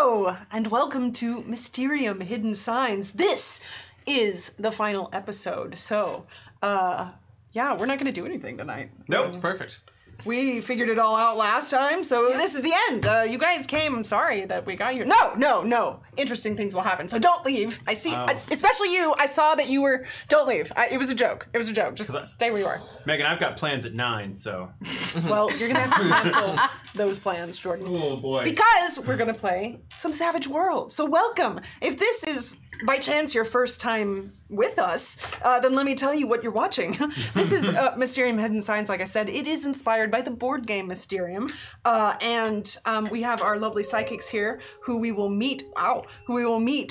Hello, and welcome to Mysterium Hidden Signs. This is the final episode, so, yeah, we're not going to do anything tonight. Nope, it's perfect. We figured it all out last time, so this is the end. You guys came. I'm sorry that we got here. No. Interesting things will happen, so don't leave. I see, especially you. I saw that you were. Don't leave. It was a joke. It was a joke. Just stay where you are. Megan, I've got plans at 9, so. Well, you're gonna have to cancel those plans, Jordan. Oh boy. Because we're gonna play some Savage Worlds. So welcome. If this is by chance your first time with us, then let me tell you what you're watching. This is Mysterium Hidden Signs, like I said. It is inspired by the board game Mysterium. And we have our lovely psychics here who we will meet,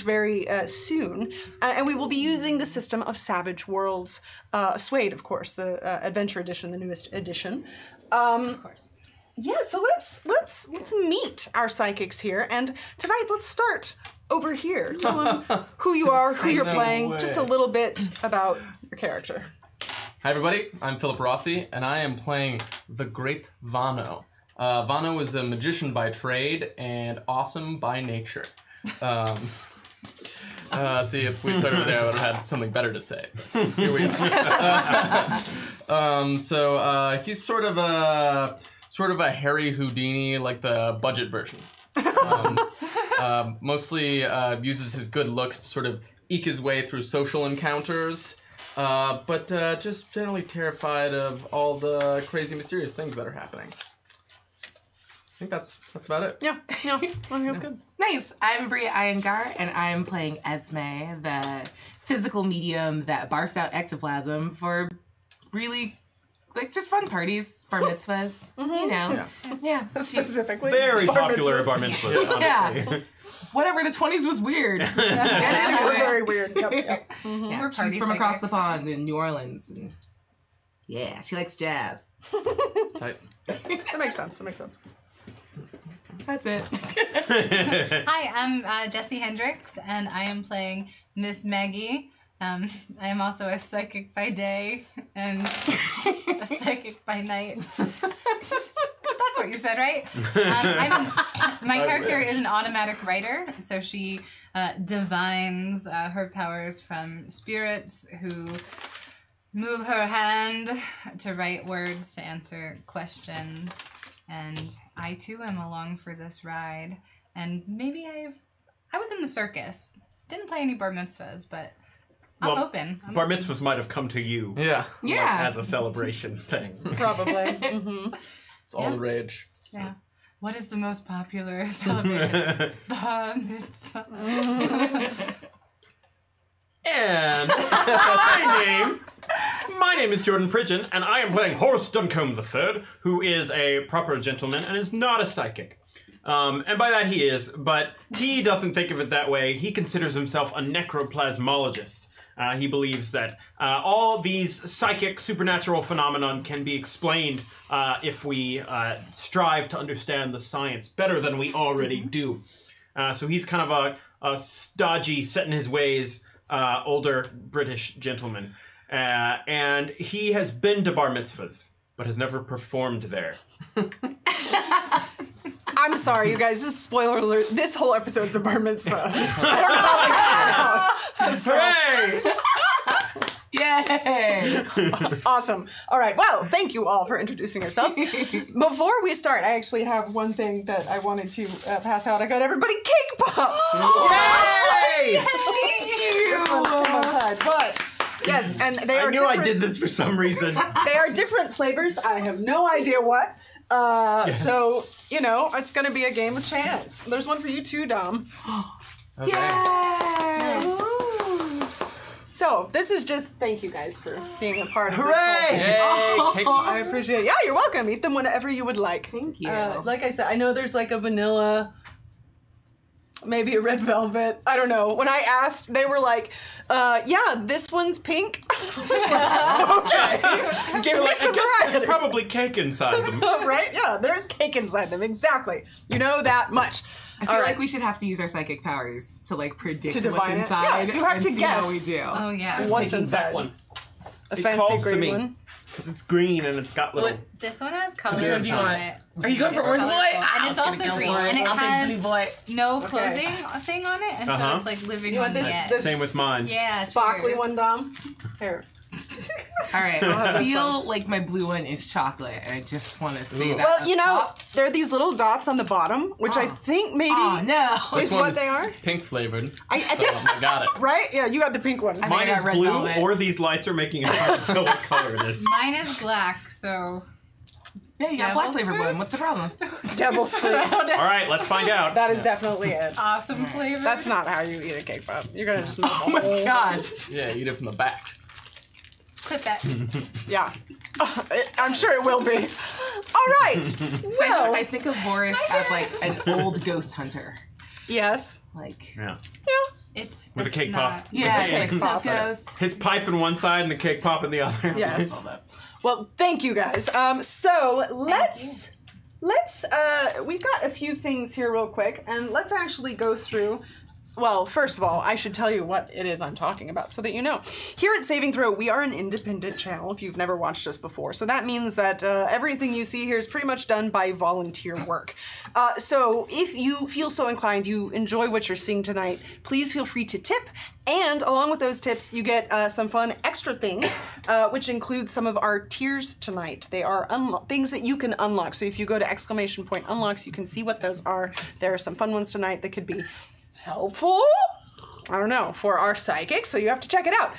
very soon. And we will be using the system of Savage Worlds. Suede, of course, the Adventure Edition, the newest edition. Of course. Yeah, so let's meet our psychics here. And tonight, let's start over here. Tell them who you are, who you're playing, just a little bit about your character. Hi everybody, I'm Philip Rossi, and I am playing the Great Vano. Vano is a magician by trade and awesome by nature. See, if we'd started there, I would have had something better to say. But here we are. He's sort of a Harry Houdini, like the budget version. Mostly uses his good looks to sort of eke his way through social encounters, but just generally terrified of all the crazy, mysterious things that are happening. I think that's about it. Yeah, I think that's good. Nice. I'm Aabria Iyengar, and I'm playing Esme, the physical medium that barfs out ectoplasm for really, like, just fun parties, bar mitzvahs, you know. Yeah, specifically. Very popular bar mitzvahs, honestly. Yeah. Whatever, the 20s was weird. We're very weird. Yep. Yeah, she's from across the pond in New Orleans. And yeah, she likes jazz. Tight. That makes sense. That's it. Hi, I'm Jessie Hendricks, and I am playing Miss Maggie. I am also a psychic by day and a psychic by night. That's what you said, right? My character is an automatic writer, so she divines her powers from spirits who move her hand to write words to answer questions. And I too am along for this ride. And maybe I was in the circus. Didn't play any bar mitzvahs, but I'm open. Bar mitzvahs might have come to you. Yeah. As a celebration thing. Probably. It's all the rage. Yeah. What is the most popular celebration? Bar mitzvah. And my name is Jordan Pridgen, and I am playing Horace Duncombe III, who is a proper gentleman and is not a psychic. And by that he is, but he doesn't think of it that way. He considers himself a necroplasmologist. He believes that all these psychic supernatural phenomenon can be explained if we strive to understand the science better than we already do. So he's kind of a stodgy, set in his ways, older British gentleman. And he has been to bar mitzvahs, but has never performed there. I'm sorry, you guys. This is spoiler alert. This whole episode's a bar mitzvah. I don't know how Yay! Awesome. All right. Well, thank you all for introducing yourselves. Before we start, I actually have one thing that I wanted to pass out. I got everybody cake pops. Yay! But yes, and they are. I knew I did this for some reason. They are different flavors. I have no idea what. So you know, it's going to be a game of chance. There's one for you too, Dom. Okay. Yay! So this is just thank you guys for being a part of this. Hooray! Yay! I appreciate it. Yeah, you're welcome. Eat them whenever you would like. Thank you. Like I said, I know there's like a vanilla, maybe a red velvet. I don't know. When I asked, they were like, yeah, this one's pink. Just like, okay. Give me some I guess variety. there's probably cake inside them. Right? Yeah, there's cake inside them. Exactly. You know that much. I feel like we should have to use our psychic powers to like predict what's divine it. inside. Yeah, you have and to see guess. how we do. Oh, yeah. What's Taking inside? that one. A It fancy calls to green me. one. Because it's green and it's got little... This one has colors one do you on want? it. Are you going for orange boy? And it's also green. And it has blue boy. no closing thing on it. And so it's like living You on want the this- edge. this- Same with mine. Yeah, Sparkly cheers. one, Dom. Here. All right, have I this feel like my blue one is chocolate, and I just want to say Ooh. that. Well, you know, there are these little dots on the bottom, which I think maybe Oh no! is This what one's they are. pink flavored. I think, I got it. right? Yeah, you got the pink one. I Mine got is red blue, velvet. or these lights are making it hard to tell what color it is. Mine is black, so Yeah, you got black Devil's flavored fruit? one. What's the problem? Devil's fruit. All right, let's find out. That is definitely it. awesome flavor. That's not how you eat a cake pop. You're gonna just make Oh my god! Yeah, eat it from the back. Clip that. Yeah. I'm sure it will be. All right. So I So, think of Boris as like an old ghost hunter. yes. Like, Yeah. It's With a cake not- pop. yeah, a it's cake like pop. ghost. His pipe in one side and the cake pop in the other. Yes. Well, thank you guys. So let's we've got a few things here real quick, and let's actually go through. Well, first of all, I should tell you what it is I'm talking about so that you know. Here at Saving Throw, we are an independent channel if you've never watched us before. So that means that everything you see here is pretty much done by volunteer work. So if you feel so inclined, you enjoy what you're seeing tonight, please feel free to tip. And along with those tips, you get some fun extra things, which include some of our tiers tonight. They are things that you can unlock. So if you go to !unlocks, you can see what those are. There are some fun ones tonight that could be helpful, I don't know, for our psychics, so you have to check it out.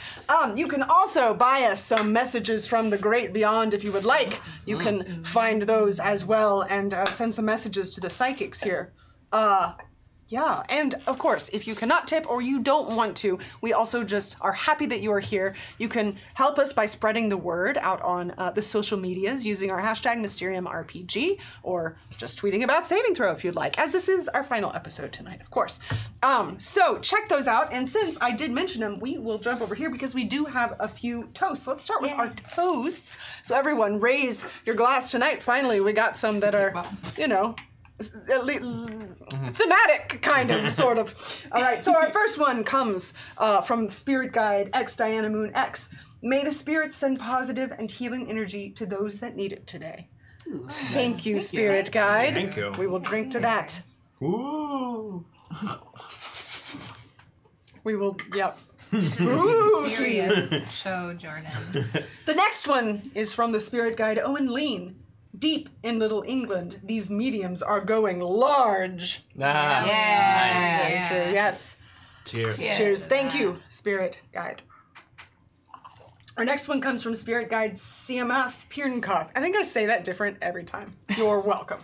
You can also buy us some messages from the great beyond if you would like. You can find those as well and send some messages to the psychics here. Yeah, and of course, if you cannot tip or you don't want to, we also just are happy that you are here. You can help us by spreading the word out on the social medias using our hashtag MysteriumRPG or just tweeting about Saving Throw if you'd like, as this is our final episode tonight, of course. So check those out, and since I did mention them, we will jump over here because we do have a few toasts. Let's start with our toasts. So everyone raise your glass tonight. Finally, we got some that are, you know, thematic, kind of, sort of. All right, so our first one comes from Spirit Guide X Diana Moon X. May the spirits send positive and healing energy to those that need it today. Ooh, Thank you, Spirit Guide. Thank you. We will drink to that. Ooh. We will, yep. This is a serious show, Jordan. The next one is from the Spirit Guide Owen Lean. Deep in Little England, these mediums are going large. Ah, Yeah. Very true, yes. Cheers. Yes. Cheers. Thank you, Spirit Guide. Our next one comes from Spirit Guide Siamath Pirnkoth. I think I say that different every time. You're welcome.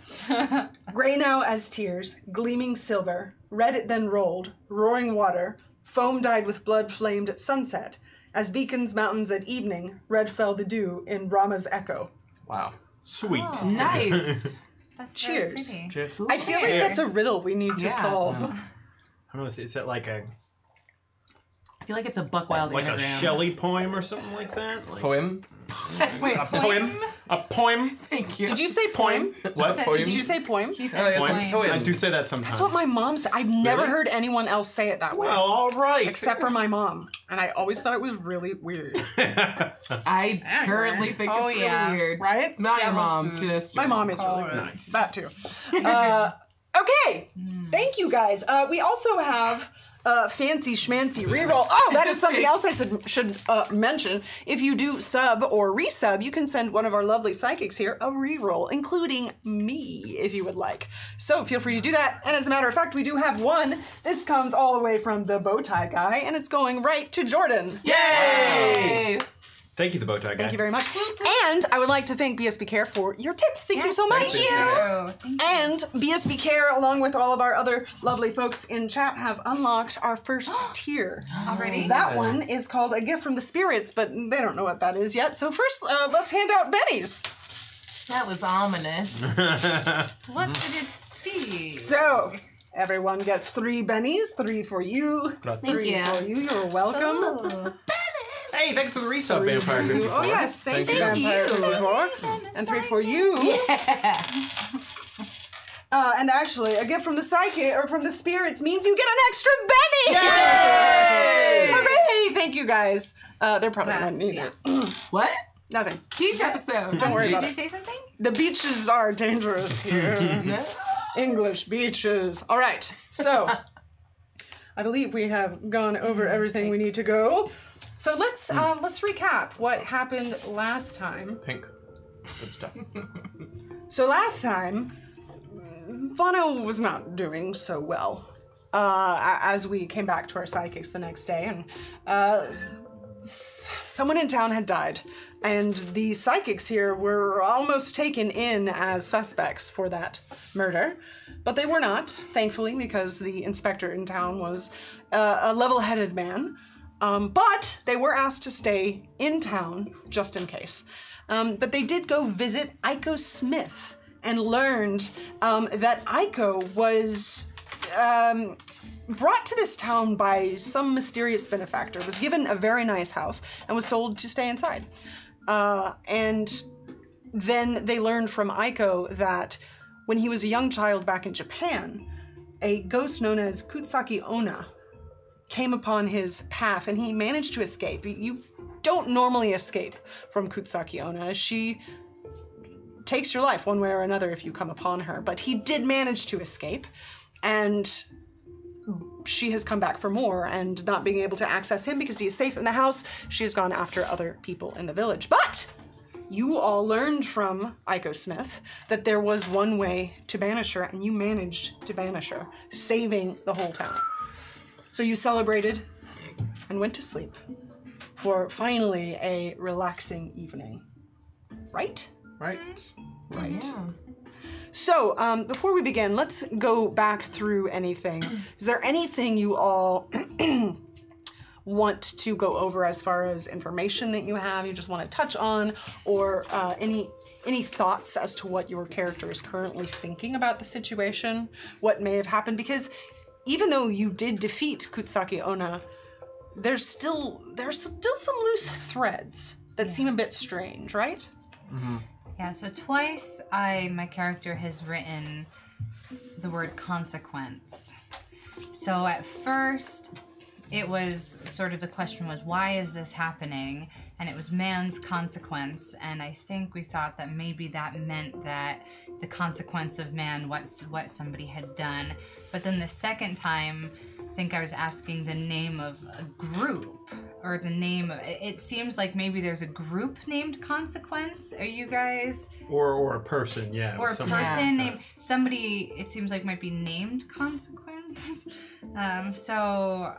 Gray now as tears, gleaming silver, red it then rolled, roaring water, foam dyed with blood flamed at sunset. As beacons mountains at evening, red fell the dew in Rama's echo. Wow. Sweet. Oh. Nice. That's Cheers. very pretty. Cheers. I feel like that's a riddle we need to Yeah. solve. I don't know, is that like a I feel like it's a Buck Wild anagram. Shelley poem or something like that? Like Poem? Wait, a poem? A poem? thank you. Did you say poem? What? Said- Poem? Did you say poem? He Oh, said yes, poem. poem. I do say that sometimes. That's what my mom said. I've never Really? heard anyone else say it that way. Well, all right. Except for my mom. And I always thought it was really weird. I currently think Oh, it's yeah. really weird. Right? Not your Devil mom, food. just My mom is really Oh, weird. nice. That too. Okay. Thank you guys. We also have fancy schmancy reroll. Oh, that is something else I should mention. If you do sub or resub, you can send one of our lovely psychics here a reroll, including me, if you would like. So feel free to do that. And as a matter of fact, we do have one. This comes all the way from the Bowtie Guy, and it's going right to Jordan. Yay! Thank you, the bow tie guy. Thank you very much. And I would like to thank BSB Care for your tip. Thank you so much. Thank you. Thank you. And BSB Care, along with all of our other lovely folks in chat, have unlocked our first tier. Already? That one is called A Gift from the Spirits, but they don't know what that is yet. So first, let's hand out bennies. That was ominous. What could it be? So everyone gets 3 bennies, 3 for you, Grazie. 3 you. for you. You're welcome. Ooh. Hey, thanks for the resub, Vampire 54. Oh yes, thank you, Thank Vampire you. 54. And 3 for you. Yeah. And actually, a gift from the psychic or from the spirits means you get an extra Benny! Yay! Hooray! Thank you guys. They're probably not needed. What? Nothing. Beach episode. Don't worry about Did it. you say something? The beaches are dangerous here. English beaches. All right. So, I believe we have gone over everything we need to go. So let's recap what happened last time. Pink. Good stuff. So last time, Vano was not doing so well. As we came back to our sidekicks the next day, and someone in town had died, and the psychics here were almost taken in as suspects for that murder, but they were not, thankfully, because the inspector in town was a level-headed man. But they were asked to stay in town just in case. But they did go visit Iko Smith and learned that Iko was brought to this town by some mysterious benefactor, was given a very nice house, and was told to stay inside. And then they learned from Iko that when he was a young child back in Japan, a ghost known as Kutsaki Onna came upon his path, and he managed to escape. You don't normally escape from Kutsaki Onna. She takes your life one way or another if you come upon her, but he did manage to escape, and she has come back for more, and not being able to access him because he is safe in the house, she has gone after other people in the village. But you all learned from Iko Smith that there was one way to banish her, and you managed to banish her, saving the whole town. So you celebrated and went to sleep for finally a relaxing evening. Right? Right. Right. Yeah. So, before we begin, let's go back through anything. Is there anything you all want to go over as far as information that you have, you just want to touch on, or any thoughts as to what your character is currently thinking about the situation, what may have happened? Because even though you did defeat Kutsaki Onna, there's still some loose threads that seem a bit strange, right? Mm-hmm. Yeah, so twice my character has written the word consequence. So at first, it was sort of the question was, why is this happening? And it was man's consequence, and I think we thought that maybe that meant that the consequence of man, what somebody had done. But then the second time, I think I was asking the name of a group, or the name of, it seems like maybe there's a group named Consequence. Are you guys? Or a person, yeah. Or a someone person like named, somebody, it seems like might be named Consequence. So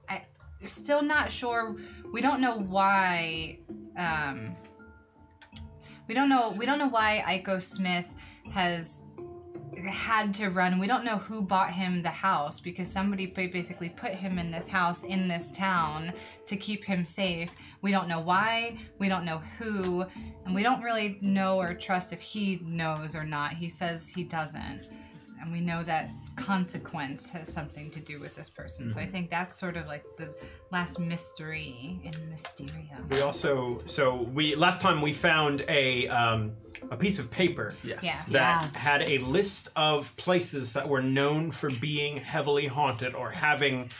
I'm still not sure. We don't know why, we don't know why Iko Smith has had to run. We don't know who bought him the house, because somebody basically put him in this house in this town to keep him safe. We don't know why, we don't know who, and we don't really know or trust if he knows or not. He says he doesn't, and we know that consequence has something to do with this person. Mm-hmm. So I think that's sort of like the last mystery in Mysterium. We also, last time we found a piece of paper that had a list of places that were known for being heavily haunted or having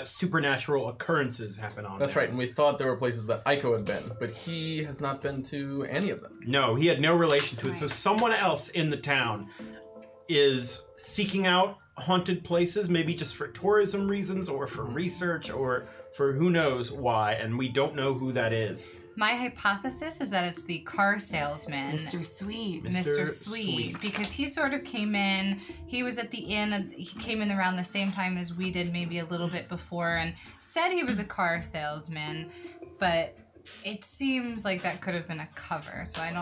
supernatural occurrences happen on That's there. right, and we thought there were places that Iko had been, but he has not been to any of them. No, he had no relation to it. So someone else in the town is seeking out haunted places, maybe just for tourism reasons or for research or for who knows why, and we don't know who that is. My hypothesis is that it's the car salesman. Mr. Sweet. Mr. Sweet. Because he sort of came in, he was at the inn, he came in around the same time as we did, maybe a little bit before, and said he was a car salesman, but it seems like that could have been a cover, so I'm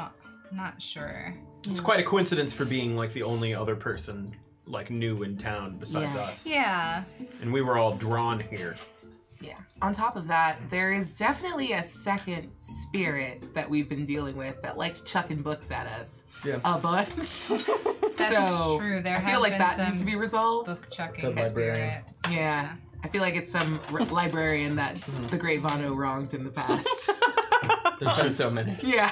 not sure. It's quite a coincidence for being like the only other person like new in town besides us. Yeah. And we were all drawn here. Yeah. On top of that, there is definitely a second spirit that we've been dealing with that likes chucking books at us. Yeah. A bunch. That's true. There I feel like that needs to be resolved. Book chucking It's a librarian. spirits. Yeah. I feel like it's some librarian that the Great Vano wronged in the past. There's been so many. Yeah.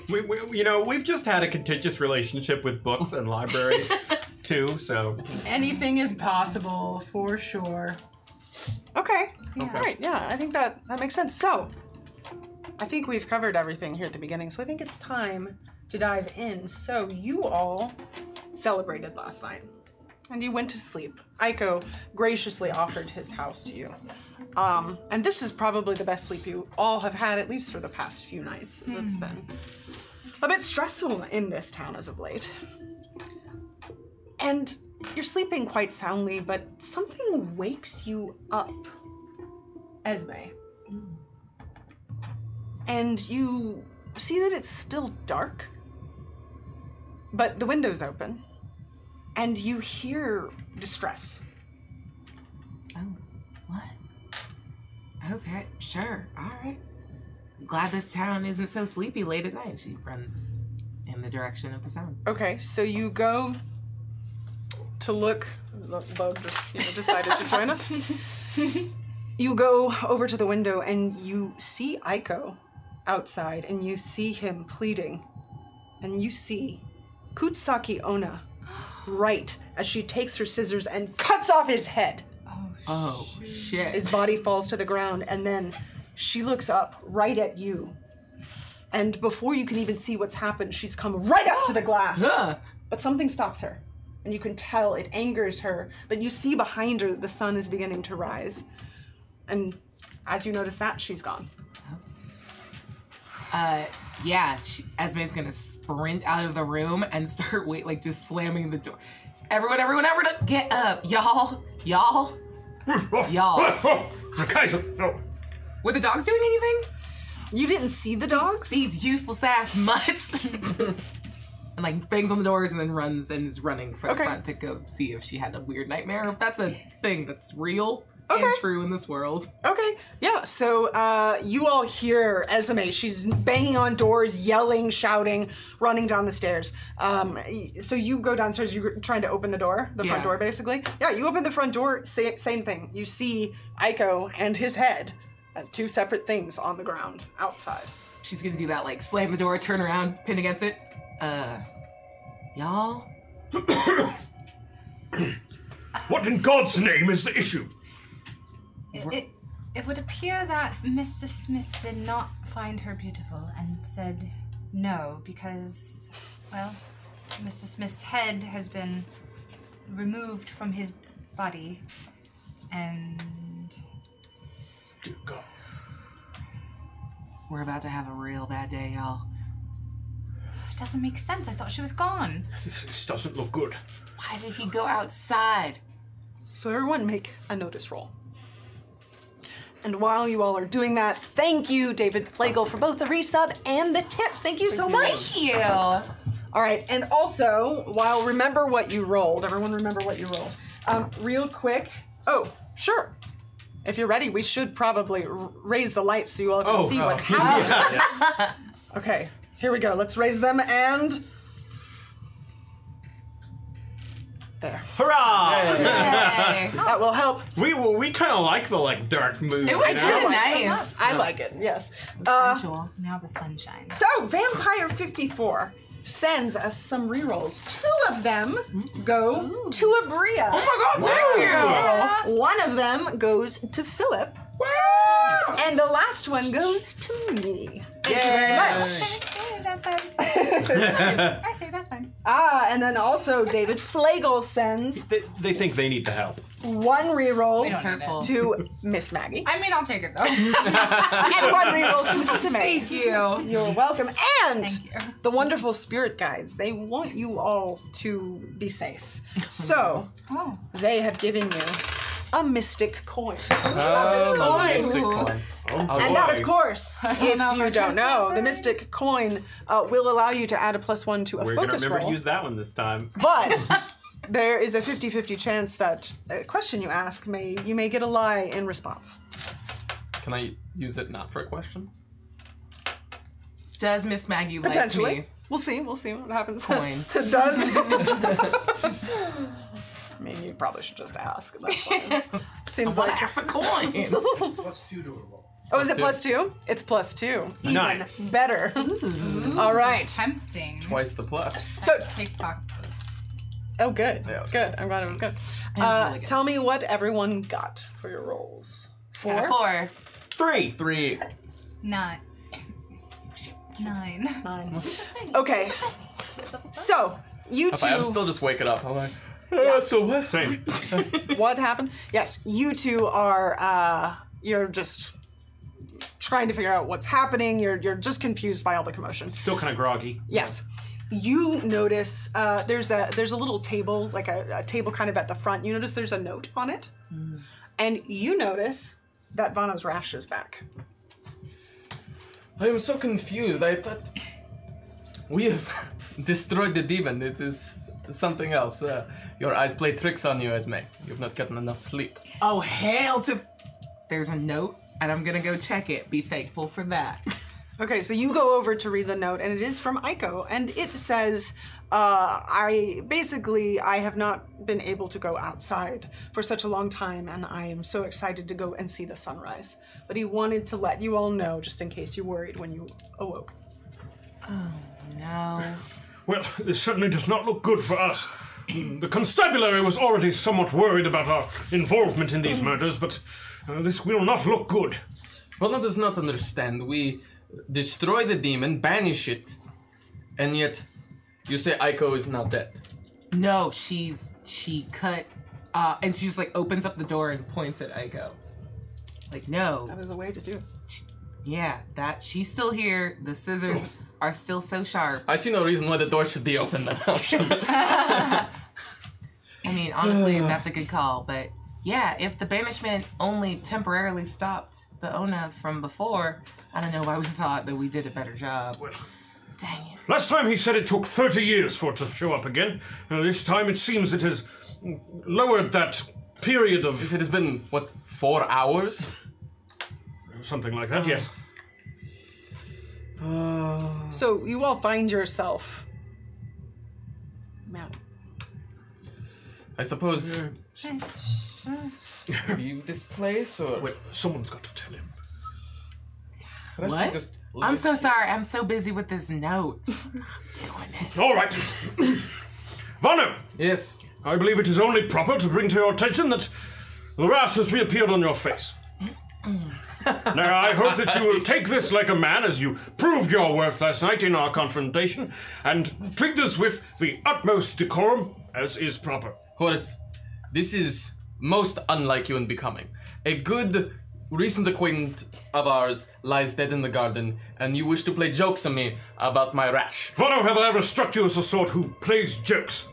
We've just had a contentious relationship with books and libraries too, so Anything is possible, for sure. Okay. Yeah. Okay. All right, yeah, I think that makes sense. So, I think we've covered everything here at the beginning, so I think it's time to dive in. So, you all celebrated last night, and you went to sleep. Aiko graciously offered his house to you. And this is probably the best sleep you all have had, at least for the past few nights, as it's been a bit stressful in this town as of late. And you're sleeping quite soundly, but something wakes you up, Esme. And you see that it's still dark, but the window's open, and you hear distress. Oh, what? Okay, sure, all right. Glad this town isn't so sleepy late at night. She runs in the direction of the sound. Okay, so you go to look. Bug just decided to join us. You go over to the window and you see Aiko outside, and you see him pleading, and you see Kutsaki Ona right as she takes her scissors and cuts off his head. Oh, shit. His body falls to the ground, and then she looks up right at you. And before you can even see what's happened, she's come right up to the glass. Ugh. But something stops her, and you can tell it angers her. But you see behind her the sun is beginning to rise. And as you notice that, she's gone. Yeah, Esme's gonna sprint out of the room and start just slamming the door. Everyone, get up, y'all. Were the dogs doing anything? You didn't see the dogs? These useless ass mutts. And bangs on the doors and then runs and is running for the front to go see if she had a weird nightmare, if that's a thing that's real and true in this world. Okay, yeah, so you all hear Esme. She's banging on doors, yelling, shouting, running down the stairs. So you go downstairs, you're trying to open the door, the front door basically. Yeah, you open the front door, same thing. You see Aiko and his head as two separate things on the ground outside. She's gonna do that, slam the door, turn around, pin against it. Y'all? What in God's name is the issue? It would appear that Mr. Smith did not find her beautiful and said no because, well, Mr. Smith's head has been removed from his body and... Dear God. We're about to have a real bad day, y'all. It doesn't make sense. I thought she was gone. This doesn't look good. Why did he go outside? So everyone make a notice roll. And while you all are doing that, thank you, David Flagel, for both the resub and the tip. Thank you so much. Thank you. All right, and also, remember what you rolled. Everyone remember what you rolled. Real quick. Oh, sure. If you're ready, we should probably raise the lights so you all can see what's happening. Yeah. Okay, here we go. Let's raise them and... There. Hurrah! Yay. That will help. We kind of like the dark mood. It was you know? really nice. I like it, yes. Sensual. Now the sun shines. So, Vampire 54 sends us some rerolls. 2 of them go to Aabria. Oh my god, thank you! One of them goes to Philip. And the last one goes to me. Thank you very much. Okay, that's fine. I say that's fine. And then also David Flagel sends They think they need the help. 1 reroll We don't need it. to Miss Maggie. I mean, I'll take it though. And 1 reroll to Miss May. Thank you. You're welcome. And Thank you. the wonderful spirit guides, they want you all to be safe. So Oh. they have given you a mystic coin. Oh, the mystic Ooh. coin. Oh, And that, of course, if know if I you don't trust know, that the one. mystic coin will allow you to add a +1 to a We're gonna focus remember roll. to use that one this time. But there is a 50-50 chance that a question you ask you may get a lie in response. Can I use it not for a question? Does Miss Maggie like Potentially. me? We'll see what happens. Coin. It does. I mean, you probably should just ask. That's fine. Seems like Half a coin. +2 to a roll. Oh, is it Plus +2? It's +2. Even Nice. better. All right. Tempting. Twice the plus. So, TikTok posts. oh, good. Yeah, it was good. I'm glad it was good. was really good. Tell me what everyone got for your rolls. 4. 4. 3. 3. 9. 9. 9. Okay. So, you two... I'm still just waking up. I'm like, so what? Same. What happened? Yes, you two are, you're just trying to figure out what's happening. You're just confused by all the commotion. Still kind of groggy. Yes. You notice there's a little table, like a table kind of at the front. You notice there's a note on it. And you notice that Vano's rash is back. I am so confused. I thought we have destroyed the demon. It is something else. Your eyes play tricks on you, Esme. You've not gotten enough sleep. Oh, hail to... There's a note, and I'm gonna go check it. Be thankful for that. Okay, so you go over to read the note, and it is from Aiko, and it says, I have not been able to go outside for such a long time, and I am so excited to go and see the sunrise. But he wanted to let you all know, just in case you worried when you awoke. Oh, no. Well, this certainly does not look good for us. The constabulary was already somewhat worried about our involvement in these murders, but this will not look good. Vana does not understand. We destroy the demon, banish it, and yet you say Aiko is now dead. No, she cut, and she just like opens up the door and points at Aiko. Like, no. That is a way to do it. Yeah, that she's still here. The scissors are still so sharp. I see no reason why the door should be open now. I mean, honestly, that's a good call, but yeah, if the banishment only temporarily stopped the Ona from before, I don't know why we thought that we did a better job. Well, dang it. last time he said it took 30 years for it to show up again. This time it seems it has lowered that period of... It has been, what, 4 hours? Something like that, yes. So you all find yourself... Ma'am. I suppose... leave this place, or... Well, someone's got to tell him. But I What? think just leave I'm it. so sorry. I'm so busy with this note. All right. Vano, Yes. I believe it is only proper to bring to your attention that the rash has reappeared on your face. Now, I hope that you will take this like a man, as you proved your worth last night in our confrontation, and treat this with the utmost decorum, as is proper. Horace, this is most unlike you in becoming. A good, recent acquaintance of ours lies dead in the garden, and you wish to play jokes on me about my rash. Vano, have I ever struck you as the sort who plays jokes?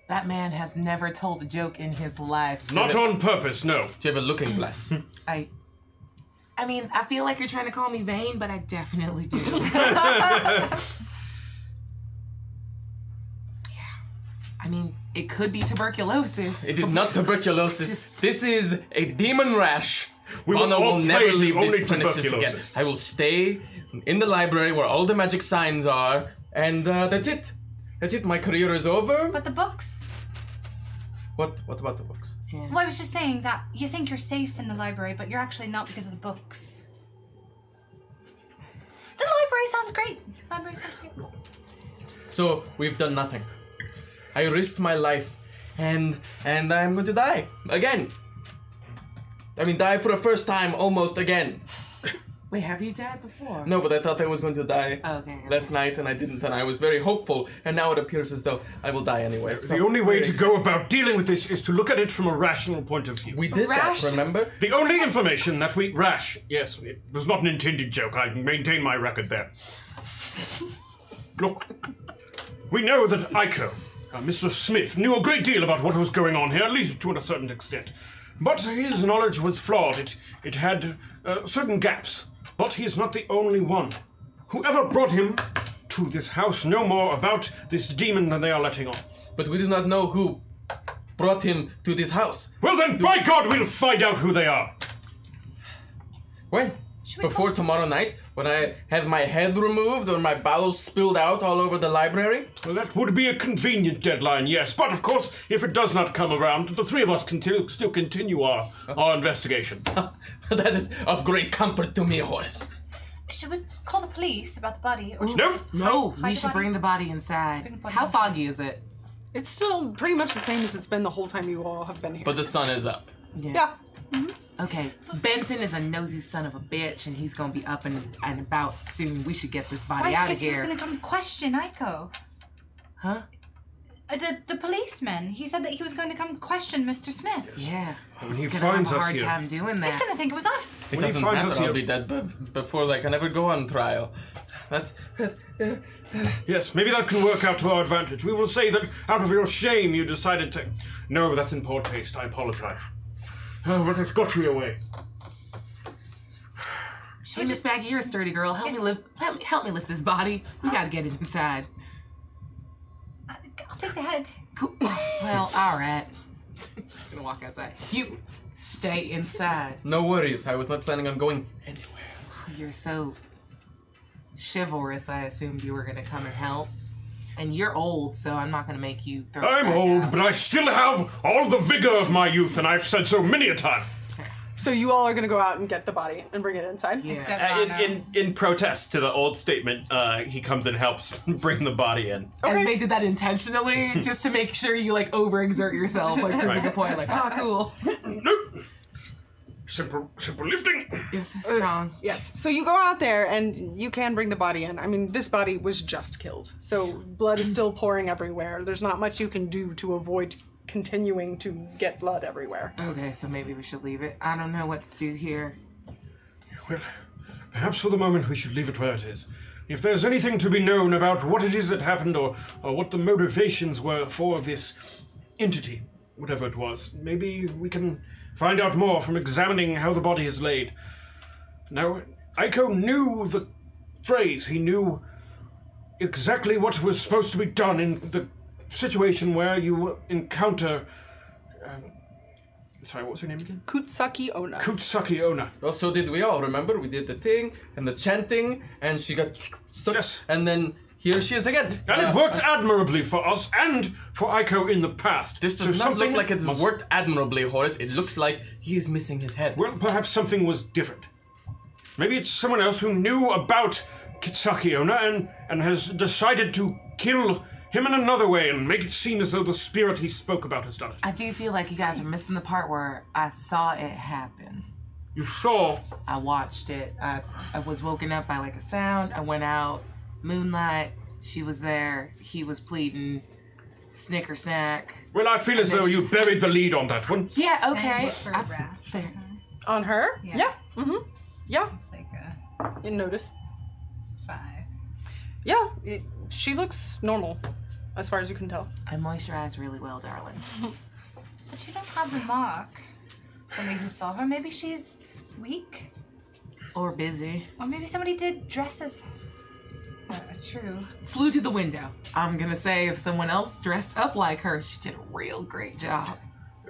That man has never told a joke in his life. Not on purpose, no. Do you have a looking glass? I mean, I feel like you're trying to call me vain, but I definitely do. I mean, it could be tuberculosis. It is not tuberculosis. This is a demon rash. We will Vana all will play never it is leave only this premises again. tuberculosis. I will stay in the library where all the magic signs are, and that's it. That's it. My career is over. But the books. What about the books? Well, I was just saying that you think you're safe in the library, but you're actually not because of the books. The library sounds great. Library sounds great. So we've done nothing. I risked my life, and I'm going to die again. I mean, die for the first time, almost again. Wait, have you died before? No, but I thought I was going to die Okay. last night, and I didn't, and I was very hopeful, and now it appears as though I will die anyway. So The only way very to go about dealing with this is to look at it from a rational point of view. We did Rash. that, remember? The only information that we... Rash, yes, it was not an intended joke. I maintain my record there. Look, we know that Aiko, Mr. Smith, knew a great deal about what was going on here, at least to a certain extent. But his knowledge was flawed. It had certain gaps. But he is not the only one. Whoever brought him to this house know more about this demon than they are letting on. But we do not know who brought him to this house. Well then, by God, we'll find out who they are. When? Before tomorrow night? When I have my head removed or my bowels spilled out all over the library? Well, that would be a convenient deadline, yes. But of course, if it does not come around, the three of us can still continue our investigation. That is of great comfort to me, Horace. Should we call the police about the body? Or should Nope. we just No, hide we the should body? bring the body inside. Bring the body How inside. foggy is it? It's still pretty much the same as it's been the whole time you all have been here. But the sun is up. yeah. Okay, Benson is a nosy son of a bitch, and he's gonna be up and about soon. We should get this body out of Because he was here. going to come question Aiko. Huh? The policeman. He said that he was going to come question Mr. Smith. Yeah. When he He's gonna finds have a us hard here. time doing He's that. going to think it was us. It When he doesn't finds matter. us I'll here- be dead before I can ever go on trial. That's. Yes, maybe that can work out to our advantage. We will say that out of your shame you decided to... No, that's in poor taste. I apologize. Oh, but it's got you away. Hey, Miss Maggie, you're a sturdy girl. Help me lift this body. We gotta get it inside. I'll take the head. Cool. Well, all right. Just gonna walk outside. You stay inside. No worries. I was not planning on going anywhere. You're so chivalrous. I assumed you were gonna come and help. And you're old, so I'm not gonna make you throw. I'm it back old, out. but I still have all the vigor of my youth, and I've said so many a time. So you all are going to go out and get the body and bring it inside? Yeah. Except Bono. In protest to the old statement, he comes and helps bring the body in. Esme did that intentionally, just to make sure you like overexert yourself, like proving a point, like, ah, cool. Nope. Simple lifting. This is strong. Yes. So you go out there and you can bring the body in. I mean, this body was just killed. So blood is still pouring everywhere. There's not much you can do to avoid continuing to get blood everywhere. Okay, so maybe we should leave it. I don't know what to do here. Well, perhaps for the moment we should leave it where it is. If there's anything to be known about what it is that happened or what the motivations were for this entity, whatever it was, maybe we can find out more from examining how the body is laid. Now, Aiko knew the phrase. He knew exactly what was supposed to be done in the situation where you encounter... sorry, what was her name again? Kutsaki Ona. Kutsaki Ona. Well, so did we all. Remember, we did the thing and the chanting, and she got stuck. Yes. And then here she is again. And it worked admirably for us and for Aiko in the past. This does So not look something like it's must- worked admirably, Horace. It looks like he is missing his head. Well, perhaps something was different. Maybe it's someone else who knew about Kitsaki Ona and has decided to kill him in another way and make it seem as though the spirit he spoke about has done it. I do feel like you guys are missing the part where I saw it happen. You saw... I watched it. I was woken up by like a sound. I went out, moonlight. She was there. He was pleading. Snicker snack. Well, I feel as then though you she's- buried the lead on that one. Yeah, And okay. look for a rash. Fair. On her? Yeah. Mm-hmm. Yeah. It's like You notice. 5. Yeah. She looks normal, as far as you can tell. I moisturize really well, darling. But you don't have the mark. Somebody who saw her, maybe she's weak. Or busy. Or maybe somebody did dress as true. Flew to the window. I'm gonna say if someone else dressed up like her, she did a real great job.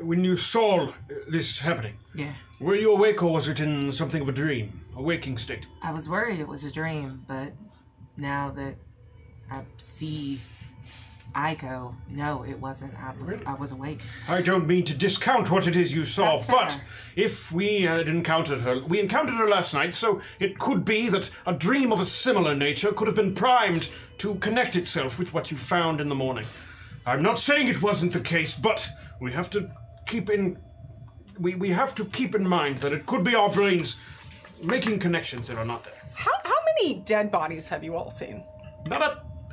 When you saw this happening, Yeah. were you awake or was it in something of a dream? A waking state? I was worried it was a dream, but now that I see Aiko, no, it wasn't. I was awake. I don't mean to discount what it is you saw, That's fair. but if we had encountered her, we encountered her last night, so it could be that a dream of a similar nature could have been primed to connect itself with what you found in the morning. I'm not saying it wasn't the case, but we have to keep in mind that it could be our brains making connections that are not there. How many dead bodies have you all seen?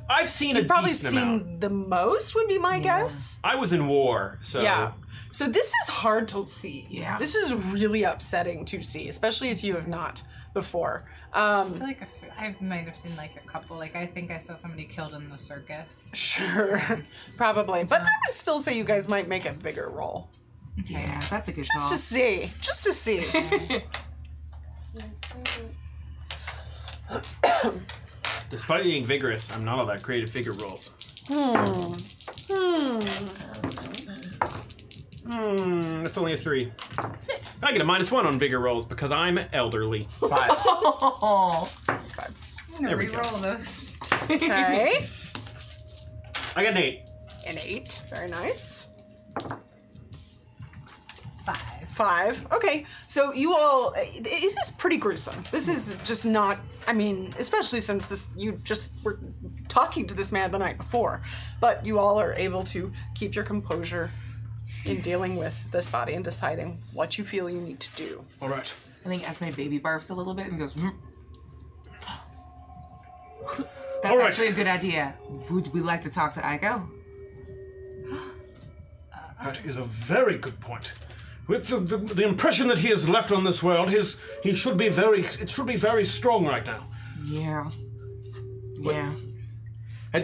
I've seen You've a probably decent seen amount. the most, would be my guess. I was in war, so Yeah. So this is hard to see. Yeah. This is really upsetting to see, especially if you have not before. I feel like I might have seen like a couple. Like I think I saw somebody killed in the circus. Sure. Probably. But I would still say you guys might make a bigger roll. Yeah, that's a good Just call. to see. Just to see. despite being vigorous, I'm not all that great at figure rolls. That's only a 3. 6. I get a -1 on vigor rolls because I'm elderly. 5. Oh. I'm gonna There we go. re-roll those. Okay. I got an 8. An 8. Very nice. 5. 5. Okay. So you all, it is pretty gruesome. This is just not, I mean, especially since you just were talking to this man the night before. But you all are able to keep your composure in dealing with this body and deciding what you feel you need to do. All right. I think Esme baby barfs a little bit and goes, That's All right. actually a good idea. Would we like to talk to Aiko? That is a very good point. With the impression that he has left on this world, it should be very strong right now. Yeah. Yeah. I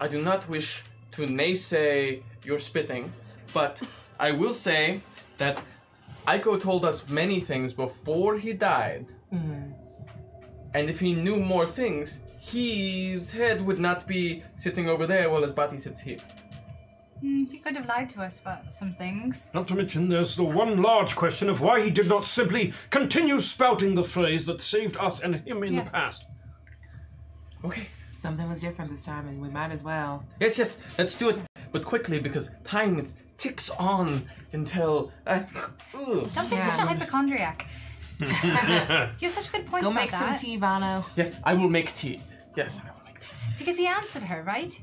do not wish to naysay your spitting, but I will say that Aiko told us many things before he died. And if he knew more things, his head would not be sitting over there while his body sits here. He could have lied to us about some things. Not to mention, there's the one large question of why he did not simply continue spouting the phrase that saved us and him in the past. Okay. Something was different this time, and we might as well. Yes, let's do it, but quickly because time ticks on until. Don't be such a hypochondriac. You have such good points Go about make some that. tea, Vano. Yes, I will make tea. Yes, I will make tea. Because he answered her, right?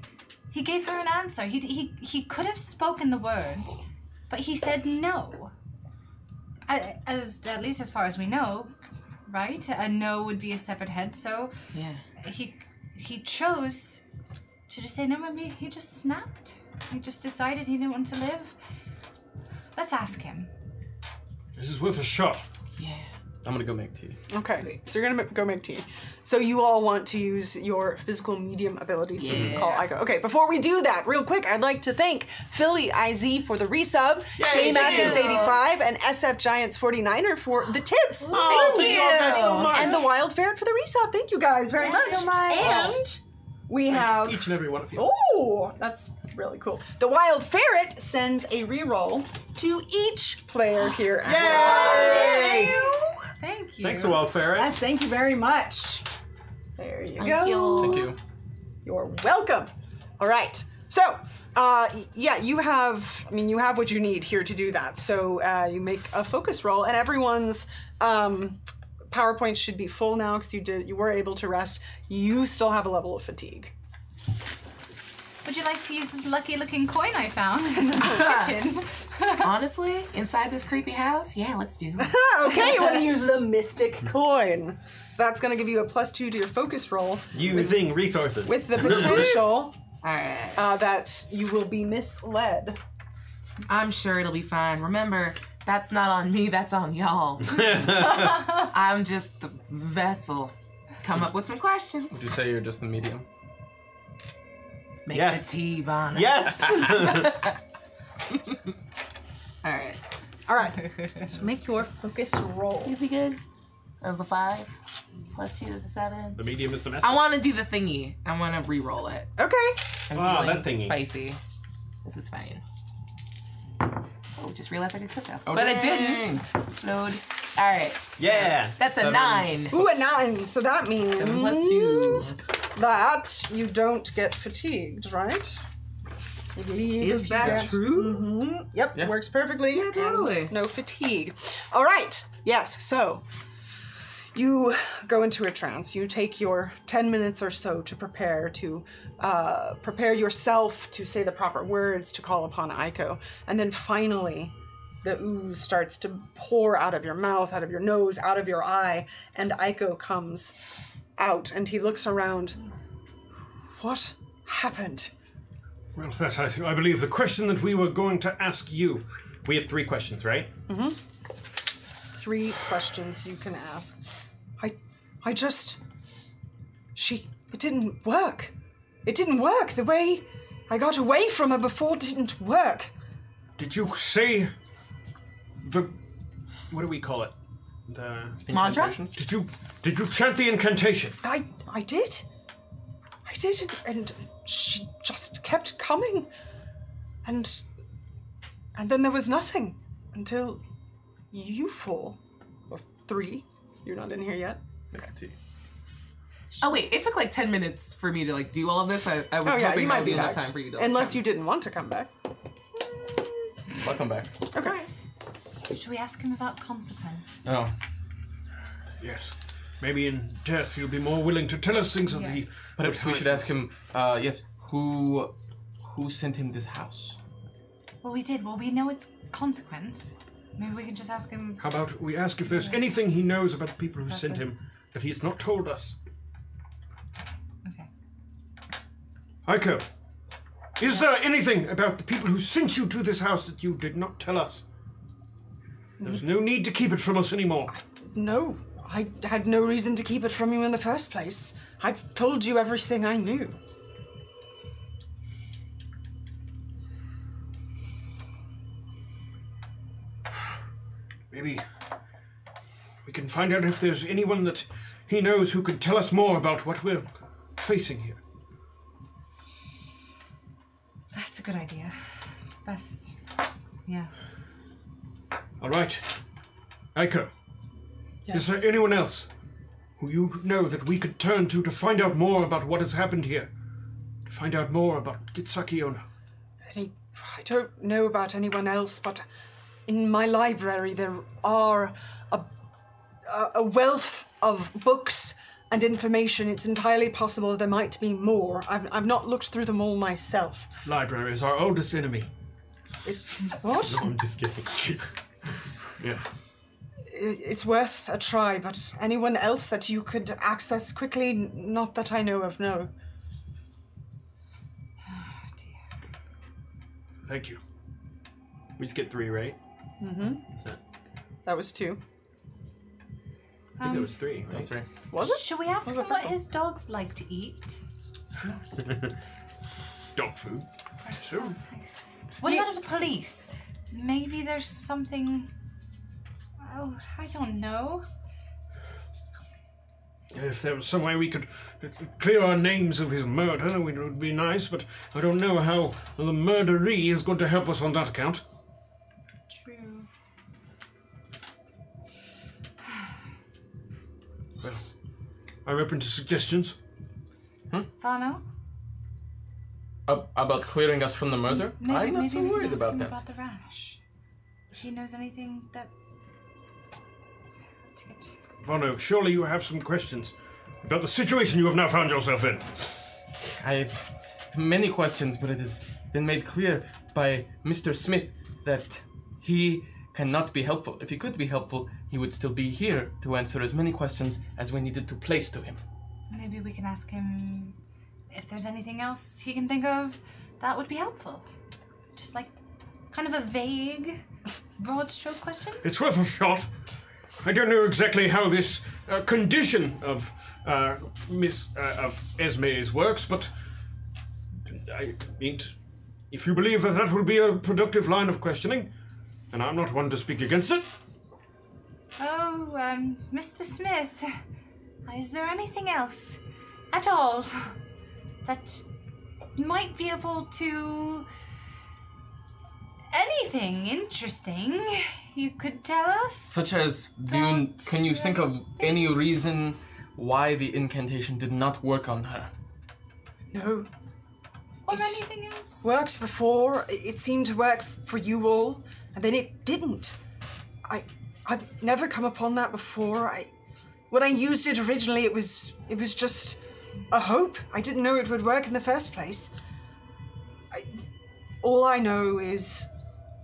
He gave her an answer. He could have spoken the words, but he said no. At least as far as we know, right? A no would be a severed head. So Yeah. he chose to just say no. Maybe he just snapped. He just decided he didn't want to live. Let's ask him. This is worth a shot. Yeah. I'm gonna go make tea. Okay, so you're gonna go make tea. So you all want to use your physical medium ability to call Aiko. Okay, before we do that, real quick, I'd like to thank Philly IZ for the resub, J Matthews 85, and SF Giants 49er for the tips. Oh, thank you all guys so much. And the Wild Ferret for the resub. Thank you guys very much. so much. And we have Each and every one of you. Oh, that's really cool. The Wild Ferret sends a reroll to each player here at Yay! Thank you. Thanks, Wild Ferret. Yes, thank you very much. There you go. Thank you. You're welcome. All right. So, yeah, you have what you need here to do that. So you make a focus roll, and everyone's PowerPoint should be full now because you were able to rest. You still have a level of fatigue. Would you like to use this lucky-looking coin I found in the kitchen? Honestly, inside this creepy house, yeah, let's do it. Okay, you want to use the Mystic Coin. So that's going to give you a +2 to your focus roll Using resources. with the potential All right. that you will be misled. I'm sure it'll be fine. Remember, that's not on me, that's on y'all. I'm just the vessel. Come up with some questions. Would you say you're just the medium? Make Yes. the tea, Vano. Yes! All right. All right. So make your focus roll. Is we good? That was a 5. +2 is a 7. The medium is domestic. I want to do the thingy. I want to re-roll it. Okay. I'm Ah, feeling that thingy. spicy. This is fine. Oh, just realized I could cook though. Oh, but I dang. didn't. Load. All right. Yeah. That's a 7. 9. Ooh, a 9. So that means 7 +2. that you don't get fatigued, right? I believe Is you that get- true? Mhm. Yep, Yeah. works perfectly. Yeah, totally. And no fatigue. All right. Yes. So you go into a trance. You take your 10 minutes or so to prepare yourself to say the proper words to call upon Aiko, and then finally, the ooze starts to pour out of your mouth, out of your nose, out of your eye, and Aiko comes out, and he looks around. What happened? Well, that's, I believe, the question that we were going to ask you. We have 3 questions, right? 3 questions you can ask. It didn't work. It didn't work. The way I got away from her before didn't work. Did you say the... What do we call it? The... Mantra? Incantation? Did you chant the incantation? I did. I did, and she just kept coming. And then there was nothing until you 4 or 3. You're not in here yet. Make tea. Oh wait, it took like 10 minutes for me to like do all of this. I was Oh yeah, hoping you that might would be be enough back. time for you to. Like, Unless come. you didn't want to come back. I'll come back. Okay. Should we ask him about consequence? Oh. Yes. Maybe in death you'll be more willing to tell us things of the... Yes. Perhaps we should ask him, yes, who sent him this house? Well, we did. Well, we know its consequence. Maybe we can just ask him. How about we ask if there's anything he knows about the people who sent him that he's not told us? Okay. Aiko, is there anything about the people who sent you to this house that you did not tell us? There's no need to keep it from us anymore. No, I had no reason to keep it from you in the first place. I've told you everything I knew. Maybe we can find out if there's anyone that he knows who could tell us more about what we're facing here. That's a good idea. Best. Yeah. All right. Aiko, Yes. is there anyone else who you know that we could turn to find out more about what has happened here? To find out more about Gitsaki Ono? I don't know about anyone else, but in my library there are a wealth of books and information. It's entirely possible there might be more. I've not looked through them all myself. Library is our oldest enemy. It's what? No, I'm just kidding. Yeah. It's worth a try, but anyone else that you could access quickly? Not that I know of, no. Oh, dear. Thank you. We just get 3, right? Mm-hmm. Is that? That was 2. I think that was 3. That's right. Was it? Should we ask Was him it what purple? his dogs like to eat? Dog food. Sure. What about the police? Maybe there's something. Oh, I don't know. If there was some way we could clear our names of his murder, it would be nice, but I don't know how the murderee is going to help us on that account. True. Well, I'm open to suggestions. Fano? About clearing us from the murder? I'm not so we can worried ask about him that. about the rash. If he knows anything that. Vono, surely you have some questions about the situation you have now found yourself in. I've many questions, but it has been made clear by Mr. Smith that he cannot be helpful. If he could be helpful, he would still be here to answer as many questions as we needed to place to him. Maybe we can ask him if there's anything else he can think of that would be helpful. Just like kind of a vague, broad stroke question. It's worth a shot. I don't know exactly how this condition of Esme's works, but I mean, if you believe that that would be a productive line of questioning, and I'm not one to speak against it. Oh, Mr. Smith, is there anything else at all that might be able to... anything interesting you could tell us? Such as, can you think of any reason why the incantation did not work on her? No. Or It's- anything else? Worked before. It seemed to work for you all, and then it didn't. I've never come upon that before. When I used it originally, it was just a hope. I didn't know it would work in the first place. All I know is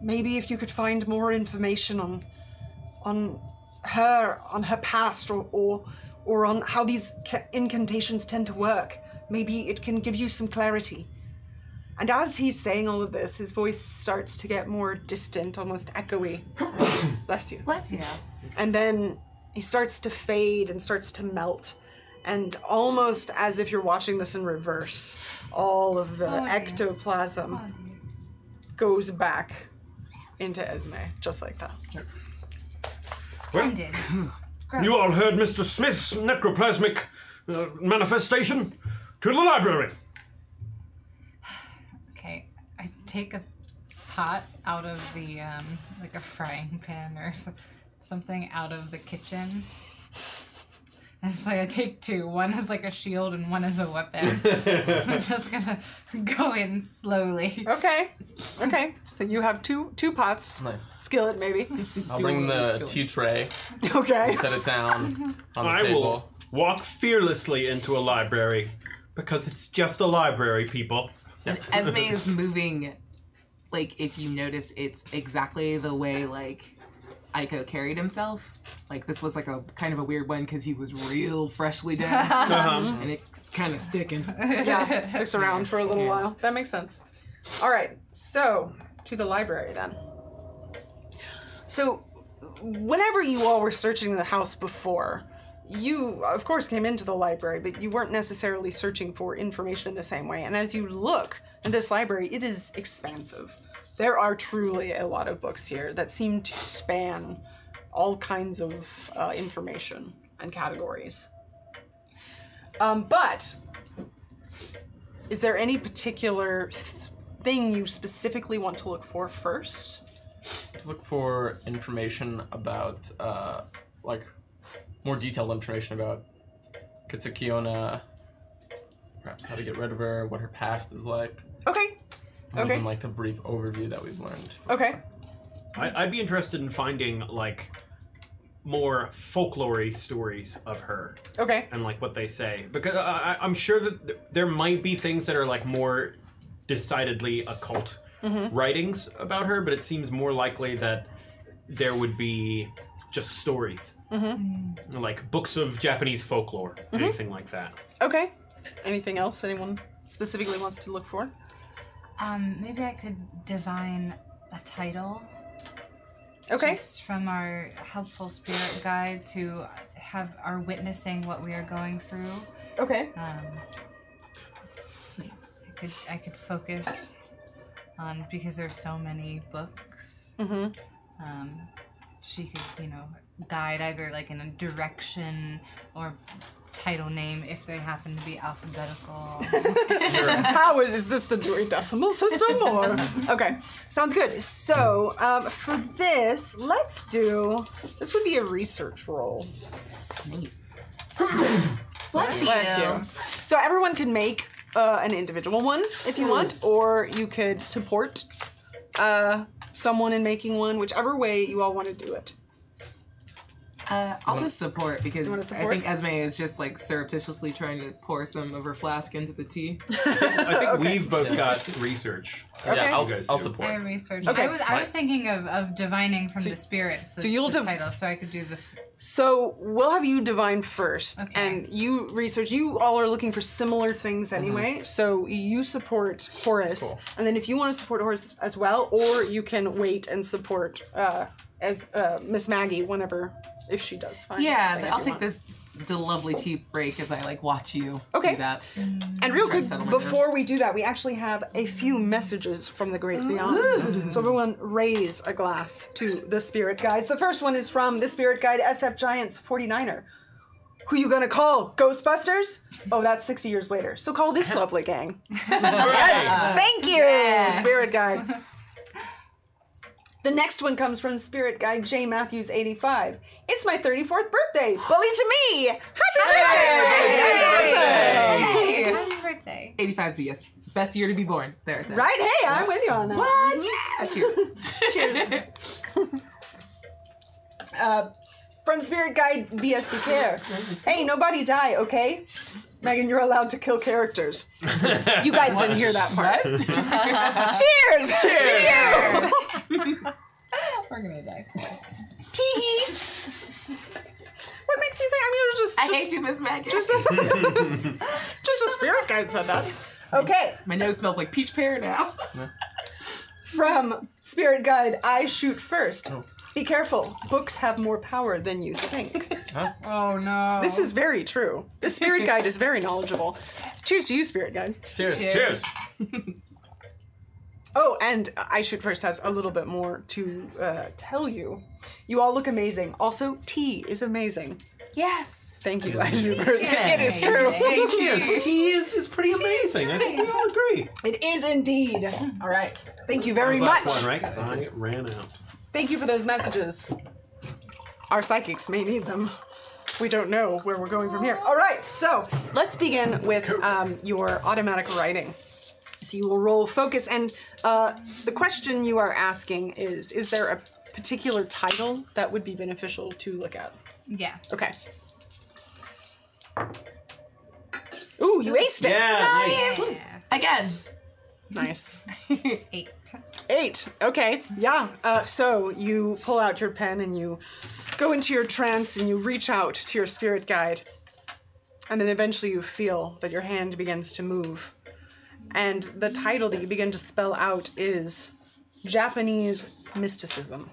maybe if you could find more information on her past, or on how these incantations tend to work, maybe it can give you some clarity. And as he's saying all of this, his voice starts to get more distant, almost echoey. Bless you. Bless you. And then he starts to fade and starts to melt. And almost as if you're watching this in reverse, all of the Oh, dear. ectoplasm Oh, dear. goes back into Esme, just like that. Splendid. Gross. You all heard Mr. Smith's necroplasmic manifestation? To the library! Okay, I take a pot out of the, like a frying pan or something out of the kitchen. It's like I take 2. One is like a shield and one is a weapon. I'm just gonna go in slowly. Okay. So you have two pots. Nice. Skillet, maybe. I'll bring the tea tray, Okay. set it down on the I table. will walk fearlessly into a library because it's just a library, people. And Esme is moving like, if you notice, it's exactly the way, like, Aiko carried himself. Like, this was, like, a kind of a weird one because he was real freshly dead. And it's kind of sticking. Yeah, it sticks around for a little Yes. while. That makes sense. All right, so to the library then. So, whenever you all were searching the house before, you, of course, came into the library, but you weren't necessarily searching for information in the same way. And as you look at this library, it is expansive. There are truly a lot of books here that seem to span all kinds of information and categories. But is there any particular thing you specifically want to look for first? Look for information about, like, more detailed information about Kitsukiona, perhaps how to get rid of her, what her past is like. Okay. Okay. Even, like, the brief overview that we've learned. Okay. I'd be interested in finding, like, more folklore stories of her. Okay. And, like, what they say. Because I'm sure that there might be things that are, like, more decidedly occult writings about her, but it seems more likely that there would be just stories. Like, books of Japanese folklore, anything like that. Okay. Anything else anyone specifically wants to look for? Maybe I could divine a title. Okay. Just from our helpful spirit guides who are witnessing what we are going through. Okay. Nice. I could focus on, because there's so many books. She could, guide either like in a direction or title name if they happen to be alphabetical. How is this the Dewey Decimal System or? Okay, sounds good. So for this, let's do. This would be a research roll. Nice. Bless you. So everyone can make an individual one if you want, or you could support someone in making one, whichever way you all want to do it. I'll just support because You wanna I support? think Esme is just like surreptitiously trying to pour some of her flask into the tea. I think we've both got research. Okay. Yeah, I'll guys I'll do. support. I research. Okay. I was thinking of divining from the spirits. The, so you'll the div- title, so I could do the. So we'll have you divine first, Okay. and you research. You all are looking for similar things anyway, so you support Horace, Cool. and then if you want to support Horace as well, or you can wait and support as Miss Maggie whenever, if she does find Yeah, something, I'll if you take want. this lovely tea break as I like watch you Okay. do that. And real Try to quick, settle my before nerves. we do that, we actually have a few messages from the Great Beyond. So everyone raise a glass to the Spirit Guides. The first one is from the Spirit Guide SF Giants 49er. Who you gonna call? Ghostbusters? Oh, that's 60 years later. So call this lovely gang. Yes, thank you, Spirit Guide. The next one comes from Spirit Guide J. Matthews 85. It's my 34th birthday. Bully to me. Happy birthday! That's awesome. Hey, happy birthday! 85's the best year to be born. There, Sam. Right? Hey, I'm with you on that. What? Yeah. Cheers. From Spirit Guide BSD Care. Hey, nobody die, okay? Psst, Megan, you're allowed to kill characters. You guys didn't hear that part. Cheers! Cheers! We're gonna die. Tee-hee. What makes you think? I mean, it was I hate you, Miss Maggie. just a Spirit Guide said that. Okay. My nose smells like peach pear now. From Spirit Guide, I shoot first. Be careful. Books have more power than you think. Oh no! This is very true. The Spirit Guide is very knowledgeable. Cheers to you, Spirit Guide. Cheers. Cheers. Oh, and I Shoot First has a little bit more to tell you. You all look amazing. Also, tea is amazing. Yes. Thank you, I Shoot First. It is true. Cheers. Tea is pretty amazing. I think we all agree. It is indeed. All right. Thank you very Last much. one, right? 'Cause I ran out. Thank you for those messages. Our psychics may need them. We don't know where we're going from here. All right, so let's begin with your automatic writing. So you will roll focus, and the question you are asking is there a particular title that would be beneficial to look at? Yes. Okay. Ooh, you aced it. Yeah, nice. Yeah. Again. Nice. 8. 8. Okay. Yeah. So you pull out your pen and you go into your trance and you reach out to your spirit guide. And then eventually you feel that your hand begins to move. And the title that you begin to spell out is Japanese Mysticism.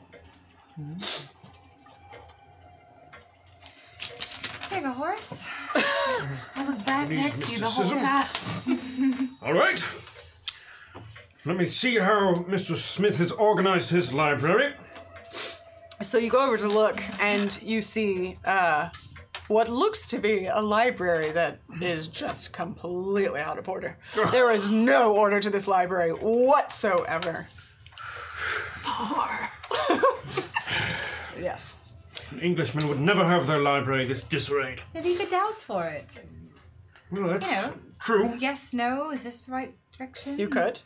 Here you go, Horace. I was right next to you the whole mysticism. time. All right. Let me see how Mr. Smith has organized his library. So you go over to look and you see what looks to be a library that is just completely out of order. There is no order to this library whatsoever. 4. Yes. An Englishman would never have their library this disarrayed. Maybe you could douse for it. Well, that's You know. true. Yes, no, is this the right direction? You could.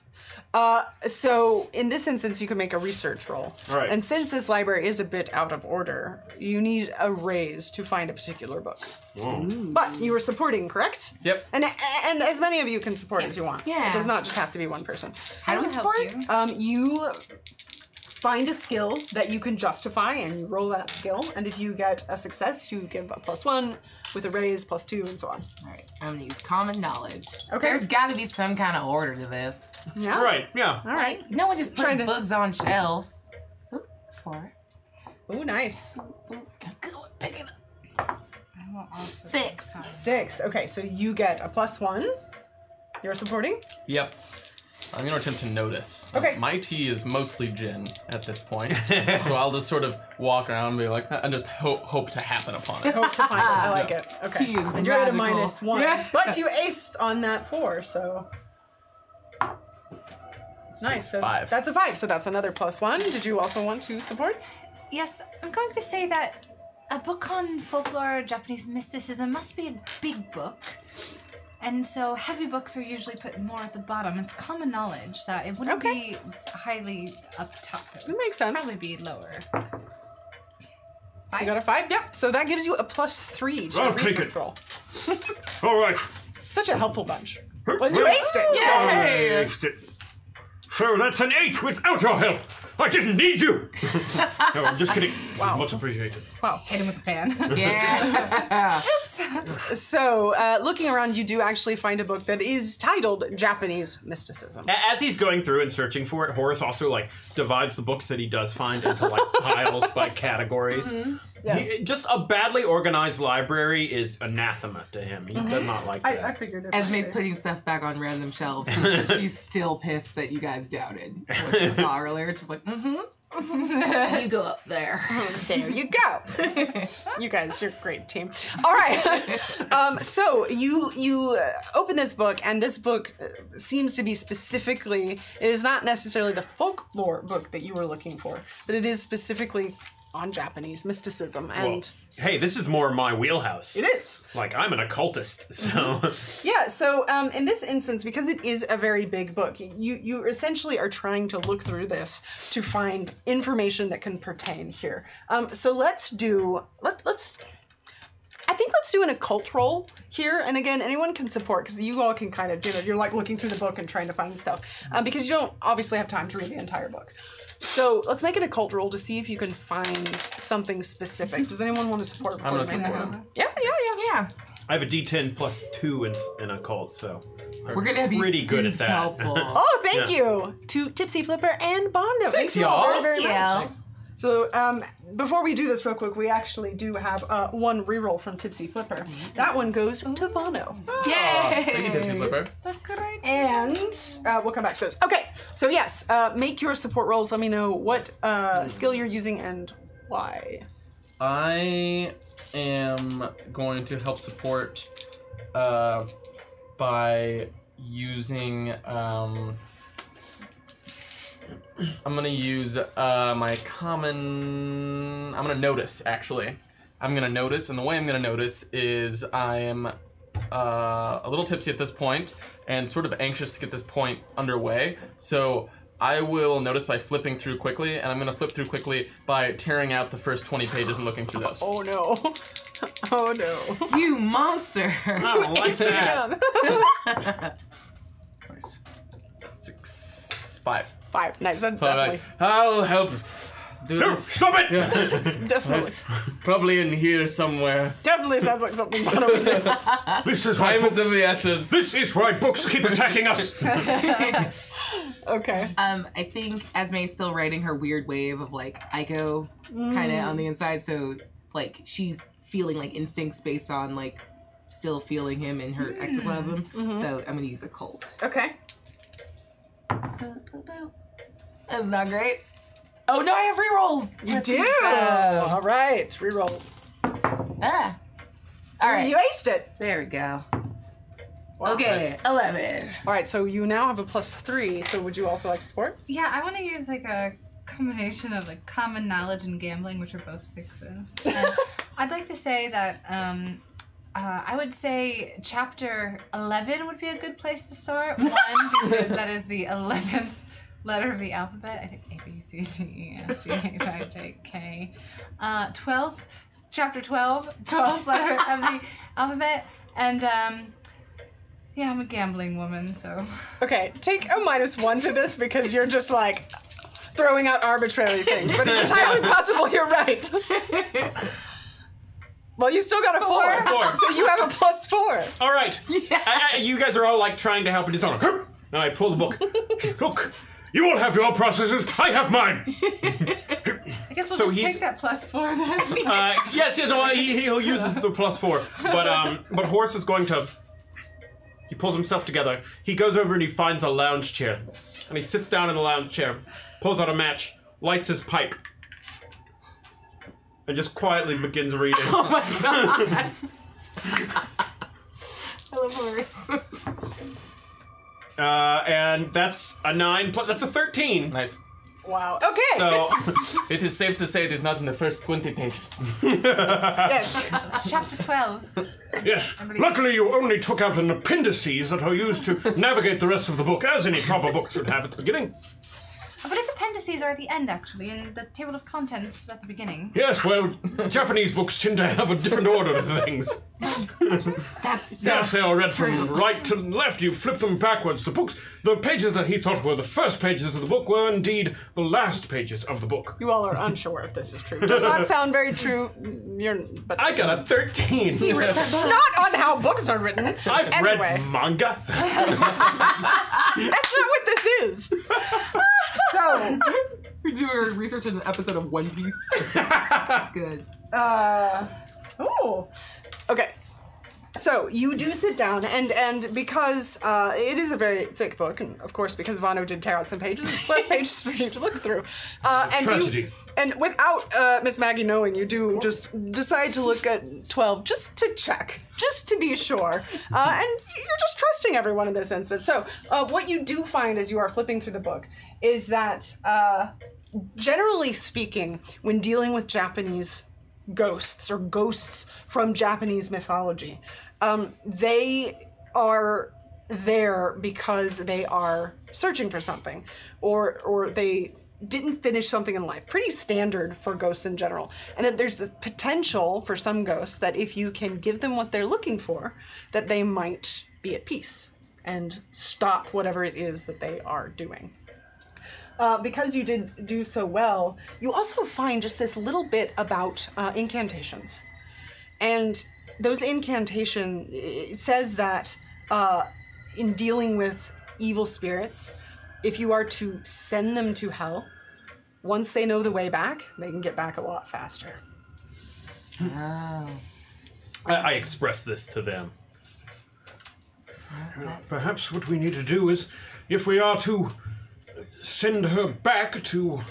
So in this instance, you can make a research roll. All right. And since this library is a bit out of order, you need a raise to find a particular book. Oh. But you were supporting, correct? Yep. And as many of you can support as you want. Yeah. It does not just have to be one person. How do we help you? You find a skill that you can justify and you roll that skill. And if you get a success, you give a +1 with a raise, +2, and so on. Alright, I'm gonna use common knowledge. Okay. There's gotta be some kind of order to this. Yeah. Right, yeah. All right. No one just puts Trying to- books on shelves. Ooh, 4. Ooh, nice. Pick it up. I will also 6. 6. Okay, so you get a +1. You're supporting? Yep. I'm gonna attempt to notice. Okay. My tea is mostly gin at this point, so I'll just sort of walk around and be like, and just hope to happen upon it. Hope to find it. I like it. Okay. Tea is and you're at a magical. -1. Yeah. But you aced on that 4, so. Nice. So 5. that's a 5, so that's another +1. Did you also want to support? Yes, I'm going to say that a book on folklore, Japanese mysticism must be a big book. And so heavy books are usually put more at the bottom. It's common knowledge that it wouldn't Okay. be highly up top. It That would makes sense. probably be lower. You got a 5? Yep. So that gives you a +3 to I'll your take research it. roll. All right. Such a helpful bunch. Well, you aced it. So. Yay! Aced it. So that's an 8 without your help. I didn't need you. No, I'm just kidding. Wow. Much appreciated. Wow. Hit him with the pan. Yeah. So, looking around, you do actually find a book that is titled Japanese Mysticism. As he's going through and searching for it, Horace also like divides the books that he does find into like piles by categories. Yes. Just a badly organized library is anathema to him. He does not like that. I figured it. Esme's putting stuff back on random shelves. And she's still pissed that you guys doubted what she saw earlier. It's just like, you go up there. There you go. You guys, you're a great team. All right. So you open this book, and this book seems to be specifically. It is not necessarily the folklore book that you were looking for, but it is specifically on Japanese mysticism, and Well, hey, this is more my wheelhouse. it is. Like, I'm an occultist, so... Yeah, so in this instance, because it is a very big book, you essentially are trying to look through this to find information that can pertain here. So let's do an occult roll here, and again, anyone can support, because you all can kind of do it. You're like looking through the book and trying to find stuff, because you don't obviously have time to read the entire book. So let's make an occult roll to see if you can find something specific. Does anyone want to support? I'm gonna before we make support. that? Yeah. Yeah. I have a D10 plus 2 in occult, so... We're gonna be pretty good at soups that. helpful. Oh, thank Yeah. you to Tipsy Flipper and Bondo. Thanks, you all y'all. very, very Thank much. you. So before we do this real quick, we actually do have one reroll from Tipsy Flipper. That one goes to Bono. Thank you, Tipsy Yay! Flipper. And we'll come back to those. Okay, so yes, make your support rolls. Let me know what skill you're using and why. I am going to help support by using. I'm gonna use my common. I'm gonna notice, actually. I'm gonna notice, and the way I'm gonna notice is I am a little tipsy at this point and sort of anxious to get this point underway. So I will notice by flipping through quickly, and I'm gonna flip through quickly by tearing out the first 20 pages and looking through those. Oh no. Oh no. You monster! I don't like that. Nice. 6, 5. 5. Nice. That's So I'm definitely. like, I'll help do No, this. stop it! Definitely. It's probably in here somewhere. Definitely sounds like something Bono would do. This is why Time is of the essence. This is why books keep attacking us. Okay. I think Esme is still riding her weird wave of like Ico kind of on the inside, so like she's feeling like instincts based on like still feeling him in her ectoplasm. So I'm gonna use a cult. Okay. That's not great. Oh no, I have rerolls. You do. All right. Reroll. Ah. All right. You aced it. There we go. Wow. Okay, 11. All right. So you now have a +3. So would you also like to support? Yeah, I want to use like a combination of like common knowledge and gambling, which are both 6s. And I'd like to say that I would say chapter 11 would be a good place to start. 1, because that is the 11th letter of the alphabet. I think A, B, C, D, E, F, G, H, I, J, K. 12th, chapter 12th letter of the alphabet. And yeah, I'm a gambling woman, so. Okay. Take a -1 to this because you're just like throwing out arbitrary things, but it's entirely possible you're right. Well, you still got a 4, 4. so you have a +4. All right. You guys are all like trying to help, and it's on. Now I pull the book. Look, you all have your processes. I have mine. I guess we'll So just he's- take that +4 then. Yes, no, he'll use the +4. But Horse is going to. He pulls himself together. He goes over and he finds a lounge chair, and he sits down in the lounge chair, pulls out a match, lights his pipe, and just quietly begins reading. Oh my god. I love Horace. And that's a 9. That's a 13. Nice. Wow. Okay. So It is safe to say it is not in the first 20 pages. yes. It's chapter 12. Yes. Luckily, you only took out an appendices that are used to navigate the rest of the book, as any proper book should have at the beginning. But if appendices are at the end, actually, and the table of contents at the beginning. Yes, well, Japanese books tend to have a different order of things. That's so Yes, they are read true. from right to left. You flip them backwards. The pages that he thought were the first pages of the book were indeed the last pages of the book. You all are unsure if this is true. Does not sound very true. But I got a 13. not on how books are written. I've Anyway. read manga. That's not what this is. So, We're doing research in an episode of One Piece. Good. oh, okay. So you do sit down, and because it is a very thick book, and of course because Vano did tear out some pages, it's less pages for you to look through. And Tragedy. and without Miss Maggie knowing, you do just decide to look at 12 just to check, just to be sure. And you're just trusting everyone in this instance. So what you do find as you are flipping through the book is that, generally speaking, when dealing with Japanese ghosts or ghosts from Japanese mythology, they are there because they are searching for something, or they didn't finish something in life. Pretty standard for ghosts in general. And that there's a potential for some ghosts that if you can give them what they're looking for, that they might be at peace and stop whatever it is that they are doing. Because you did do so well, you also find just this little bit about incantations. And those incantation, it says that in dealing with evil spirits, if you are to send them to hell, once they know the way back, they can get back a lot faster. Oh. I express this to them. Perhaps what we need to do is, if we are to send her back to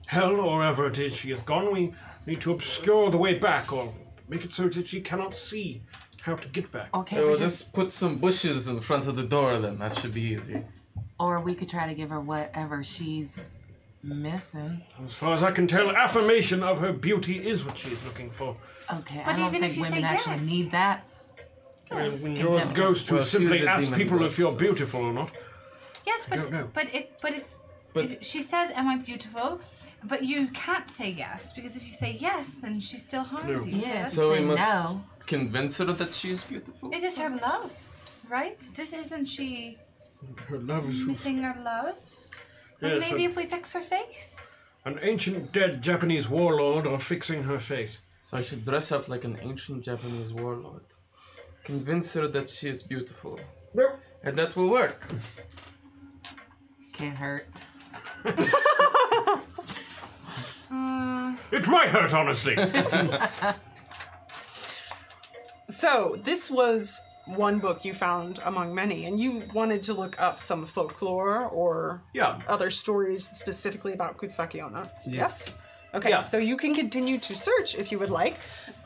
hell or wherever it is she has gone, we need to obscure the way back or make it so that she cannot see how to get back. Okay, So we we'll just, just put some bushes in front of the door then. That should be easy. or we could try to give her whatever she's missing. As far as I can tell, affirmation of her beauty is what she's looking for. Okay, But I don't even if think you women say actually yes. need that. And when you're a Demon. ghost who Well, she simply was a asks demon people once, if you're so- beautiful or not. Yes, don't know. but if she says, "Am I beautiful?" But you can't say yes, because if you say yes, then she still harms you. Yeah, that's- So we say must no. convince her that she is beautiful. it is her love, right? This isn't she Her love is who... missing her love? Well, Yes, maybe if we fix her face. an ancient dead Japanese warlord or fixing her face. So I should dress up like an ancient Japanese warlord. Convince her that she is beautiful. And that will work. Can't hurt. It might hurt, honestly. So, this was one book you found among many, and you wanted to look up some folklore or Yeah. other stories specifically about Kutsukiona. Yes? Okay, Yeah. so you can continue to search if you would like.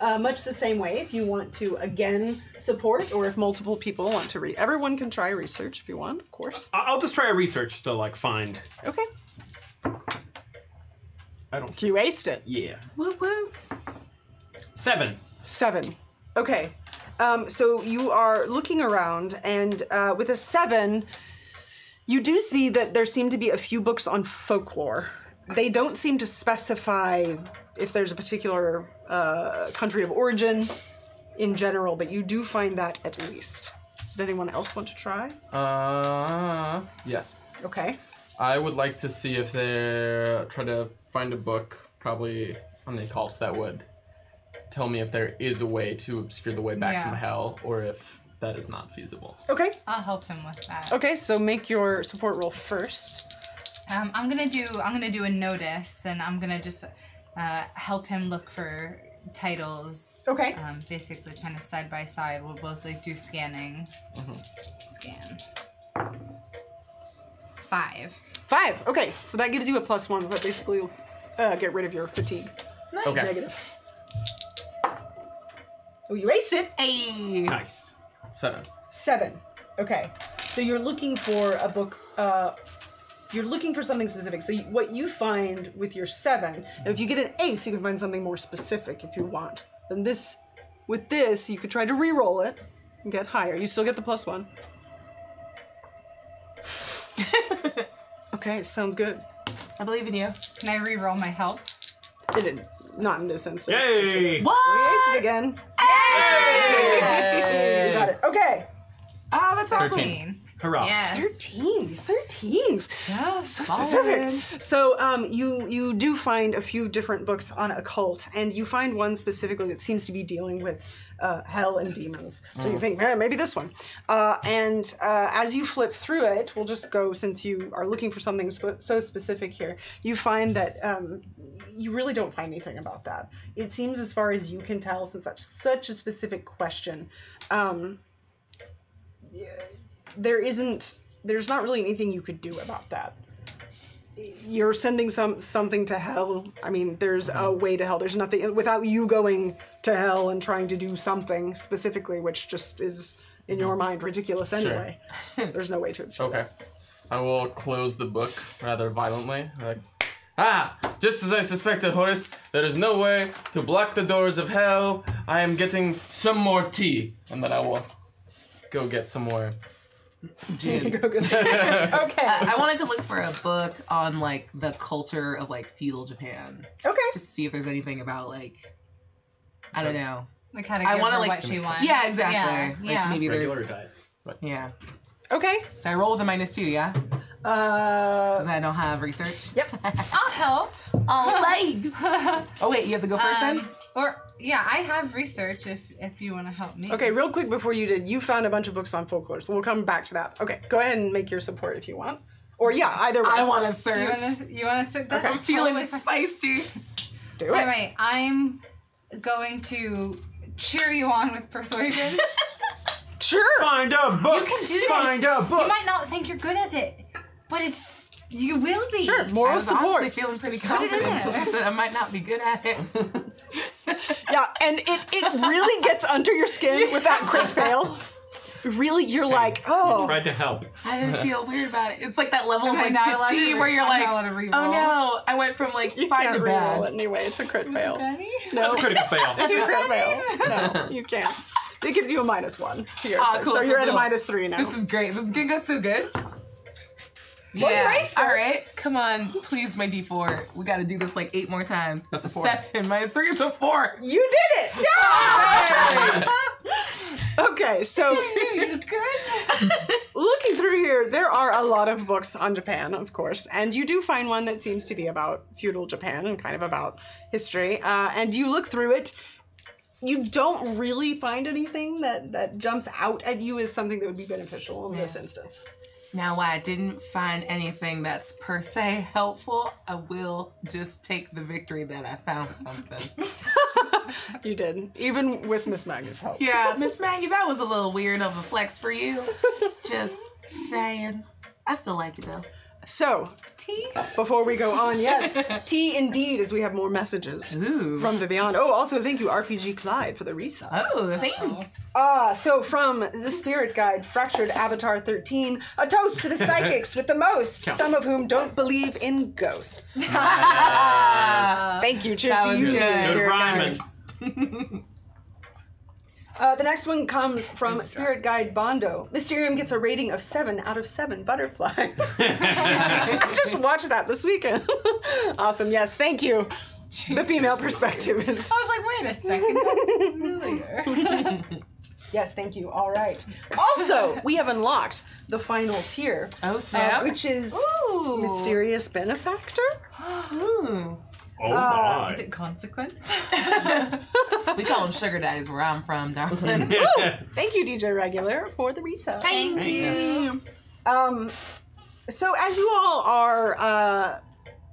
Much the same way if you want to, again, support, or if multiple people want to read. Everyone can try research if you want, of course. I'll just try a research to like find. Okay. I don't. You aced it. Yeah. Whoop whoop. 7. 7. Okay. So you are looking around, and with a 7, you do see that there seem to be a few books on folklore. They don't seem to specify if there's a particular country of origin in general, but you do find that at least. Does anyone else want to try? Yes. Okay. I would like to see if they try to find a book, probably on the occult, that would tell me if there is a way to obscure the way back from hell, or if that is not feasible. Okay. I'll help him with that. Okay, so make your support roll first. I'm gonna do a notice, and I'm gonna just help him look for titles. Okay. Basically, kind of side by side. We'll both like do scanning. Scan. 5. 5. Okay, so that gives you a +1, but basically get rid of your fatigue. Okay. Negative. Oh, you aced it. Hey. Nice. 7. 7. Okay. So you're looking for a book, you're looking for something specific. So what you find with your 7, if you get an ace, you can find something more specific if you want. Then with this, you could try to re-roll it and get higher. You still get the +1. Okay, sounds good. I believe in you. Can I re-roll my help? It didn't. Not in this instance. Yay! What? We aced it again. You got it. Okay. Oh, that's awesome. 13. Hurrah. Yes. 13s. Yeah, So specific. So you do find a few different books on occult, and you find one specifically that seems to be dealing with hell and demons. So you think, maybe this one. And as you flip through it, we'll just go, since you are looking for something so specific here, you find that you really don't find anything about that. It seems, as far as you can tell, since that's such a specific question, there's not really anything you could do about that. You're sending something to hell. I mean, there's a way to hell. There's nothing without you going to hell and trying to do something specifically, which just is in your mind ridiculous anyway. There's no way to obscure Okay. I will close the book rather violently. Just as I suspected, Horace, there is no way to block the doors of hell. I am getting some more tea. And then I will go get some more gin. Okay. I wanted to look for a book on like the culture of like feudal Japan. Okay. To see if there's anything about like, I don't know. Like how to I give wanna, her like, what she wants. Yeah, exactly. Yeah. Like Yeah. maybe Regular there's. diet. Yeah. Okay. So I roll with a -2, yeah? Because I don't have research. Yep. I'll help. Oh, legs! Oh wait, you have to go first then? I have research if you want to help me. Okay, real quick before you did, you found a bunch of books on folklore, so we'll come back to that. Okay, go ahead and make your support if you want. Or yeah, either way. I want to Do search. you want to start? That's Okay. I'm feeling totally fine. feisty. Do it. All right, I'm going to cheer you on with persuasion. Sure. Find a book. You can do this. Find a book. You might not think you're good at it, but you will be. Sure. I Moral was support. honestly feeling pretty it in confident there. until she said I might not be good at it. Yeah, and it really gets under your skin with that crit fail. Really, you're like, oh. Tried to help. I didn't feel weird about it. It's like that level of Okay, like not allowed tipsy to where you're I'm like, not allowed to re-roll. oh no, I went from like You fine can't to re-roll bad. it anyway. It's a crit fail. Ready? No, That's a critical fail. it's a crit fail. No, you can't. It gives you a -1. Here, Cool, so you're cool, at a cool. -3 now. This is great. This is gonna go so good. Well, you raced her. All right, come on, please, my D4. We got to do this like 8 more times. That's a 4. 7 -3 is a 4. You did it! Yeah! Okay, so You good? looking through here, there are a lot of books on Japan, of course, and you do find one that seems to be about feudal Japan and kind of about history. And you look through it, you don't really find anything that jumps out at you as something that would be beneficial in this instance. Now, while I didn't find anything that's per se helpful, I will just take the victory that I found something. You did, even with Miss Maggie's help. Yeah, Miss Maggie, that was a little weird of a flex for you. Just saying. I still like you, though. So, Tea? before we go on, yes, tea indeed, as we have more messages Ooh. from the beyond. Oh, also thank you, RPG Clyde, for the resub. Oh, thanks. So from the Spirit Guide, Fractured Avatar 13, a toast to the psychics with the most, some of whom don't believe in ghosts. Thank you. Cheers That to was you. good. Spirit Good rhyming. Guide. The next one comes from Spirit Guide Bondo. Mysterium gets a rating of 7 out of 7 butterflies. Just watch that this weekend. Awesome. Yes, thank you. The female perspective is... I was like, wait a second, that's familiar. Yes, thank you. All right. Also, we have unlocked the final tier, Oh, snap. which is Ooh. Mysterious Benefactor. Ooh. Oh my. Is it consequence? We call them sugar daddies where I'm from, darling. Thank you, DJ Regular, for the resub. Thank you. So as you all are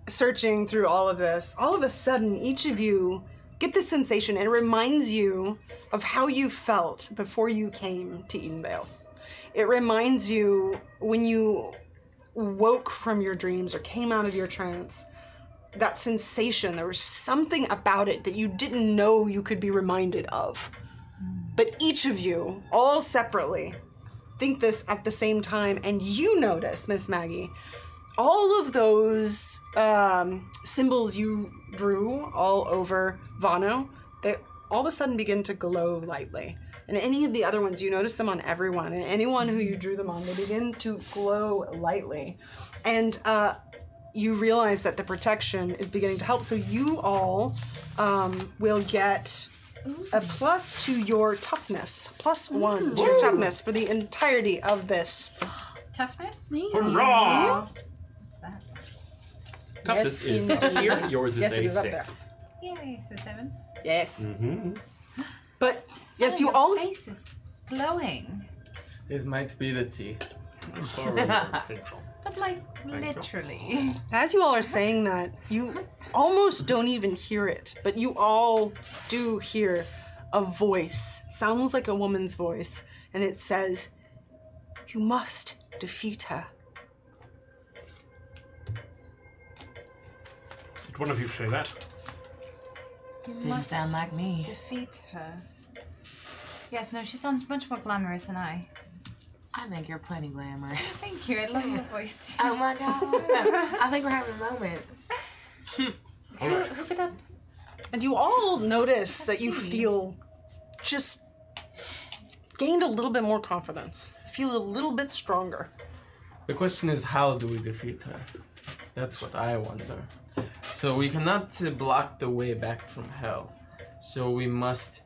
searching through all of this, all of a sudden, each of you get this sensation, and it reminds you of how you felt before you came to Edenvale. It reminds you when you woke from your dreams or came out of your trance, that sensation, there was something about it that you didn't know you could be reminded of. But each of you, all separately, think this at the same time, and you notice, Miss Maggie, all of those symbols you drew all over Vano, they all of a sudden begin to glow lightly. And any of the other ones, you notice them on everyone, and anyone who you drew them on, they begin to glow lightly. And you realize that the protection is beginning to help, so you all will get a plus to your toughness, +1 to your toughness for the entirety of this. Toughness? Hurrah! What's that? Toughness Yes, is up indeed. here. Yours is Yes, a it is up 6. there. Yay, so 7. Yes. Mm-hmm. But yes, you Your all. face is glowing. It might be the tea. But like, literally. As you all are saying that, you almost don't even hear it, but you all do hear a voice. Sounds like a woman's voice, and it says, "You must defeat her." Did one of you say that? You Didn't must sound like me. defeat her. Yes, no, she sounds much more glamorous than I. I think you're plenty glamorous. Thank you, I love your voice too. Oh my god. I think we're having a moment. Who could that? And you all notice that you feel just gained a little bit more confidence. Feel a little bit stronger. The question is, how do we defeat her? That's what I wonder. So we cannot block the way back from hell. So we must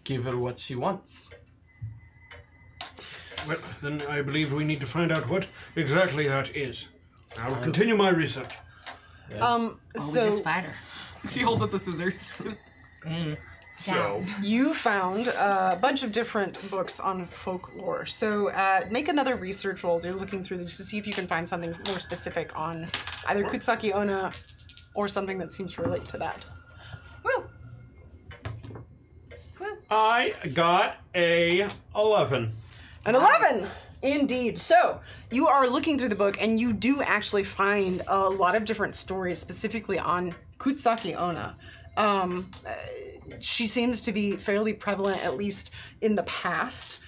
give her what she wants. Well, then I believe we need to find out what exactly that is. I will continue my research. Oh, we So just fight her. She holds up the scissors. So, you found a bunch of different books on folklore. So make another research roll as you're looking through this to see if you can find something more specific on either Kutsaki Onna or something that seems to relate to that. Woo! I got a 11. An 11! Indeed. So, you are looking through the book and you do actually find a lot of different stories specifically on Kutsaki Onna. She seems to be fairly prevalent, at least in the past.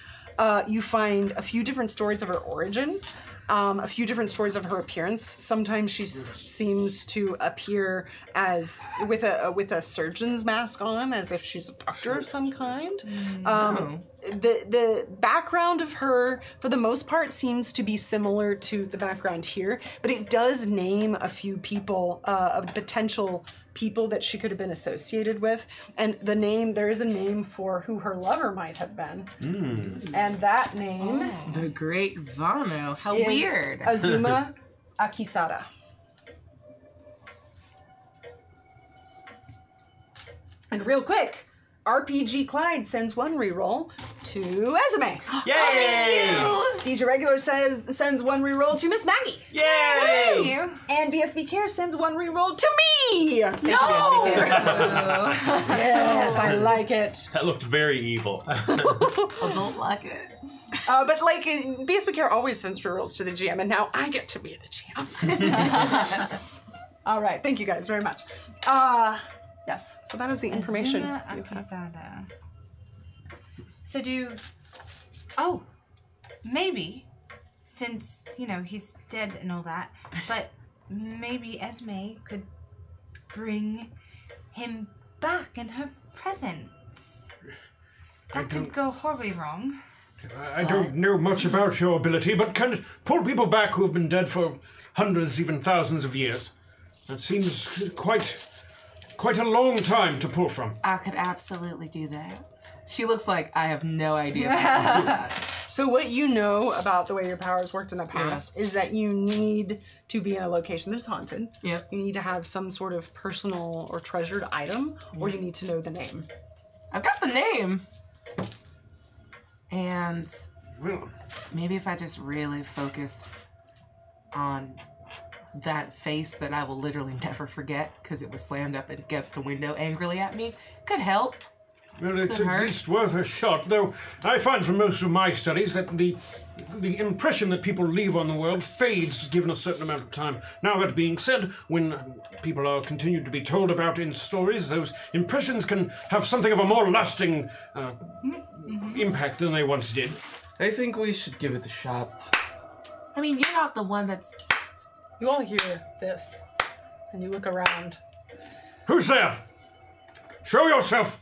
You find a few different stories of her origin, a few different stories of her appearance. Sometimes she seems to appear as with a surgeon's mask on, as if she's a doctor of some kind. the background of her, for the most part, seems to be similar to the background here, but it does name a few people, of the potential people that she could have been associated with, and there is a name for who her lover might have been. And that name The Great Vano. How is weird. Azuma Akisada. And real quick, RPG Clyde sends one reroll to Esme. Yay! DJ Regular sends one reroll to Miss Maggie. Yay! Thank you. And BSB Care sends one reroll to me. Thank you, No! BSB Care. Yes, I like it. That looked very evil. I don't like it. But like, BSB Care always sends rerolls to the GM, and now I get to be the GM. All right, thank you guys very much. Yes, so that is the information. Azuma Akisada. So maybe, since, he's dead and all that, but maybe Esme could bring him back in her presence. That could go horribly wrong. I don't know much about your ability, but can it pull people back who have been dead for hundreds, even thousands of years? That seems quite a long time to pull from. I could absolutely do that. She looks like I have no idea. So what you know about the way your powers worked in the past is that you need to be in a location that's haunted. Yep. You need to have some sort of personal or treasured item, or you need to know the name. I've got the name. And Well, maybe if I just really focus on that face that I will literally never forget because it was slammed up against a window angrily at me, could help. well, it's Could at hurt. least worth a shot, though I find from most of my studies that the impression that people leave on the world fades given a certain amount of time. Now, that being said, when people are continued to be told about in stories, those impressions can have something of a more lasting impact than they once did. I think we should give it a shot. I mean, you're not the one that's... You all hear this, and you look around. Who's there? Show yourself!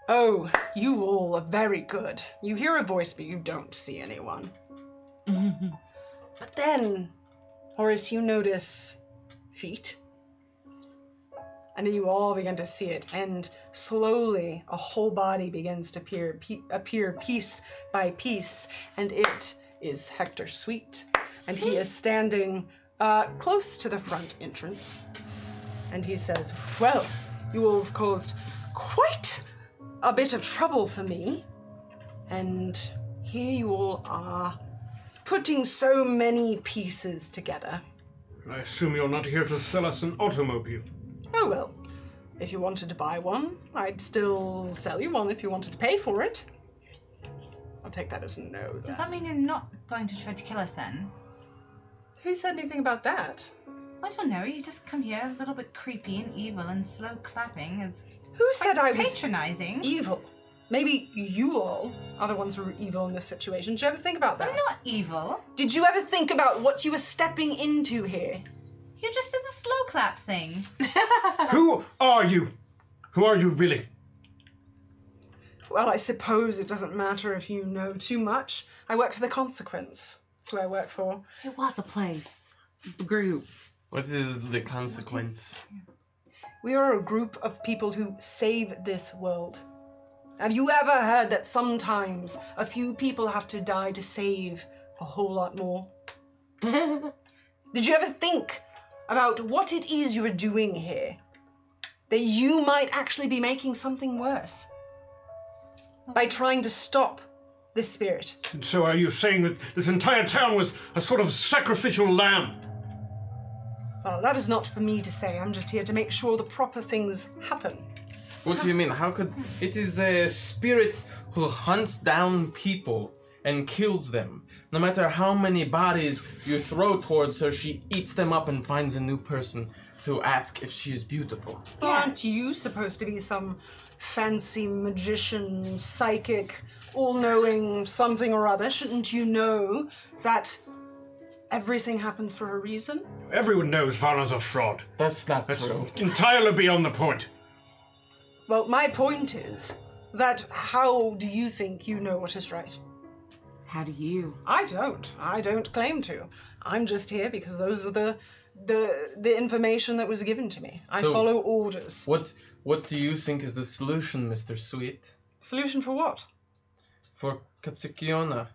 Oh, you all are very good. You hear a voice, but you don't see anyone. But then, Horace, you notice feet. And then you all begin to see it, and slowly a whole body begins to appear piece by piece, and it is Hector Sweet. And he is standing close to the front entrance. And he says, well, you all have caused quite a bit of trouble for me. And here you all are putting so many pieces together. I assume you're not here to sell us an automobile. Oh, well, if you wanted to buy one, I'd still sell you one if you wanted to pay for it. I'll take that as a no. Does that mean you're not going to try to kill us then? Who said anything about that? I don't know. You just come here a little bit creepy and evil and slow clapping. It's Who said I was patronizing. evil? Maybe you all are the ones who are evil in this situation. Did you ever think about that? I'm not evil. Did you ever think about what you were stepping into here? You just did the slow clap thing. Who are you? Who are you really? Well, I suppose it doesn't matter if you know too much. I work for the Consequence. That's who I work for. It was a place. A group. What is the consequence? We are a group of people who save this world. Have you ever heard that sometimes a few people have to die to save a whole lot more? Did you ever think about what it is you are doing here? That you might actually be making something worse by trying to stop this spirit. And so are you saying that this entire town was a sort of sacrificial lamb? Well, that is not for me to say. I'm just here to make sure the proper things happen. What do you mean? How could... It is a spirit who hunts down people and kills them. No matter how many bodies you throw towards her, she eats them up and finds a new person to ask if she is beautiful. Aren't you supposed to be some fancy magician, psychic, all-knowing something or other? Shouldn't you know that everything happens for a reason? Everyone knows Vana's a fraud. That's not That's true. entirely beyond the point. Well, my point is that how do you think you know what is right? How do you? I don't. I don't claim to. I'm just here because those are the information that was given to me. I So- follow orders. What do you think is the solution, Mr. Sweet? Solution for what? For Katsukiona?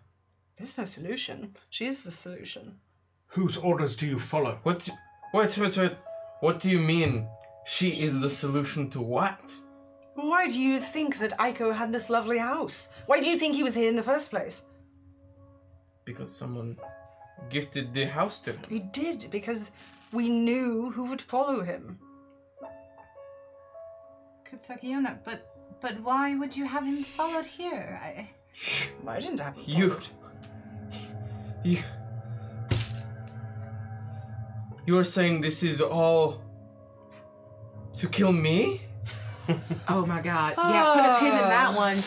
There's no solution. She is the solution. Whose orders do you follow? Wait. What do you mean? She is the solution to what? Why do you think that Aiko had this lovely house? Why do you think he was here in the first place? Because someone gifted the house to him. We did, because we knew who would follow him. Kutsukiona, but why would you have him followed here? I didn't have him You are saying this is all to kill me? Oh my god. Yeah, put a pin in that one. This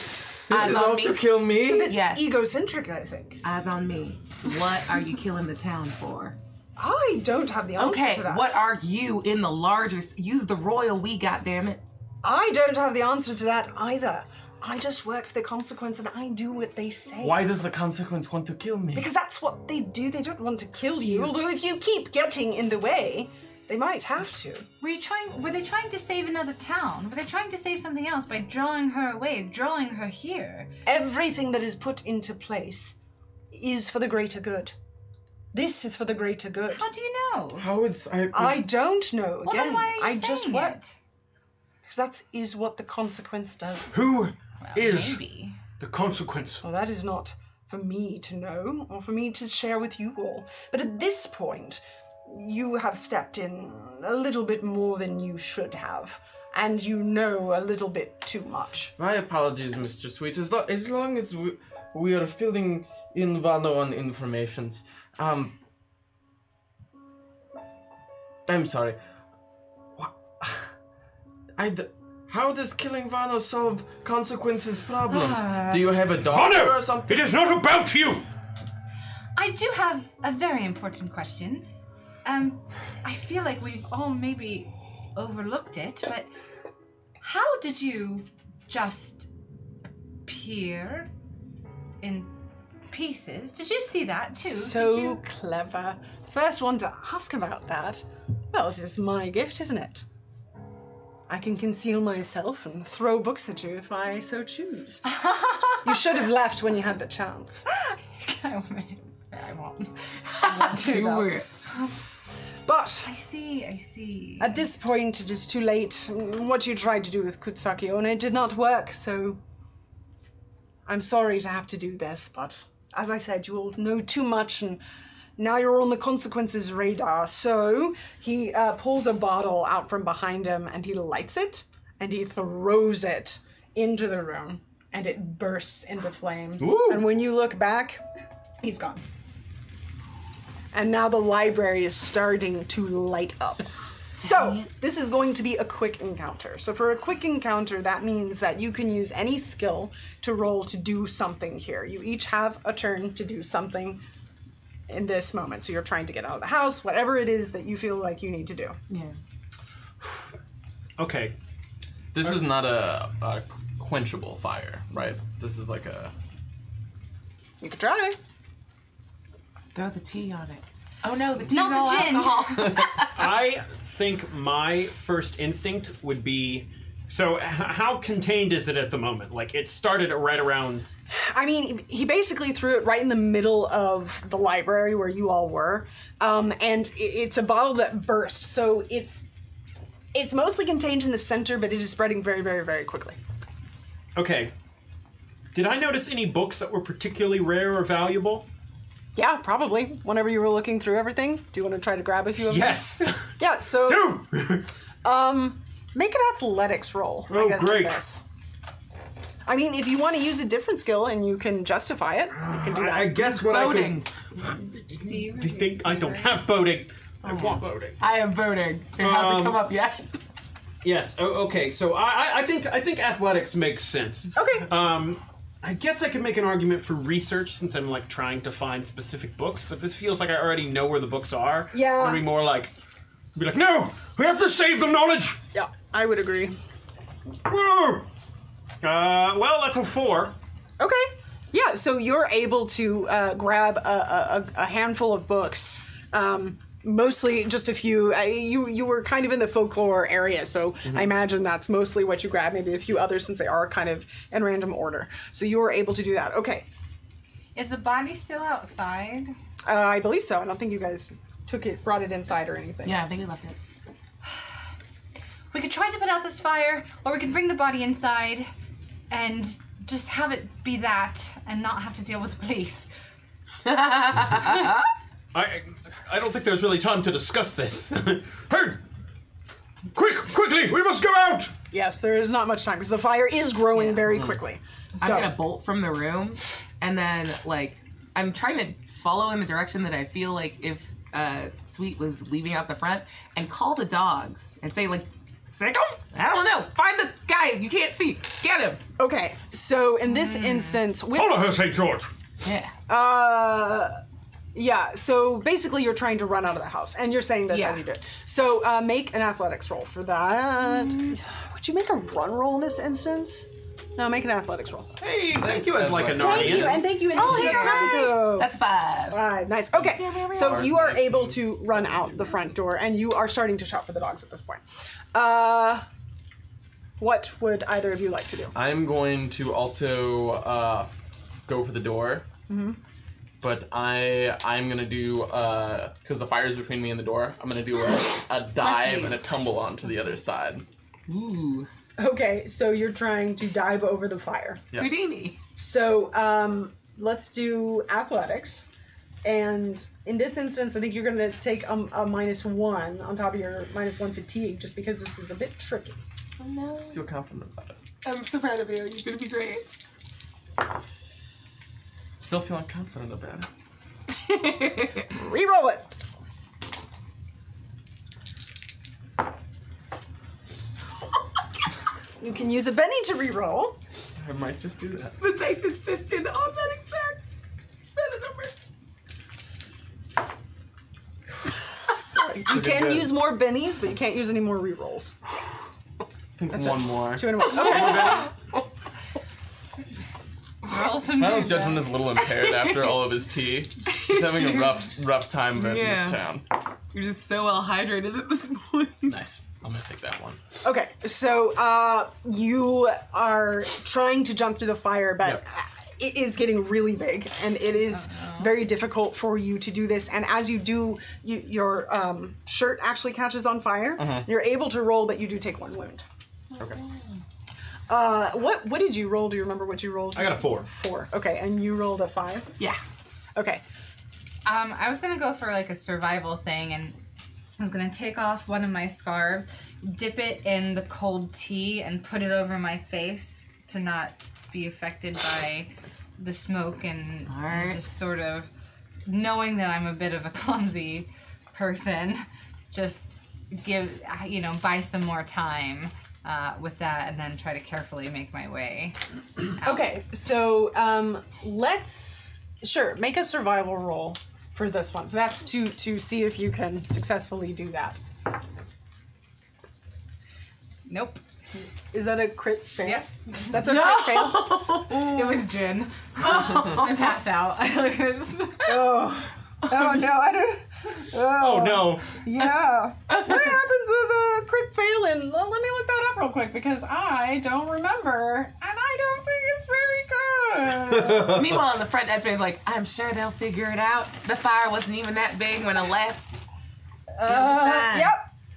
Eyes is on all me. to kill me? Yes. Egocentric, I think. Eyes on me. What are you killing the town for? I don't have the answer Okay, to that. what are you in the larger... Use the royal we, goddammit. I don't have the answer to that either. I just work for the consequence and I do what they say. Why does the consequence want to kill me? Because that's what they do. They don't want to kill you. Although if you keep getting in the way, they might have to. Were they trying to save another town? Were they trying to save something else by drawing her away, drawing her here? Everything that is put into place is for the greater good. This is for the greater good. How do you know? How it's... I don't know. Well, then Again, why are you I saying just work. it? Because that is what the consequence does. Who is Maybe. the consequence? Well, that is not for me to know or for me to share with you all. But at this point, you have stepped in a little bit more than you should have. And you know a little bit too much. My apologies, Mr. Sweet. As long as we are filling in Vano on informations. I'm sorry. What? How does killing Vano solve Consequence's problem? Do you have a daughter or Vano! something? It is not about you! I do have a very important question. I feel like we've all maybe overlooked it, but how did you just appear in pieces? Did you see that too? So Did you... clever. First one to ask about that. Well, it is my gift, isn't it? I can conceal myself and throw books at you if I so choose. You should have left when you had the chance. I won't. Do it. But I see. at this point, it is too late. What you tried to do with Kutsukiona did not work, so I'm sorry to have to do this, but as I said, you all know too much, and now you're on the consequences radar. So he pulls a bottle out from behind him, and he lights it, and he throws it into the room, and it bursts into flame. Ooh. And when you look back, he's gone. And now the library is starting to light up. So, this is going to be a quick encounter. So for a quick encounter, that means that you can use any skill to roll to do something here. You each have a turn to do something in this moment. So you're trying to get out of the house, whatever it is that you feel like you need to do. Yeah. Okay. This is not a quenchable fire, right? This is like a... You could try. Throw the tea on it. Oh no, the tea's Not the all gin. alcohol. I think my first instinct would be, so how contained is it at the moment? Like, it started right around... I mean, he basically threw it right in the middle of the library where you all were. And it's a bottle that burst. So it's mostly contained in the center, but it is spreading very, very, very quickly. Okay. Did I notice any books that were particularly rare or valuable? Yeah, probably. Whenever you were looking through everything, do you want to try to grab a few of them? Yes. Yeah, so No! make an athletics roll. Oh, I guess, great. for this. I mean, if you want to use a different skill and you can justify it, you can do that. I guess what Voting. I think I don't have voting. I want voting. I am voting. It hasn't come up yet. Yes. Okay. So I think athletics makes sense. Okay. I guess I could make an argument for research since I'm like trying to find specific books, but this feels like I already know where the books are. Yeah. I'd be more like, no, we have to save the knowledge. Yeah, I would agree. Whoa! Well, that's a 4. Okay. Yeah, so you're able to grab a handful of books. Mostly just a few. You were kind of in the folklore area, so I imagine that's mostly what you grab. Maybe a few others, since they are kind of in random order. So you were able to do that. Okay. Is the body still outside? I believe so. I don't think you guys brought it inside or anything. Yeah, I think we left it. We could try to put out this fire, or we can bring the body inside and just have it be that and not have to deal with the police. I don't think there's really time to discuss this. Hey! Quickly! We must go out! Yes, there is not much time because the fire is growing very quickly. So, I'm gonna bolt from the room, and then I'm trying to follow in the direction that I feel like if Sweet was leaving out the front, and call the dogs and say sick him? I don't know. Find the guy you can't see. Get him. Okay, so in this instance, Follow her, St. George! Yeah. Yeah, so basically you're trying to run out of the house, and you're saying this as you do it. So make an athletics roll for that. Would you make a run roll in this instance? No, make an athletics roll. Hey, thank you as a Thank Narnian. you, and thank you. That's 5. All right, nice. Okay, so you are able to run out the front door, and you are starting to shop for the dogs at this point. What would either of you like to do? I'm going to also go for the door. But I'm gonna do because the fire is between me and the door. I'm gonna do a dive and a tumble onto the other side. Ooh. Okay, so you're trying to dive over the fire. Yeah. Houdini. So let's do athletics, and in this instance, I think you're going to take a -1 on top of your -1 fatigue, just because this is a bit tricky. Oh no. Feel confident about it. I'm so proud of you. You're gonna be great. Still feeling confident about it. Reroll it. You can use a Benny to reroll. I might just do that. The dice insisted on that exact set of numbers. You can use more Bennies, but you can't use any more rerolls. I think one more. 2 and 1. Okay. Roll some Miles' new judgment is a little impaired after all of his tea. He's having a rough time in this town. You're just so well hydrated at this point. Nice. I'm gonna take that one. Okay, so you are trying to jump through the fire, but it is getting really big, and it is very difficult for you to do this. And as you do, your shirt actually catches on fire. You're able to roll, but you do take 1 wound. Okay. What did you roll? Do you remember what you rolled? I got a 4. 4. Okay, and you rolled a 5? Yeah. Okay. I was gonna go for a survival thing, and I was gonna take off one of my scarves, dip it in the cold tea, and put it over my face to not be affected by the smoke and just sort of knowing that I'm a bit of a clumsy person, just buy some more time with that, and then try to carefully make my way out. Okay, so sure, make a survival roll for this one. So that's to see if you can successfully do that. Nope. Is that a crit fail? Yep. That's a crit fail? It was gin. I pass out. Oh no, I don't. Oh no. Yeah. What happens with a crit fail? And let me look that up real quick because I don't remember, and I don't think it's very good. Meanwhile, on the front, Esme's like, I'm sure they'll figure it out. The fire wasn't even that big when I left.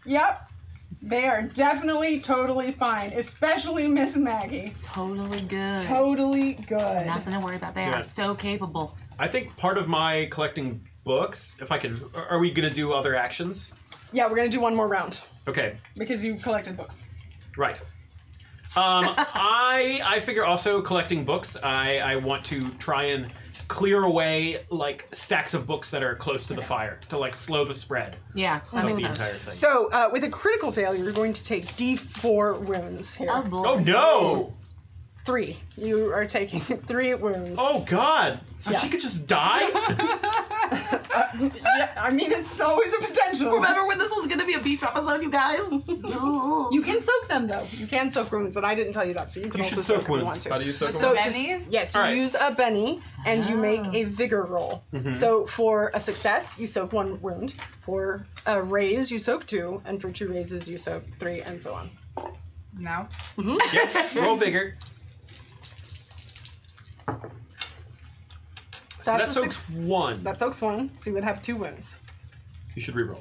Yep. They are definitely totally fine, especially Miss Maggie. Totally good. Totally good. Nothing to worry about. They are so capable. I think part of my collecting books, if I can, are we gonna do other actions? Yeah, we're gonna do one more round Okay, because you collected books. right. I figure also collecting books, I want to try and clear away stacks of books that are close to the fire to slow the spread Yeah, that of makes the sense. entire thing. So, with a critical failure, you're going to take D4 wounds here. Oh boy. Oh no! 3. You are taking 3 wounds. Oh god! So she Yes. could just die? Yeah, I mean, it's always a potential. Remember when this was gonna be a beach episode, you guys? You can soak them though. You can soak wounds, and I didn't tell you that, so you can You also should soak soak if you wounds. want to. How do you soak So them? just, Bennies? yes, you All right. use a Benny, and you make a vigor roll. So for a success, you soak 1 wound. For a raise, you soak 2, and for 2 raises, you soak 3, and so on. No. Yeah, roll vigor. That's that a soaks suc- 1. That soaks 1, so you would have 2 wounds. You should reroll.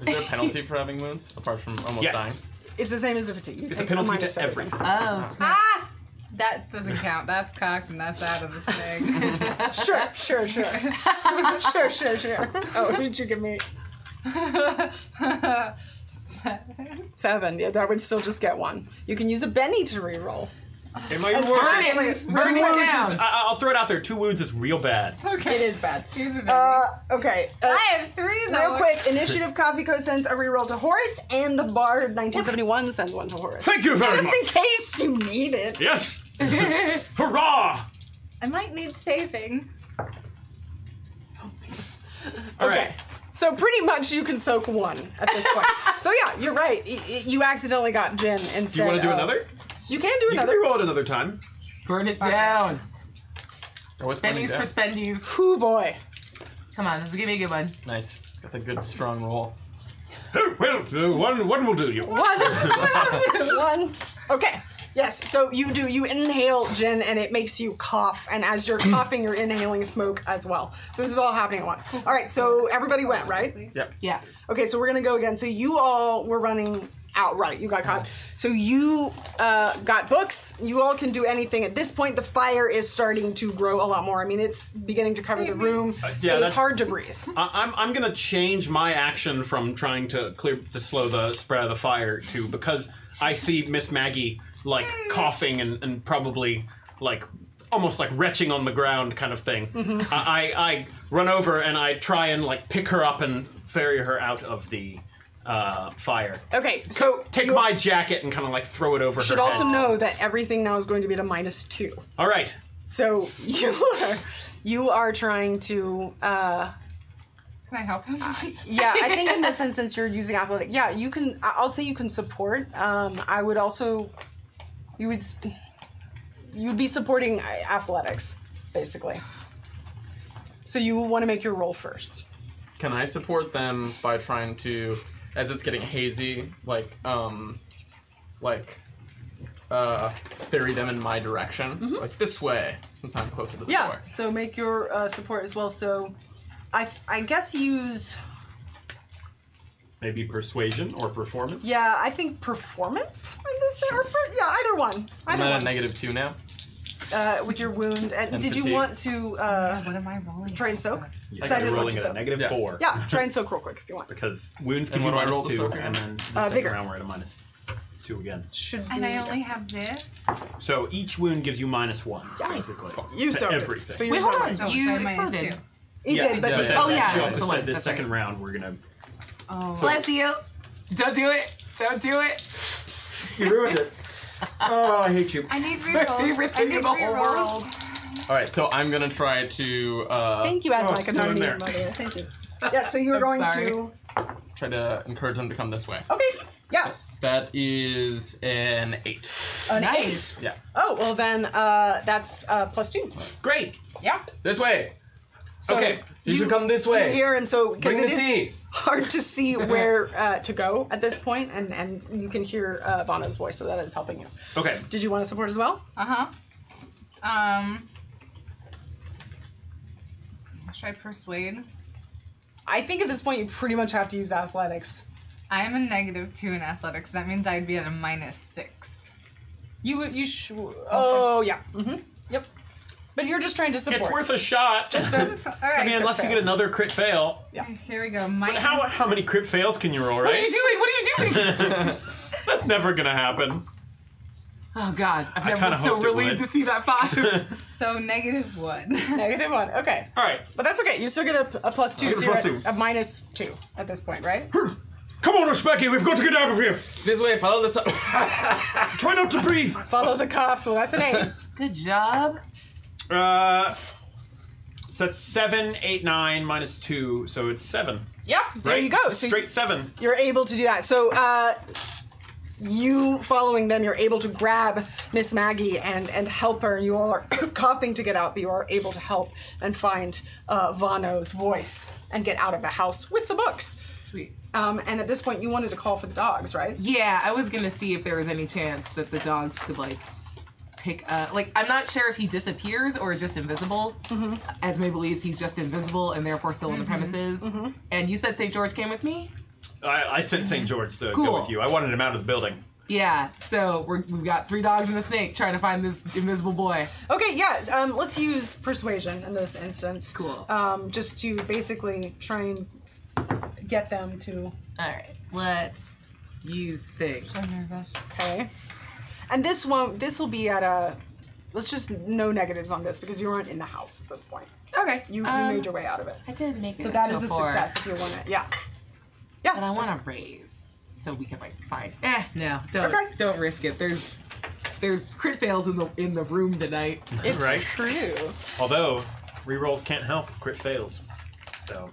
Is there a penalty for having wounds apart from almost Yes. dying? It's the same as the fatigue. You It's a take penalty minus to everything. Oh, snap. Ah! That doesn't count. That's cocked and that's out of the thing. Sure. Sure. Oh, what did you give me? 7. Yeah, that would still just get 1. You can use a Benny to reroll. It might And work. burn it. Burn it down. I'll throw it out there. 2 wounds is real bad. It is bad. Here's a baby. Okay. I have 3 though. Real quick, Initiative Coffee Co. sends a reroll to Horace, and the Bard 1971 sends 1 to Horace. Thank you very Just much. in case you need it. Yes. Hurrah! I might need saving. All Okay. right. So pretty much you can soak 1 at this point. So yeah, you're right. You accidentally got Jin instead. Do you want to do of- another? You can do You can another. reroll it another time. Burn it down. Or what's burning Pennies for down? spendies. Hoo boy. Come on, this is gonna be a good one. Nice. Got the good strong roll. Well, one will do you. 1. Okay. Yes, so you inhale gin and it makes you cough, and as you're coughing, you're inhaling smoke as well. So this is all happening at once. All right, so everybody went, right? Yep. Yeah. Okay, so we're gonna go again. So you all were running out, right? You got caught. So you got books. You all can do anything. At this point, the fire is starting to grow a lot more. I mean, it's beginning to cover the room. yeah, It is that's- hard to breathe. I'm gonna change my action from trying to slow the spread of the fire to, because I see Miss Maggie like coughing and probably like almost like retching on the ground kind of thing. I run over and I try and like pick her up and ferry her out of the fire. Okay, so Take you my jacket and kind of like throw it over should her also head. know that everything now is going to be at a -2. All right. So you are trying to. Can I help him? Yeah, I think in this instance you're using athletic. Yeah, you can. I'll say you can support. I would also. You'd be supporting athletics, basically. So you want to make your roll first. Can I support them by trying to, as it's getting hazy, ferry them in my direction, like this way, since I'm closer to the Yeah. door. So make your support as well. So, I guess use. Maybe persuasion or performance. Yeah, I think performance in this. Yeah, either one. I'm Either at a one. -2 now. With your wound. And did you fatigue. want to What am I rolling? try and soak? Yeah, Because I didn't want rolling you it to at soak. -4. Yeah. Yeah, try and soak real quick if you want. Because wounds give And you what do I roll to -2, soak and again? then the second vigor. round we're at a -2 again. Should be. And I only have this. So each wound gives you -1, Yes. basically. You to soaked it. everything. So you're Wait, hold on. soaked. Oh, You so I minus exploded. 2. You did, but yeah, then Oh, yeah, She that's also the said one. this That's second right. round we're gonna. Oh. Bless you. Don't do it. Don't do it. You ruined it. Oh, I hate you. I need my rerolls. favorite thing in the whole world. All right, so I'm gonna try to Thank you, Asma. I it's can still in find there. you, by the way. Thank you. Yeah, so you're I'm going sorry. to. try to encourage them to come this way. Okay, yeah. That is an 8. An Nice. 8. Yeah. Oh, well then that's +2. Great. Yeah. This way. So Okay, You should come this way. You're here, and so because Bring it the is tea. hard to see where to go at this point, and you can hear Bono's voice, so that is helping you. Okay. Did you want to support as well? Should I persuade? I think at this point you pretty much have to use athletics. I am a -2 in athletics. That means I'd be at a -6. You should. Oh yeah. Yep. But you're just trying to support. It's worth a shot. Just a. All right. I mean, unless you get another crit fail. Here we go. But how many crit fails can you roll, What are you right? doing? What are you doing? That's never gonna happen. Oh God, I've never kinda been so hoped it relieved would. to see that 5. So -1. -1. Okay. All right. But that's okay. You still get a +2, so a you're at +2. a -2 at this point, right? Come on, Miss Becky, we've got to get out of here. This way, follow this up. Try not to breathe. Follow the coughs. Well, that's an ace. Good job. So that's 7, 8, 9 minus 2, so it's 7. Yep, there Right? you go. So Straight 7. you're able to do that. So you following them, you're able to grab Miss Maggie and help her. You all are coughing to get out, but you are able to help and find Vano's voice and get out of the house with the books. Sweet. And at this point, you wanted to call for the dogs, right? Yeah, I was gonna see if there was any chance that the dogs could like pick up. Like, I'm not sure if he disappears or is just invisible. Esme believes he's just invisible and therefore still in the premises. And you said St. George came with me? I sent St. George to Cool. go with you. I wanted him out of the building. Yeah, so we've got 3 dogs and a snake trying to find this invisible boy. Okay, yeah. Let's use persuasion in this instance. Cool. Just to basically try and get them to. All right, let's use things. So nervous. Okay. And this will be at a. Let's just no negatives on this because you weren't in the house at this point. Okay. You made your way out of it. I did make it. So that to is a 4, success if you want it. Yeah. But I want to raise so we can like find. No, don't risk it. There's crit fails in the room tonight. It's Right. true. Although, rerolls can't help. Crit fails. So,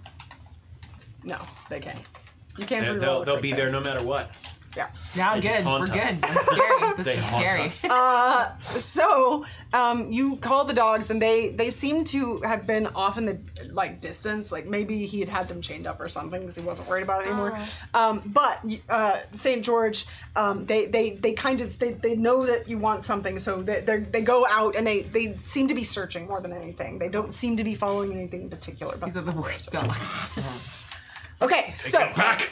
No, they can't. You can't reroll they'll a they'll crit be fail. there no matter what. Yeah. Yeah, I'm They just good. haunt We're us. good. This is scary. This They is haunt scary. us. So you call the dogs, and they seem to have been off in the distance. Like maybe he had them chained up or something because he wasn't worried about it anymore. But St. George, they kind of they know that you want something, so they go out and they seem to be searching more than anything. They don't seem to be following anything in particular. But These are the worst dogs. okay, so Get back!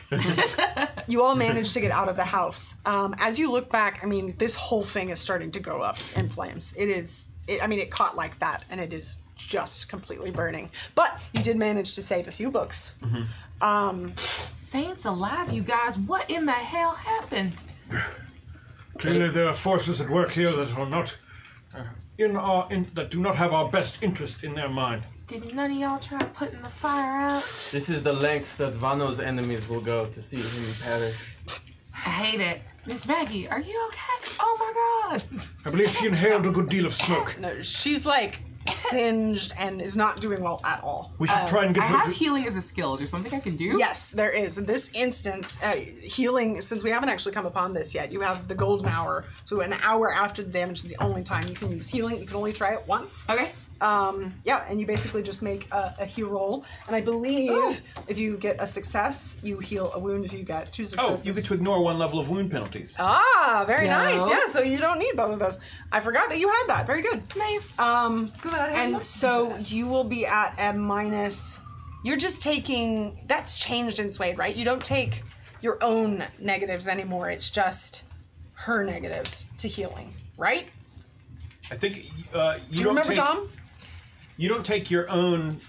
you all managed to get out of the house. As you look back, I mean, this whole thing is starting to go up in flames. It caught like that, and it is just completely burning. But you did manage to save a few books. Saints alive, you guys! What in the hell happened? Clearly, there are forces at work here that are not that do not have our best interest in their mind. Did none of y'all try putting the fire out? This is the length that Vano's enemies will go to see him perish. I hate it. Miss Maggie, are you okay? Oh my god! I believe she inhaled a good deal of smoke. No, she's like singed and is not doing well at all. We should try and get I her have to... healing as a skill. Is there something I can do? Yes, there is. In this instance, healing, since we haven't actually come upon this yet, you have the golden hour. So an hour after the damage is the only time you can use healing. You can only try it once. Okay. Yeah, and you basically just make a heal roll. And I believe if you get a success, you heal a wound. If you get 2 Oh, successes. you get to ignore 1 level of wound penalties. Ah, very So- nice. Yeah, so you don't need both of those. I forgot that you had that. Very good. Nice. And so you will be at a minus. You're just taking. That's changed in Suede, right? You don't take your own negatives anymore. It's just her negatives to healing, right? I think you Do you don't remember, take, Dom? You don't take your own.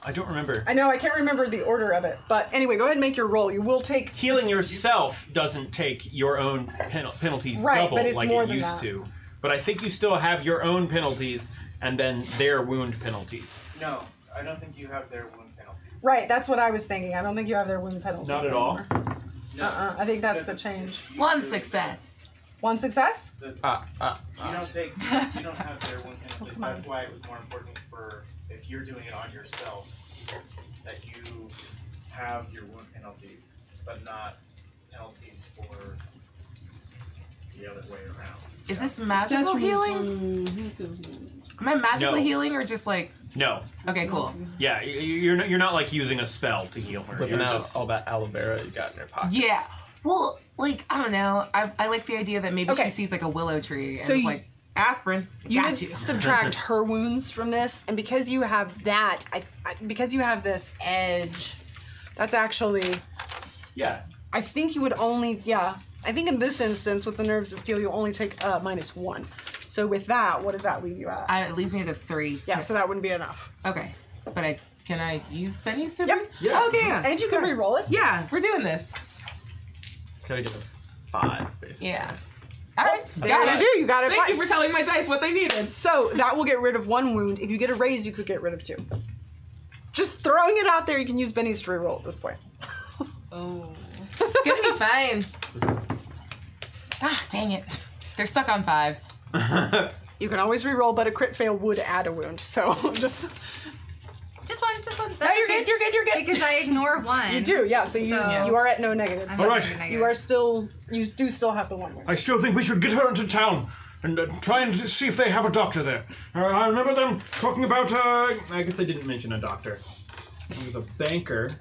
I don't remember. I know I can't remember the order of it, but anyway, go ahead and make your roll. You will take Healing yourself doesn't take your own penalties Right, double but it's like more it than used that. to. But I think you still have your own penalties and then their wound penalties. No, I don't think you have their wound penalties. Right, that's what I was thinking. I don't think you have their wound penalties. Not at all. anymore. No. I think that's a Because change. you One do- success. One success? You don't have their wound penalties. Come on. That's why it was more important for if you're doing it on yourself that you have your wound penalties, but not penalties for the other way around. Is this magical healing? Am I magically No. healing or just like? No. Okay, cool. Yeah, you're not like using a spell to heal her. Whipping You're out just all that aloe vera you got in your pocket. Yeah. Well, like I don't know. I like the idea that maybe Okay. she sees like a willow tree and So it's you- like aspirin. You Got would you. subtract her wounds from this, and because you have that, because you have this edge, that's actually. yeah. I think you would only, I think in this instance, with the Nerves of Steel, you only take -1. So with that, what does that leave you at? It leaves me at a 3. Yeah, so that wouldn't be enough. Okay. But can I use pennies to? Yep. Yeah. Okay. Yeah. And you can re-roll it. Yeah, we're doing this. Gotta give it 5, basically. Yeah. All right. There Got you it. do. You got it. Thank you twice. for telling my dice what they needed. So that will get rid of 1 wound. If you get a raise, you could get rid of 2. Just throwing it out there, you can use Benny's to re-roll at this point. Oh. It's gonna be fine. Ah, dang it. They're stuck on 5s. You can always reroll, but a crit fail would add a wound. So just one. no, you're good. You're good. Because I ignore one. You do, yeah. So you are at no negatives. I'm All not right. doing You are still. You do still have the one wound. I still think we should get her into town and try and see if they have a doctor there. I remember them talking about. I guess I didn't mention a doctor. He was a banker.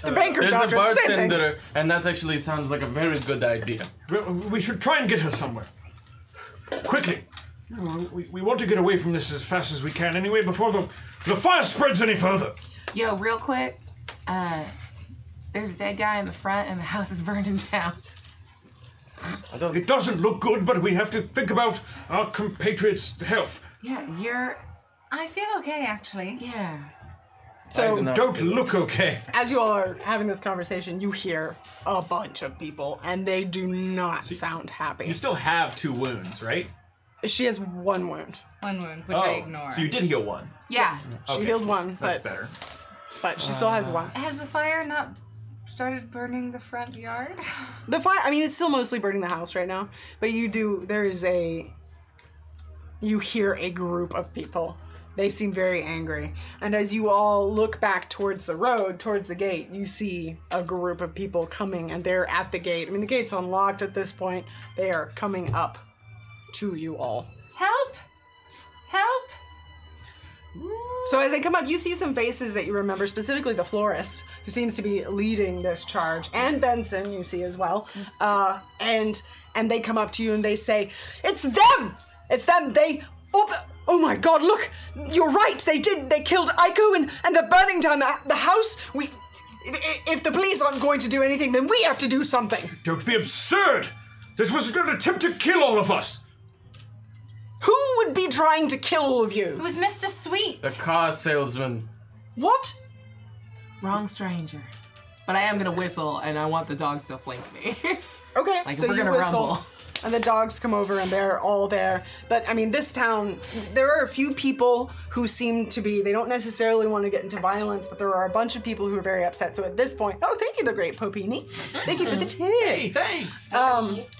The banker There's doctor. a Same thing. bartender, and that actually sounds like a very good idea. We should try and get her somewhere. Quickly. We want to get away from this as fast as we can anyway before the fire spreads any further. Yo, real quick, there's a dead guy in the front and the house is burning down. It doesn't look good, but we have to think about our compatriots' health. Yeah, I feel okay, actually. yeah. So Don't look okay. as you all are having this conversation, you hear a bunch of people, and they do not sound happy. You still have 2 wounds, right? She has one wound. One wound, which I ignore. So you did heal 1. Yeah. She healed one, That's better. but she still has one. Has the fire not started burning the front yard? The fire. I mean, it's still mostly burning the house right now, but you hear a group of people. They seem very angry. And as you all look back towards the road, towards the gate, you see a group of people coming, and they're at the gate. I mean, the gate's unlocked at this point. They are coming up to you all. Help! Help! So as they come up, you see some faces that you remember, specifically the florist, who seems to be leading this charge, and Benson, you see as well. And they come up to you and they say, "It's them! It's them! Oh my God! Look, you're right. They killed Aiko, and they're burning down the house. If the police aren't going to do anything, then we have to do something." Don't be absurd! This was an attempt to kill all of us! Who would be trying to kill all of It you? was Mr. Sweet. The car salesman. What? Wrong stranger. But I am gonna whistle, and I want the dogs to flank me. Okay, Like, so we're you gonna whistle, rumble. and the dogs come over, and they're all there. But, I mean, this town, there are a few people who seem to be, they don't necessarily want to get into violence, but there are a bunch of people who are very upset. So at this point, oh, thank you, the great Popini. Thank you for the tip. Hey, thanks!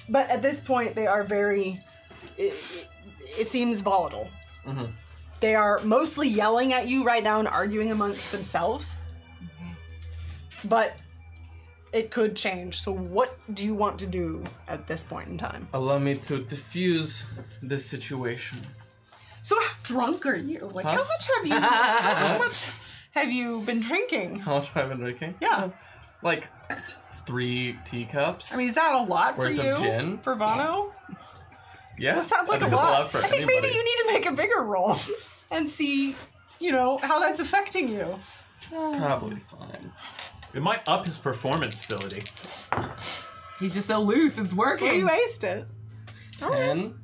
But at this point, they are very, it seems volatile. They are mostly yelling at you right now and arguing amongst themselves. But it could change. So what do you want to do at this point in time? Allow me to diffuse this situation. So how drunk are you? Like, Huh? how much have you been drinking? How much have I been drinking? Yeah. Like 3 teacups. I mean, is that a lot for Worth of you? gin? For Vano? Yeah. That sounds like I a think lot. That's a lot for I think anybody. maybe you need to make a bigger roll and see, how that's affecting you. Probably fine. It might up his performance ability. He's just so loose, it's working. Well, you aced it. 10.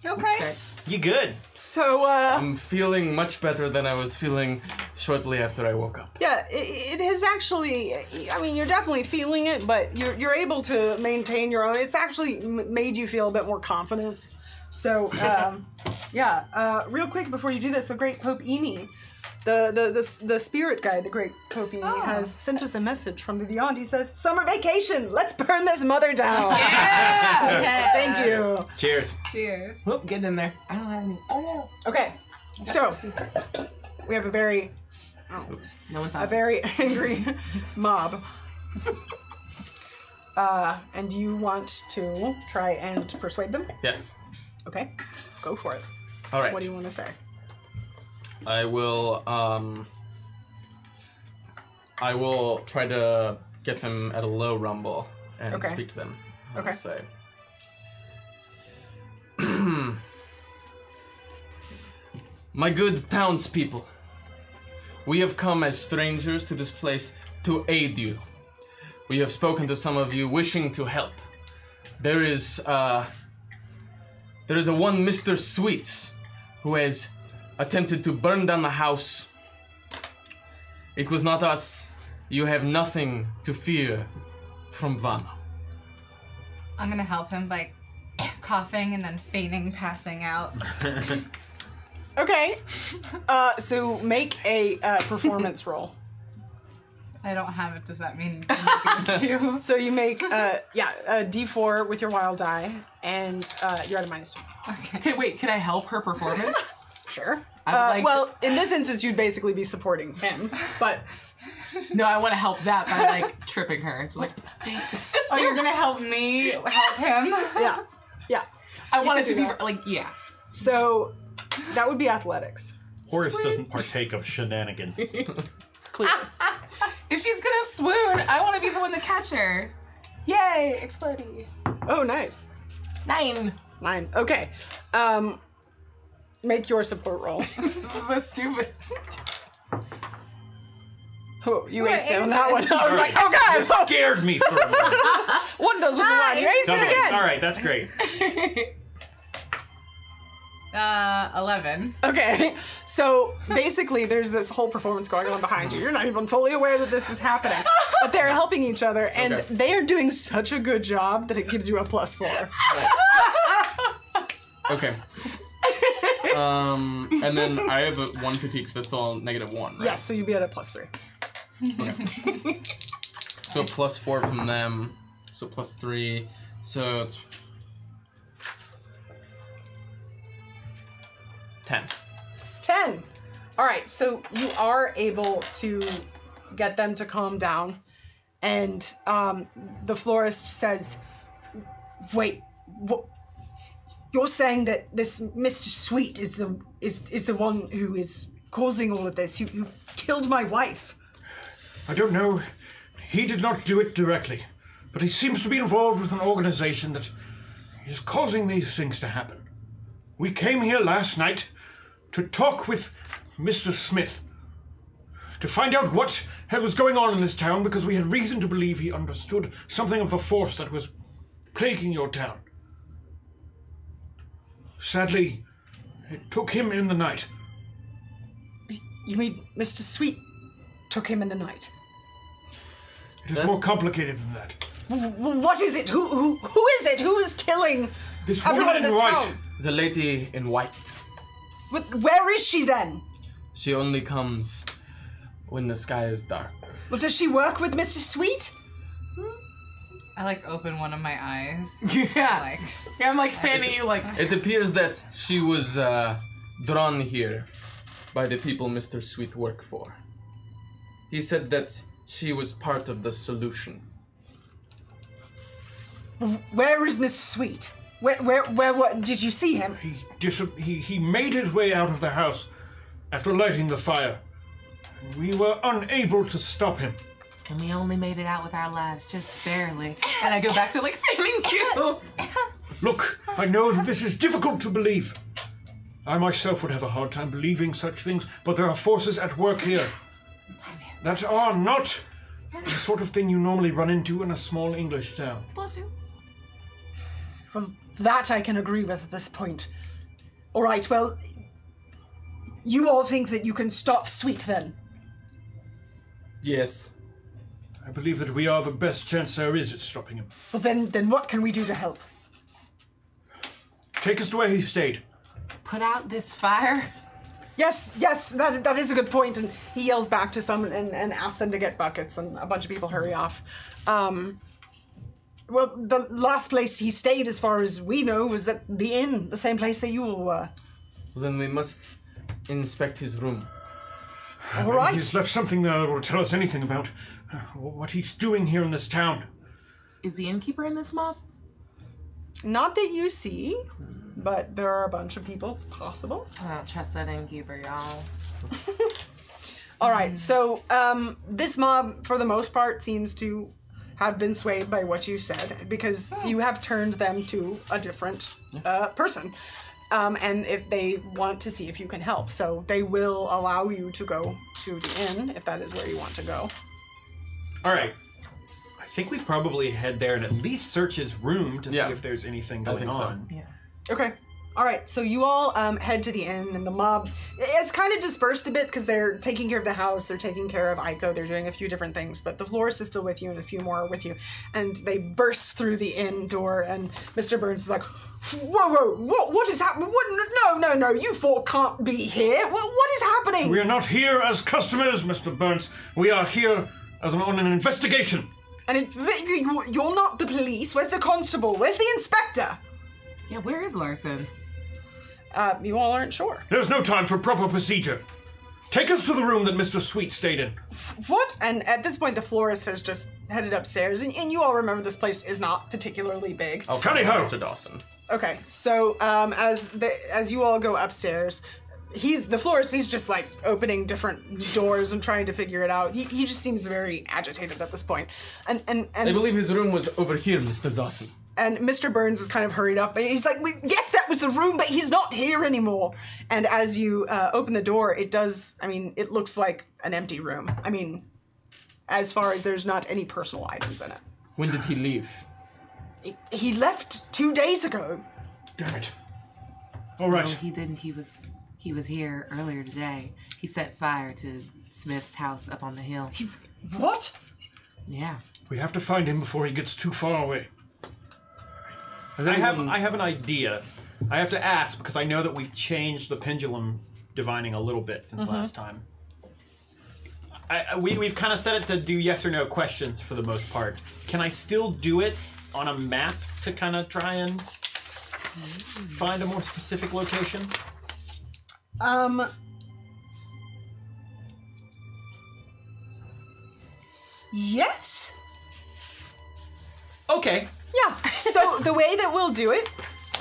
Okay. You good? So, I'm feeling much better than I was feeling shortly after I woke up. yeah, it has actually, I mean, you're definitely feeling it, but you're able to maintain your own. It's actually made you feel a bit more confident. So, real quick before you do this, the great Pope Eni, the spirit guide, the great Pope Eni, has sent us a message from the beyond. He says, "Summer vacation, let's burn this mother down." Yeah. Thank you. Cheers. Cheers. Whoop, get in there. I don't have any. Oh no. Okay, so we have a very No one's a on. very angry mob. And you want to try and persuade them? Yes. Okay, go for it. All right. What do you want to say? I will try to get them at a low rumble and Okay. speak to them. I Okay. will say. My good townspeople, we have come as strangers to this place to aid you. We have spoken to some of you wishing to help. There is a one Mr. Sweets who has attempted to burn down the house. It was not us. You have nothing to fear from Vana. I'm gonna help him by coughing and then feigning passing out. Okay, so make a performance roll. I don't have it. Does that mean I'm going to? So you make a D4 with your wild die, and you're at a -2. Okay. Can I help her performance? Sure. I would Well, in this instance, you'd basically be supporting him, but No, I want to help that by like tripping her. It's like, Oh, you're gonna help me help him? yeah. I want it to can be do that. like, yeah. So that would be athletics. Horace doesn't partake of shenanigans. Clear. If she's gonna swoon, I want to be the one to catch her. Yay, explodey. Oh, nice. 9. 9. Okay. Make your support roll. This is so stupid. Oh, you What aced it on is that it? one. I was like, oh You god! scared me for a moment. One of those was a one. You aced it Okay, again. all right, that's great. 11. Okay, so basically there's this whole performance going on behind you. You're not even fully aware that this is happening. But they're helping each other, and Okay. they are doing such a good job that it gives you a +4. Okay. And then I have a 1 fatigue, so that's still -1, right? Yes, so you'd be at a +3. Okay. So +4 from them, so +3, so it's 10. 10. All right, so you are able to get them to calm down, and the florist says, "Wait, you're saying that this Mr. Sweet is the one who is causing all of this? You killed my wife." I don't know. He did not do it directly, but he seems to be involved with an organization that is causing these things to happen. We came here last night to talk with Mr. Smith, to find out what was going on in this town, because we had reason to believe he understood something of the force that was plaguing your town. Sadly, it took him in the night. You mean Mr. Sweet took him in the night? It is more complicated than that. What is it? Who is it? Who is killing This everyone woman in in this white. town? The lady in white. Where is she then? She only comes when the sky is dark. Well, does she work with Mr. Sweet? I like open one of my eyes. Yeah. Like, Yeah, I'm like fanning you like, It appears that she was drawn here by the people Mr. Sweet worked for. He said that she was part of the solution. Where is Mr. Sweet? What did you see him? He made his way out of the house after lighting the fire. We were unable to stop him. and we only made it out with our lives, just barely. And I go back to like fanning you. Look, I know that this is difficult to believe. I myself would have a hard time believing such things, but there are forces at work here that are not the sort of thing you normally run into in a small English town. Bless you. Well, that I can agree with at this point. All right, well, you all think that you can stop Sweet then? Yes. I believe that we are the best chance there is at stopping him. Well, then what can we do to help? Take us to where he stayed. Put out this fire. Yes, that is a good point. And he yells back to someone and asks them to get buckets, and a bunch of people hurry off. Well, the last place he stayed, as far as we know, was at the inn, the same place that you all were. Well, then we must inspect his room. All right. He's left something there that will tell us anything about what he's doing here in this town. Is the innkeeper in this mob? Not that you see, but there are a bunch of people. It's possible. I don't trust that innkeeper, y'all. All right, so this mob, for the most part, seems to have been swayed by what you said, because you have turned them to a different person. And if they want to see if you can help. So they will allow you to go to the inn, if that is where you want to go. All right. I think we probably head there and at least search his room to see if there's anything going think so. on. Yeah. Okay. All right, so you all head to the inn, and the mob is kind of dispersed a bit because they're taking care of the house, they're taking care of Aiko, they're doing a few different things, but the florist is still with you, and a few more are with you. And they burst through the inn door, and Mr. Burns is like, whoa, what is happening? No, you four can't be here. What is happening? We are not here as customers, Mr. Burns. We are here on an investigation. And you're not the police. Where's the constable? Where's the inspector? Yeah, where is Larson? you all aren't sure. There's no time for proper procedure. Take us to the room that Mr. Sweet stayed in. What? And at this point, the florist has just headed upstairs, and you all remember this place is not particularly big. I'll Tally call ho! Mr. Dawson. Okay, so as you all go upstairs, the florist. He's just like opening different doors and trying to figure it out. He just seems very agitated at this point, and I believe his room was over here, Mr. Dawson. And Mr. Burns is kind of hurried up. He's like, yes, that was the room, but he's not here anymore. And as you open the door, it looks like an empty room. I mean, as far as there's not any personal items in it. When did he leave? He left 2 days ago. Damn it. All right. No, he didn't. He was here earlier today. He set fire to Smith's house up on the hill. What? Yeah. We have to find him before he gets too far away. I have an idea. I have to ask because I know that we've changed the pendulum divining a little bit since last time. We've kind of set it to do yes or no questions for the most part. Can I still do it on a map to kind of try and find a more specific location? Yes. Okay. Yeah. So the way that we'll do it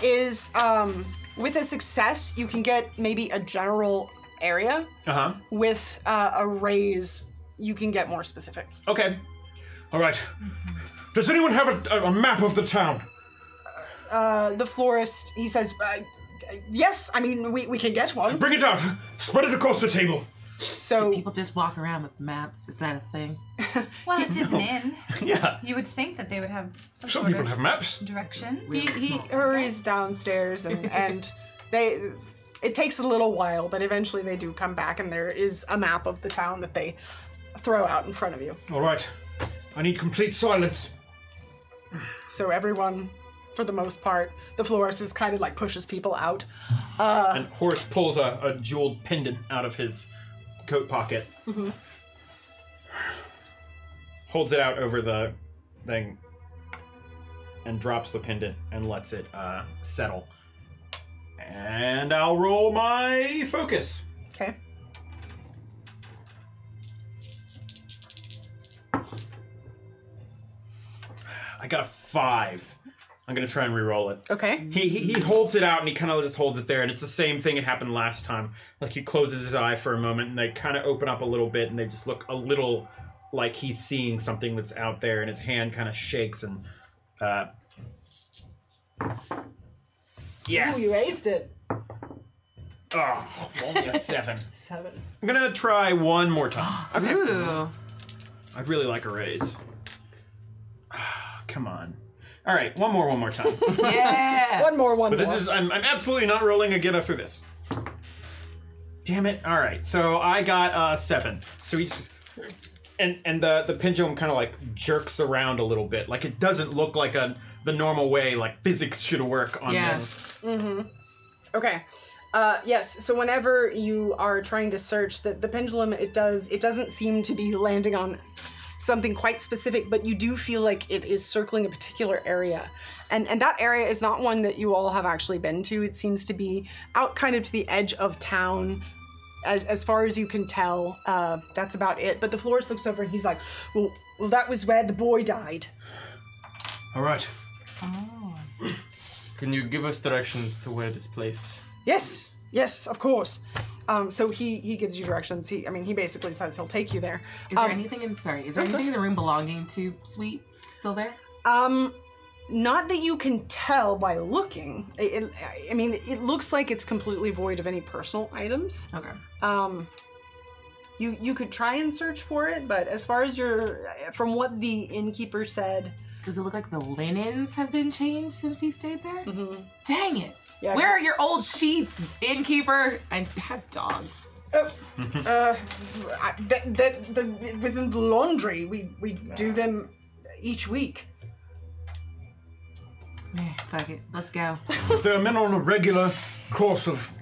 is, with a success, you can get maybe a general area. Uh-huh. With a raise, you can get more specific. Okay. All right. Does anyone have a map of the town? The florist, he says, yes, I mean, we can get one. Bring it out. Spread it across the table. So People just walk around with maps. Is that a thing? Well, it's just an inn. Yeah. You would think that they would have some Some sort people of have maps. directions. he hurries downstairs and it takes a little while, but eventually they do come back and there is a map of the town that they throw out in front of you. All right. I need complete silence. So everyone, for the most part, the florist is kind of like pushes people out. And Horace pulls a jeweled pendant out of his coat pocket. Mm-hmm. Holds it out over the thing and drops the pendant and lets it settle. And I'll roll my focus. Okay. I got a 5. I'm gonna try and re-roll it. Okay. He holds it out and he kind of just holds it there, and it's the same thing that happened last time. Like he closes his eye for a moment and they kind of open up a little bit and they just look a little like he's seeing something that's out there, and his hand kind of shakes and yes. Ooh, you aced it. Oh, only a 7. 7. I'm gonna try one more time. Ooh. I'd really like a raise. Come on. All right, one more time. Yeah. One more. But this is, I'm absolutely not rolling again after this. Damn it. All right, so I got 7. So he just, and the pendulum kind of like jerks around a little bit. Like it doesn't look like the normal way like physics should work on this. Mm-hmm. Okay. Yes, so whenever you are trying to search, the pendulum, it doesn't seem to be landing on something quite specific, but you do feel like it is circling a particular area. And that area is not one that you all have actually been to. It seems to be out kind of to the edge of town. As far as you can tell, that's about it. But the florist looks over and he's like, well, that was where the boy died. All right. Oh. Can you give us directions to where this place? Yes, of course. So he gives you directions. He basically says he'll take you there. Is there anything in the room belonging to Sweet still there? Not that you can tell by looking. It looks like it's completely void of any personal items. Okay. You could try and search for it, but as far as from what the innkeeper said, Does it look like the linens have been changed since he stayed there? Mm-hmm. Dang it! Yeah, Where are your old sheets, innkeeper? I have dogs. within the laundry, we do them each week. Fuck it, let's go. If there are men on a regular course of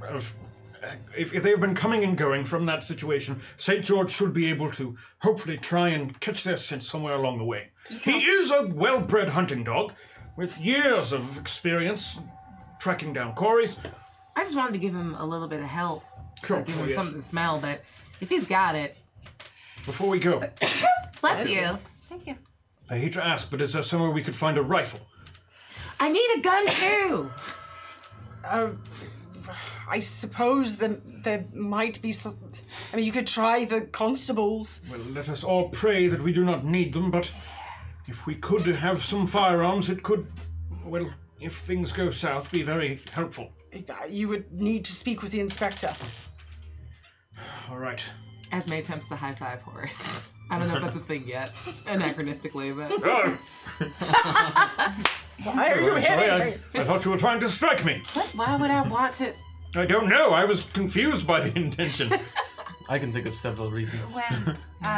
if they've been coming and going from that situation, St. George should be able to hopefully try and catch their scent somewhere along the way. He is a well-bred hunting dog with years of experience tracking down quarries. I just wanted to give him a little bit of help. Sure. Give him yes. something to smell, but if he's got it. Before we go, Bless you. Thank you. I hate to ask, but is there somewhere we could find a rifle? I need a gun too. I suppose there might be some. I mean, you could try the constables. Well, let us all pray that we do not need them, but if we could have some firearms, it could, well, if things go south, be very helpful. You would need to speak with the inspector. All right. Esme attempts to high five Horace. I don't know if that's a thing yet, anachronistically, but. Oh, Why are you I'm sorry, hitting me? I thought you were trying to strike me. Why would I want to? I don't know. I was confused by the intention. I can think of several reasons.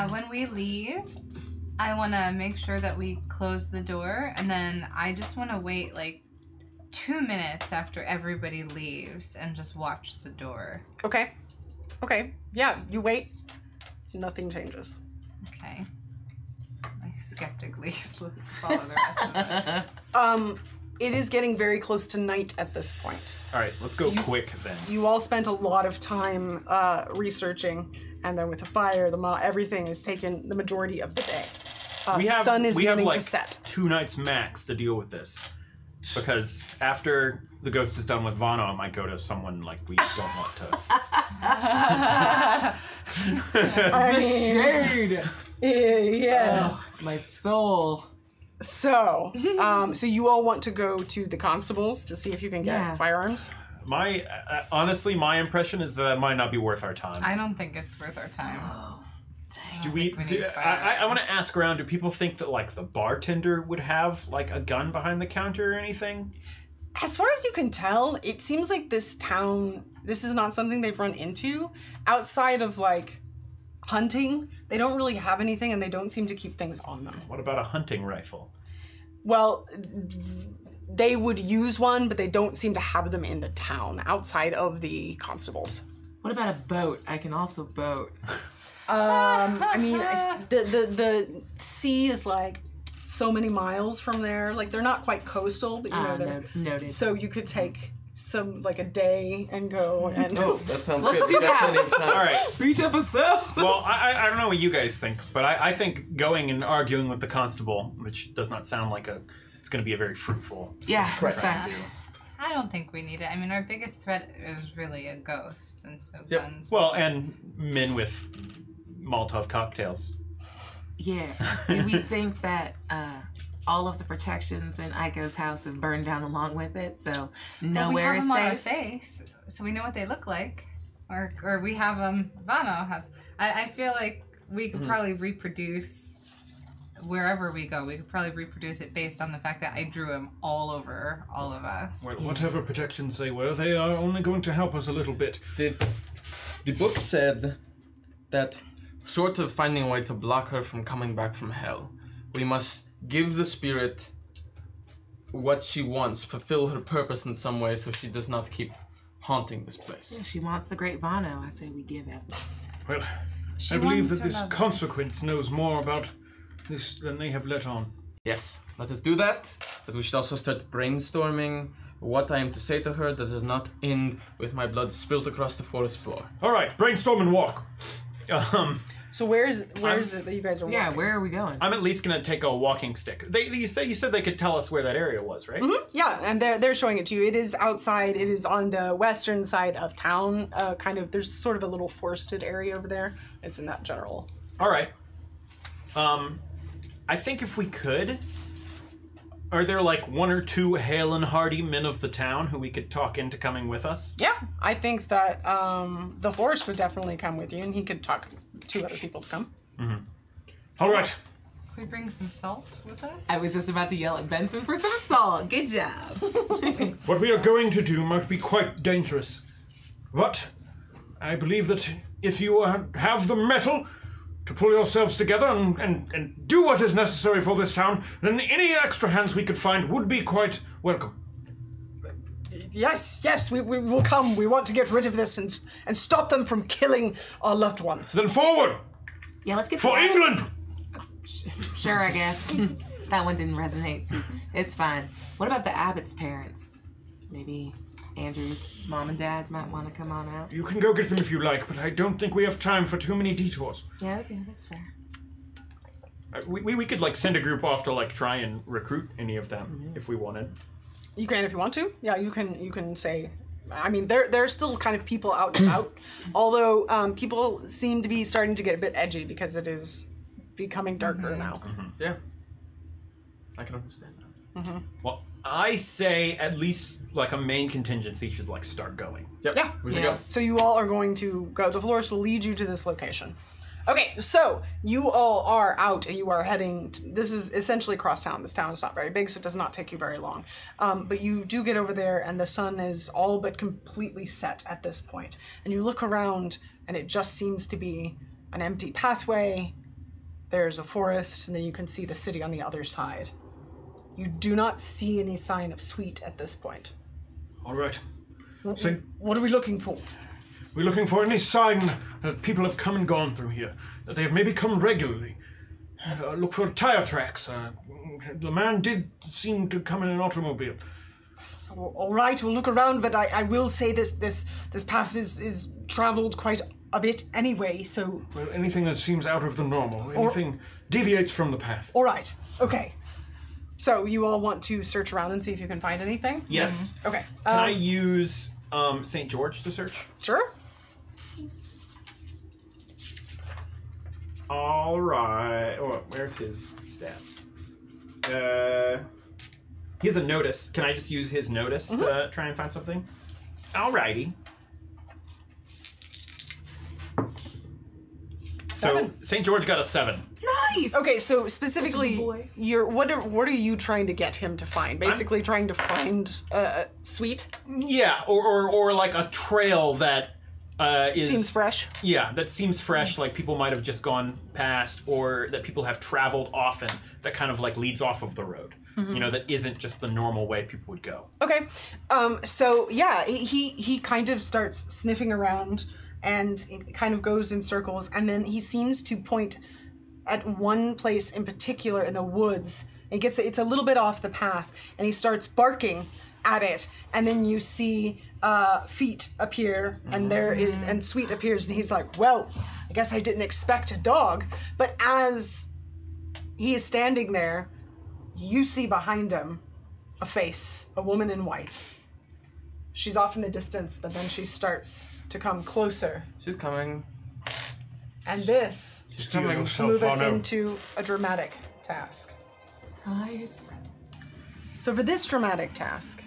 When we leave, I want to make sure that we close the door, and then I just want to wait like 2 minutes after everybody leaves and just watch the door. Okay. Okay. Yeah, you wait. Nothing changes. Okay. I skeptically follow the rest of it. It is getting very close to night at this point. All right, let's go quick then. You all spent a lot of time researching, and then with the fire, everything is taken the majority of the day. Sun is beginning to set. 2 nights max to deal with this. Because after the ghost is done with Vano, I might go to someone like we don't want to. I mean, Shade. yeah. My soul. So, so you all want to go to the constables to see if you can get firearms? Honestly, my impression is that might not be worth our time. I don't think it's worth our time. I want to ask around, do people think that like the bartender would have like a gun behind the counter or anything? As far as you can tell, it seems like this town, this is not something they've run into. Outside of like hunting, they don't really have anything, and they don't seem to keep things on them. What about a hunting rifle? Well, they would use one, but they don't seem to have them in the town outside of the constables. What about a boat? I can also boat. I mean, the sea is like so many miles from there. Like, they're not quite coastal, but you know they're noted. So you could take some like a day and go and. Oh, that sounds Let's good. do We got that. plenty of time. All right. Beach episode. Well, I don't know what you guys think, but I think going and arguing with the constable, which does not sound like it's going to be a very fruitful. Yeah, respect. I don't think we need it. I mean, our biggest threat is really a ghost, and so guns. Well, and men with Molotov cocktails. Yeah. Do we think that all of the protections in Aiko's house have burned down along with it, so nowhere is we have them safe? on our face, so we know what they look like, or we have them. Vano has. I feel like we could probably reproduce wherever we go. We could probably reproduce it based on the fact that I drew them all over all of us. Well, whatever protections they were, they are only going to help us a little bit. The book said that, short of finding a way to block her from coming back from hell, we must give the spirit what she wants, fulfill her purpose in some way so she does not keep haunting this place. Yeah, she wants the great Vano. I say we give it. Well, She I believe wants that this her love. consequence knows more about this than they have let on. Yes, let us do that, but we should also start brainstorming what I am to say to her that does not end with my blood spilt across the forest floor. All right, brainstorm and walk. So where's it that you guys are? Yeah, walking? where are we going? I'm at least gonna take a walking stick. You said they could tell us where that area was, right? Yeah, and they're showing it to you. It is outside. It is on the western side of town. Kind of. There's sort of a little forested area over there. It's in that general. All right. I think if we could, are there like 1 or 2 hale and hearty men of the town who we could talk into coming with us? Yeah, I think that the florist would definitely come with you, and he could talk to other people to come. All right. Could we bring some salt with us? I was just about to yell at Benson for some salt. Good job. What we are going to do might be quite dangerous. But I believe that if you have the mettle to pull yourselves together and do what is necessary for this town, then any extra hands we could find would be quite welcome. Yes, we will come. We want to get rid of this and stop them from killing our loved ones. Then forward! Yeah, let's get For to England! Sure, I guess. That one didn't resonate, so it's fine. What about the Abbott's parents? Maybe Andrew's mom and dad might want to come on out. You can go get them if you like, but I don't think we have time for too many detours. Yeah, okay, that's fair. We could like send a group off to like try and recruit any of them if we wanted. You can if you want to. Yeah, you can say. I mean, there are still kind of people out and about, although people seem to be starting to get a bit edgy because it is becoming darker now. Yeah. I can understand that. Well, I say at least like a main contingency should like start going. Yep. Yeah. We should go. So you all are going to go. The florist will lead you to this location. Okay, so you all are out and you are heading. This is essentially across town. This town is not very big, so it does not take you very long. But you do get over there, and the sun is all but completely set at this point. And you look around, and it just seems to be an empty pathway. There's a forest, and then you can see the city on the other side. You do not see any sign of Sweet at this point. All right. What are we looking for? We're looking for any sign that people have come and gone through here, that they have maybe come regularly. Look for tire tracks. The man did seem to come in an automobile. All right, we'll look around, but I will say this path is traveled quite a bit anyway, so... Well, anything that seems out of the normal, anything deviates from the path. All right, okay. So you all want to search around and see if you can find anything? Yes. Okay. Can I use St. George to search? Sure. All right. Oh, where's his stats? He has a notice. Can I just use his notice to try and find something? Alrighty. 7. So St. George got a 7. Nice! Okay, so specifically, boy. what are you trying to get him to find? Basically, trying to find Sweet. Yeah, or like a trail that is Seems fresh. Yeah, that seems fresh. Like people might have just gone past, or that people have traveled often. That kind of like leads off of the road. You know, that isn't just the normal way people would go. Okay, so yeah, he kind of starts sniffing around and it kind of goes in circles, and then he seems to point at one place in particular in the woods. It's a little bit off the path, and he starts barking at it, and then you see feet appear, and and Sweet appears, and he's like, well, I guess I didn't expect a dog. But as he is standing there, you see behind him a face, a woman in white. She's off in the distance, but then she starts to come closer. She's coming. And this She's Steal coming. yourself move us on out. into a dramatic task. Nice. So for this dramatic task,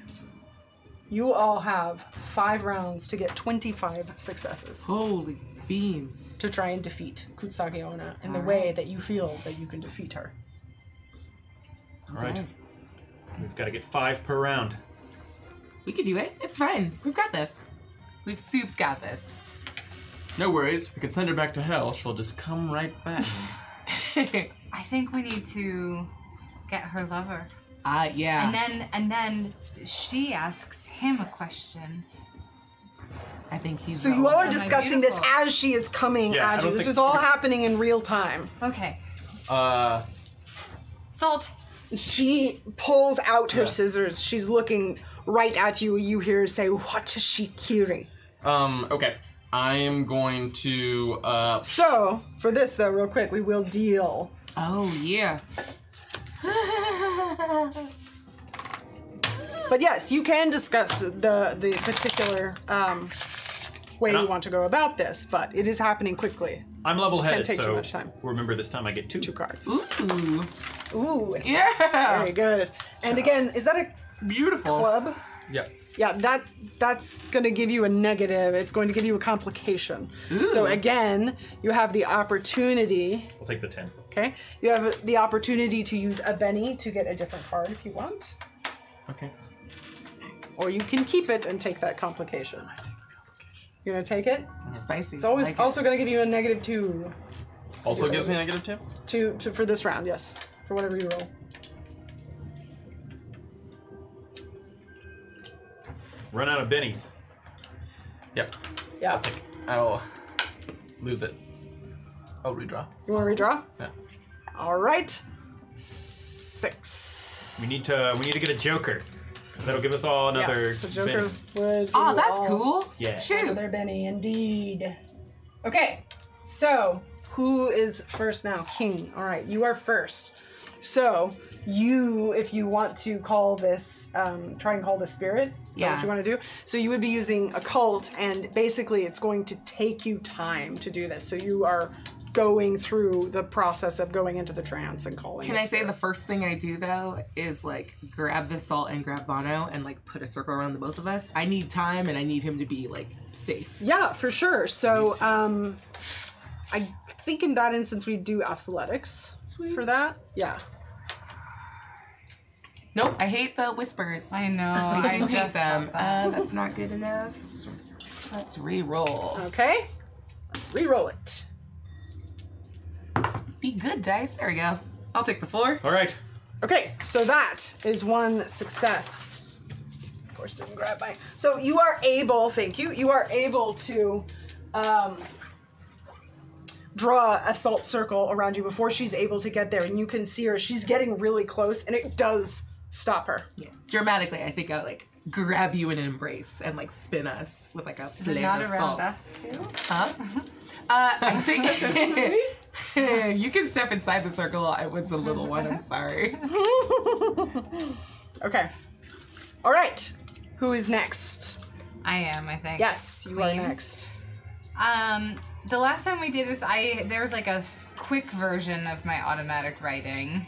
you all have 5 rounds to get 25 successes Holy beans. to try and defeat Kutsagi Onna in the way that you feel that you can defeat her. All right. We've got to get 5 per round. We can do it. It's fine. We've got this. Soup's got this. No worries. We can send her back to hell. She'll just come right back. I think we need to get her lover. Yeah. And then she asks him a question. I think he's... So you all are my discussing this beautiful. as she is coming Yeah, I at you. don't This think- is all happening in real time. Okay. Uh, Salt. She pulls out her scissors. She's looking right at you. You hear her say, "What is she hearing?" okay. I am going to, So, for this though, real quick, we will deal. Oh, yeah. But yes, you can discuss the particular way you want to go about this, but it is happening quickly. I'm level-headed, take too so much time. remember this time I get 2. 2 cards. Ooh. Ooh. Yeah. Very good. And again, is that a Beautiful. club? yeah. Yeah, that's going to give you a negative. It's going to give you a complication. So again, you have the opportunity, I'll take the 10. okay? You have the opportunity to use a Benny to get a different card if you want. Okay. Or you can keep it and take that complication. You're going to take it? Spicy. It's always Like it. also going to give you a -2 Also gives me a -2? to for this round, yes. For whatever you roll. Run out of bennies. Yep. Yeah. I'll lose it. I'll redraw. You want to redraw? Yeah. All right. 6. We need to get a joker. That'll give us all another. Yes, so Joker Benny. would. Oh, do that's all cool. Yeah. Shoot. Another Benny, indeed. Okay, so who is first now? King. All right, you are first. So you, if you want to call this, try and call this spirit. Is that what you want to do? So you would be using occult, and basically it's going to take you time to do this. So you are going through the process of going into the trance and calling. Can I say the first thing I do though is like grab the salt and grab Bono and like put a circle around the both of us? I need time and I need him to be like safe. Yeah, for sure. So I think in that instance we do athletics for that. Yeah. Nope, I hate the whispers. I know. I do hate just them. thought that. That's not good enough. Let's re-roll. Okay. Re-roll it. Be good, dice. There we go. I'll take the 4. All right. Okay, so that is one success. Of course, didn't grab my. So you are able, thank you, you are able to draw a salt circle around you before she's able to get there, and you can see her. She's getting really close, and it does stop her. Yes. Dramatically, I think I'll like grab you in an embrace and like spin us with like a Is it flail not of around salt. us too? Huh? I think you can step inside the circle. I was a little one. I'm sorry. Okay. All right. Who is next? I am, I think. Yes, you are Queen. next. The last time we did this, there was like a quick version of my automatic writing.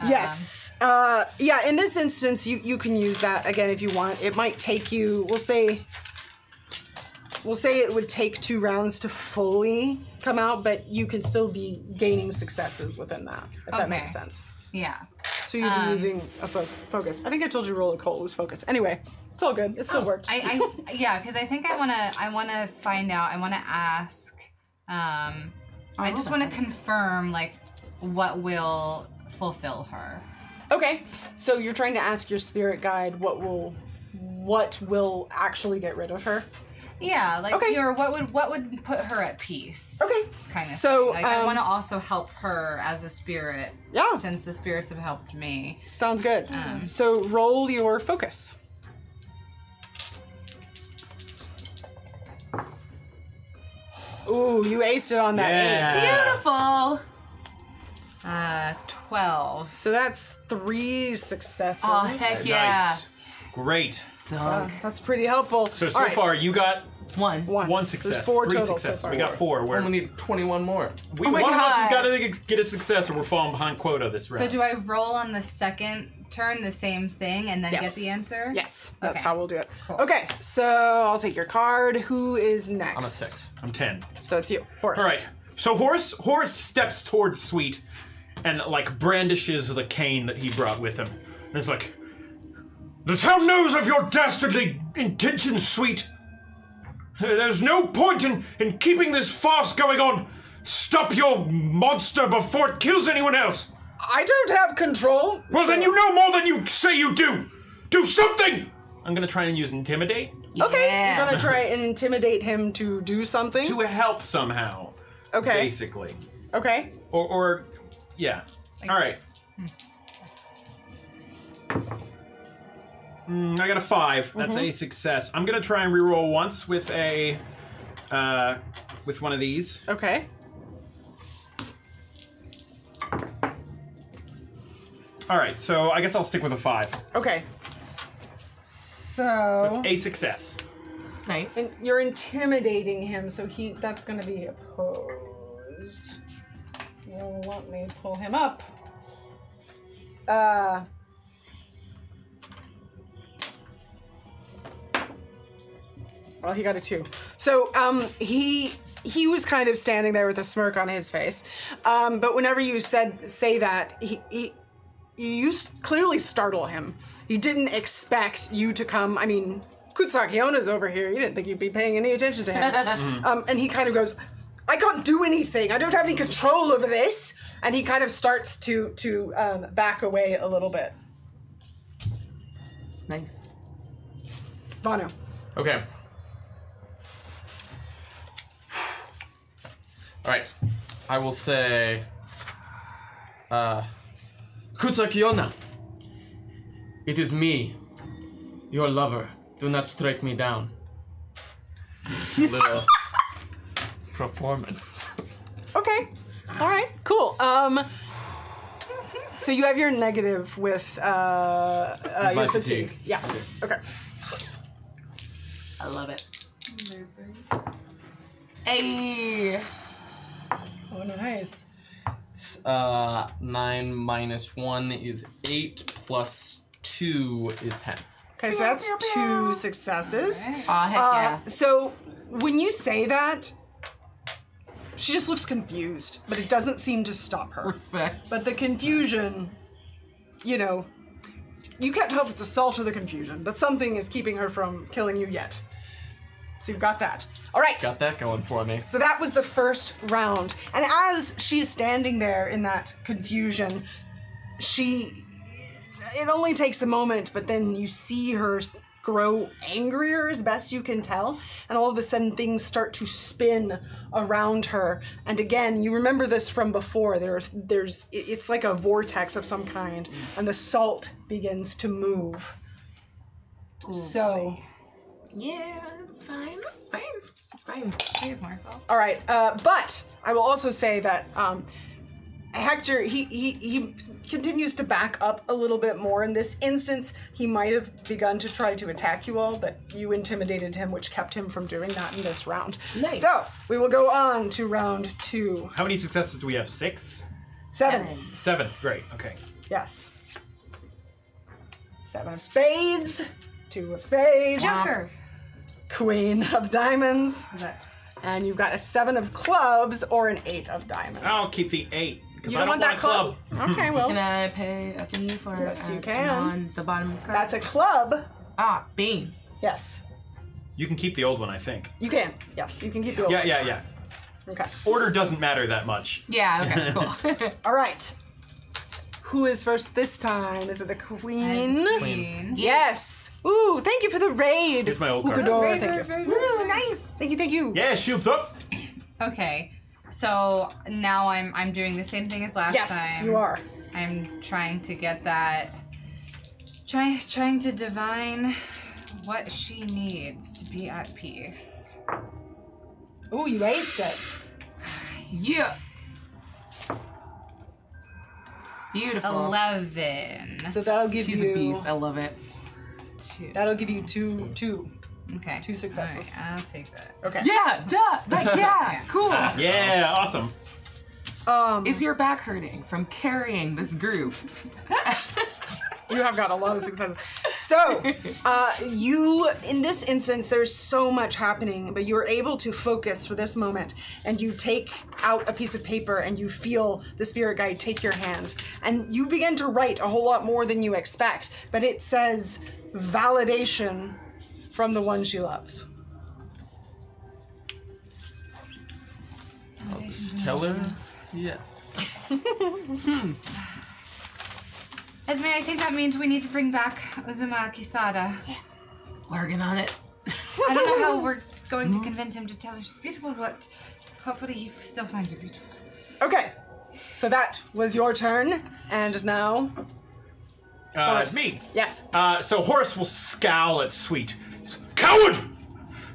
Yes. Yeah, in this instance, you can use that again if you want. It might take you, we'll say it would take 2 rounds to fully come out, but you can still be gaining successes within that, if that makes sense. Yeah. So you'd be using a focus. I think I told you roll a colt was focus. Anyway, it's all good. It still worked. Yeah, because I think I wanna find out. I wanna ask. I just want to confirm like what will fulfill her. Okay, so you're trying to ask your spirit guide what will actually get rid of her. Yeah, like Okay. what would put her at peace. Okay, Kind of. so thing. Like, I want to also help her as a spirit. Yeah. Since the spirits have helped me. Sounds good. So roll your focus. Ooh, you aced it on that 8. Beautiful. 12. So that's 3 successes. Oh heck yeah. Nice. Great. Dog. That's pretty helpful. So All right, far you got 1. 1 success. There's 4 3 total successes. so far. We got 4. Where Only need 21 more. one my of us has God. got to get a success, or we're falling behind quota this round. So do I roll on the second turn the same thing and then Yes. get the answer? Yes, that's Okay. how we'll do it. Cool. Okay, so I'll take your card. Who is next? I'm a 6. I'm 10. So it's you, Horace. All right. So Horace steps towards Sweet and like brandishes the cane that he brought with him. And it's like, the town knows of your dastardly intentions, Sweet. There's no point in keeping this farce going on. Stop your monster before it kills anyone else. I don't have control. Well, then you know more than you say you do. Do something. I'm gonna try and use intimidate Okay, Yeah. you're gonna try and intimidate him to do something. to help somehow. Okay. Basically. Okay. Or yeah. All right. I got a 5. That's a success. I'm gonna try and reroll once with a with one of these. Okay. All right. So I guess I'll stick with a 5. Okay. So A success. Nice. and you're intimidating him, so that's gonna be opposed. You'll want me to pull him up. Well, he got a 2. So he was kind of standing there with a smirk on his face. But whenever you say that, you clearly startle him. He didn't expect you to come. I mean, Kutsakiona's over here. You didn't think you'd be paying any attention to him. And he kind of goes, I can't do anything. I don't have any control over this. And he kind of starts to back away a little bit. Nice. Bono. Okay. Alright. I will say... Kutsakiona. It is me, Your lover. Do not strike me down. Little performance. Okay. All right. Cool. So you have your negative with your fatigue. Yeah. Okay. I love it. Hey. Oh, nice. 9 minus 1 is 8, plus 2 is 10. Okay, so that's 2 successes. Aw, heck yeah. So when you say that, she just looks confused, but it doesn't seem to stop her. Respect. But the confusion, you know, you can't tell if it's assault or the confusion, but something is keeping her from killing you yet. So you've got that. All right. Got that going for me. So that was the first round. And as she's standing there in that confusion, it only takes a moment, but then you see her grow angrier as best you can tell. And all of a sudden things start to spin around her. And again, you remember this from before. It's like a vortex of some kind. And the salt begins to move. Ooh, so... Yeah, it's fine. It's fine. It's fine. Hey, Marcel. All right, but I will also say that Hector, he continues to back up a little bit more. In this instance, he might have begun to try to attack you all, but you intimidated him, which kept him from doing that in this round. Nice. So, we will go on to round 2. How many successes do we have? 6? 7. 7. Great. Okay. Yes. 7 of spades. 2 of spades. Joker. Queen of diamonds. Is that? And you've got a 7 of clubs or an 8 of diamonds. I'll keep the 8 because You I don't don't want that want a club. Okay, well, Can I pay a penny for Yes, you turn can. on the bottom card? that's a club. Ah, beans. Yes, You can keep the old one, I think. you can. Yes, you can keep the old. Yeah. Okay. Order doesn't matter that much. Yeah, okay, cool. All right. Who is first this time? Is it the queen? Queen. Yes. Ooh, thank you for the raid. Here's my old card. Ukador, thank you. Ooh, nice. Thank you. Yeah, shields up. Okay. So now I'm doing the same thing as last Yes, time. you are. I'm trying to get that. Trying to divine what she needs to be at peace. Ooh, you aced it. Yeah. Beautiful. 11. So that'll give She's you. a beast. I love it. 2. That'll give you two. Okay. 2 successes. All right, I'll take that. Okay. Yeah, duh. Like, yeah, cool. Yeah, awesome. Is your back hurting from carrying this group? You have got a lot of successes. So, you, in this instance, there's so much happening, but you're able to focus for this moment, and you take out a piece of paper and you feel the spirit guide take your hand, and you begin to write a whole lot more than you expect, but it says validation from the one she loves. I'll just tell her yes. Esme, I think that means we need to bring back Uzuma Kisada. Working on it. I don't know how we're going to convince him to tell her she's beautiful, but hopefully he still finds her beautiful. Okay, so that was your turn, and now... It's me. Yes. So Horace will scowl at Sweet. Coward!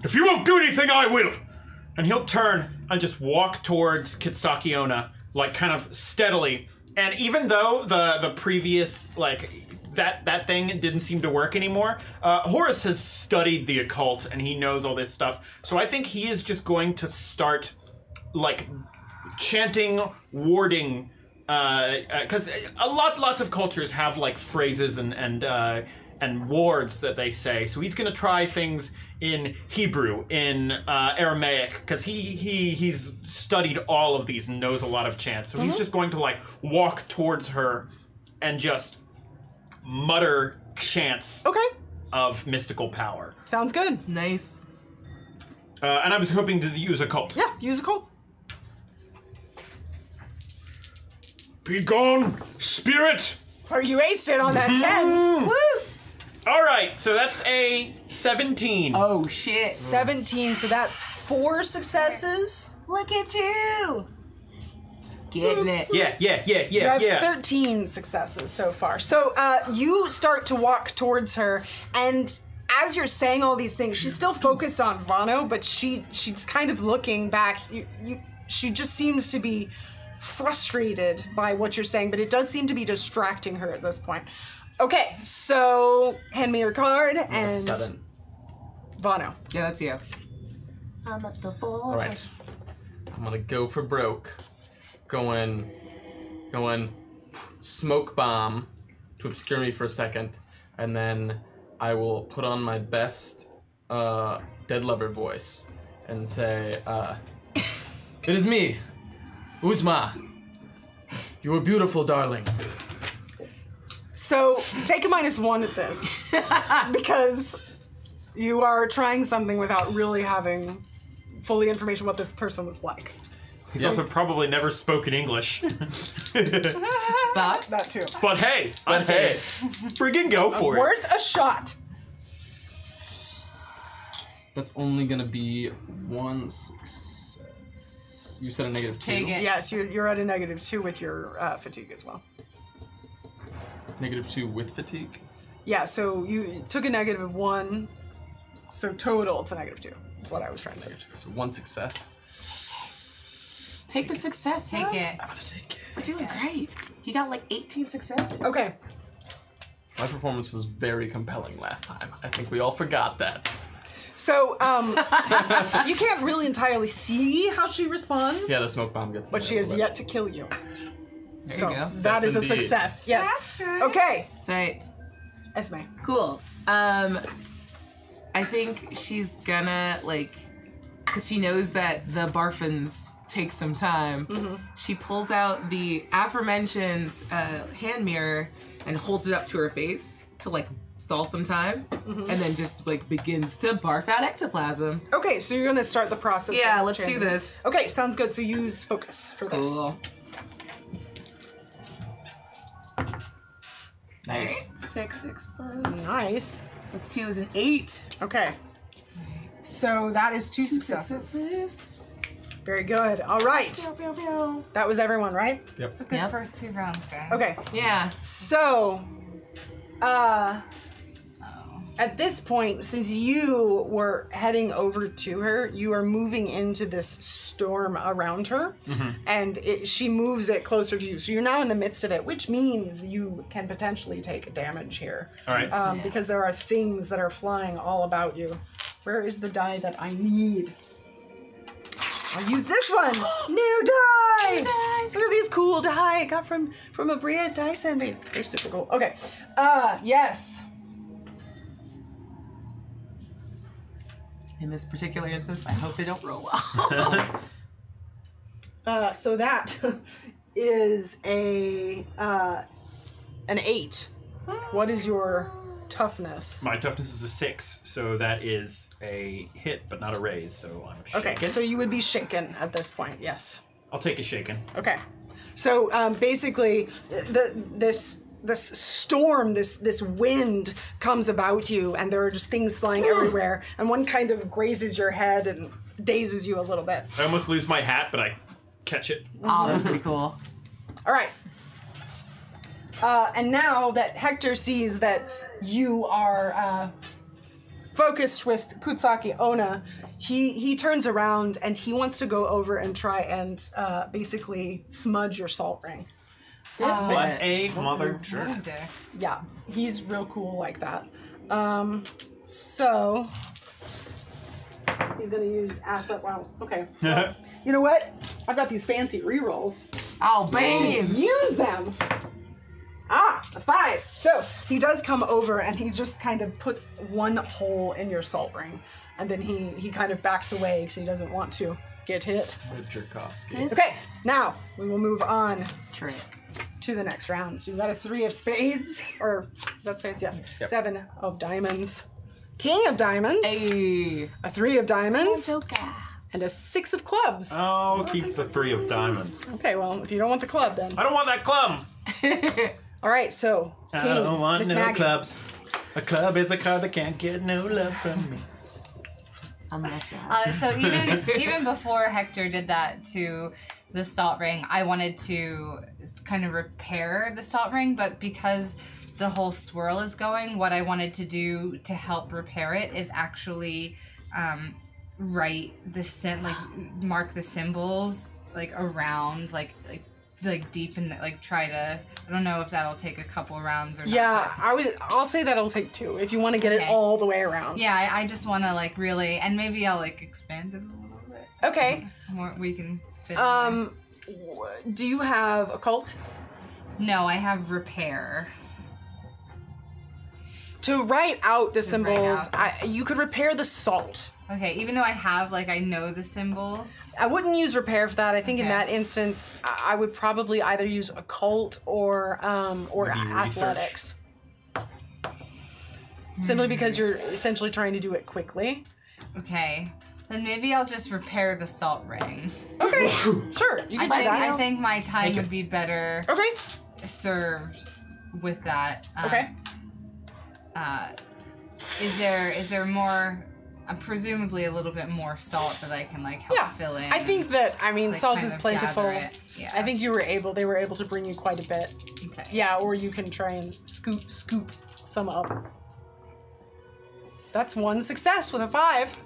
If you won't do anything, I will! And he'll turn and just walk towards Kitsakiona, like kind of steadily. And even though the previous, like, that thing didn't seem to work anymore, Horace has studied the occult and he knows all this stuff. So I think he is just going to start, like, chanting, warding, because lots of cultures have, like, phrases and wards that they say. So he's gonna try things in Hebrew, in Aramaic, because he's studied all of these and knows a lot of chants. So he's just going to like walk towards her and just mutter chants Okay, of mystical power. sounds good. Nice. And I was hoping to use occult. Yeah, use a call. Be gone, spirit! Or you aced it on that 10. Woot! All right, so that's a 17. Oh, shit. 17, so that's 4 successes. Look at you. Getting it. You have 13 successes so far. So you start to walk towards her, and as you're saying all these things, she's still focused on Vano, but she's kind of looking back. She just seems to be frustrated by what you're saying, but it does seem to be distracting her at this point. Okay, so hand me your card and 7. Vano. Yeah, that's you. I'm at the ball. All right. I'm gonna go for broke. Going smoke bomb to obscure me for a second, and then I will put on my best dead lover voice and say, "It is me, Uzma. You are beautiful, darling." So take a -1 at this because you are trying something without really having fully information what this person was like. He's also probably never spoken English. That too. But hey, friggin' go for it. Worth a shot. That's only gonna be 1 success. You said a -2. Take it. Yes, you're at a -2 with your fatigue as well. -2 with fatigue. Yeah, so you took a -1, so total it's a -2. That's what I was trying to say. So 1 success. Take the success. Take huh? it. I'm gonna take it. We're doing great. He got like 18 successes. Okay, My performance was very compelling last time. I think we all forgot that. so you can't really entirely see how she responds, Yeah, the smoke bomb gets. but she has yet to kill you. There So you go. that is a Indeed. success. Yes. That's good. Okay, So, Esme. cool. I think she's gonna, like, because she knows that the barfins take some time, she pulls out the aforementioned hand mirror and holds it up to her face to, like, stall some time, and then just, like, begins to barf out ectoplasm. Okay, so you're gonna start the process. Yeah, of let's do changing. this. Okay, sounds good. So use focus for this. Cool. Nice. 6 explodes. Nice. That's 2 is an 8. Okay. So that is 2 successes. Successes. Very good. All right. That was everyone, right? It's a good Yep. first 2 rounds, guys. Okay. Yeah. So, at this point, since you were heading over to her, you are moving into this storm around her, and she moves it closer to you. So you're now in the midst of it, which means you can potentially take damage here. All right. Because there are things that are flying all about you. Where is the die that I need? I'll use this one. New die. Look at these cool die I got from Aabria Iyengar. They're super cool. Okay. Yes. In this particular instance, I hope they don't roll well. So that is an 8. What is your toughness? My toughness is a 6, so that is a hit, but not a raise. So I'm shaken. Okay, so you would be shaken at this point. Yes. I'll take a shaken. Okay. So basically, this storm, this wind comes about you, and there are just things flying everywhere, and one kind of grazes your head and dazes you a little bit. I almost lose my hat, but I catch it. Oh, that's pretty cool. All right. And now that Hector sees that you are focused with Kutsaki Ona, he turns around and he wants to go over and try and basically smudge your salt ring. This What bitch. a mother. Dick. Yeah, he's real cool like that. So he's gonna use athlete. Wow. Okay. Well, you know what? I've got these fancy rerolls. Oh, bam! Use them. A 5. So he does come over and he just kind of puts one hole in your salt ring, and then he kind of backs away because he doesn't want to get hit. Jerkovsky. Okay, now we will move on Trick. to the next round. So you've got a 3 of spades, or is that spades? Yes. Yep. 7 of diamonds. King of diamonds. Hey. A 3 of diamonds. Soka. And a 6 of clubs. I'll keep the 3 of diamonds. Okay, well, if you don't want the club, then. I don't want that club. All right, so King, I don't want Miss no Maggie. clubs. A club is a card that can't get no love from me. I'm left out. So even before Hector did that to the salt ring, I wanted to kind of repair the salt ring, but because the whole swirl is going, what I wanted to do to help repair it is actually write the mark the symbols like around like deep in the, like try to. I don't know if that'll take a couple rounds or not. Yeah, I'll say that'll take 2 if you want to get it all the way around. Yeah, I just want to like really, and maybe I'll like expand it a little bit. Okay. So more we can fit. In there. Do you have occult? No, I have repair. To write out the symbols, out. you could repair the salt. Okay, even though I have like I know the symbols. I wouldn't use repair for that. I think in that instance, I would probably either use occult or athletics. Simply because you're essentially trying to do it quickly. Okay, then maybe I'll just repair the salt ring. Okay, sure, you can do that. I think my time would be better served with that. Okay. Is there more? Presumably a little bit more salt that I can like help fill in. I think that like, salt is plentiful. Yeah. I think they were able to bring you quite a bit. Okay. Yeah, or you can try and scoop some up. That's 1 success with a 5.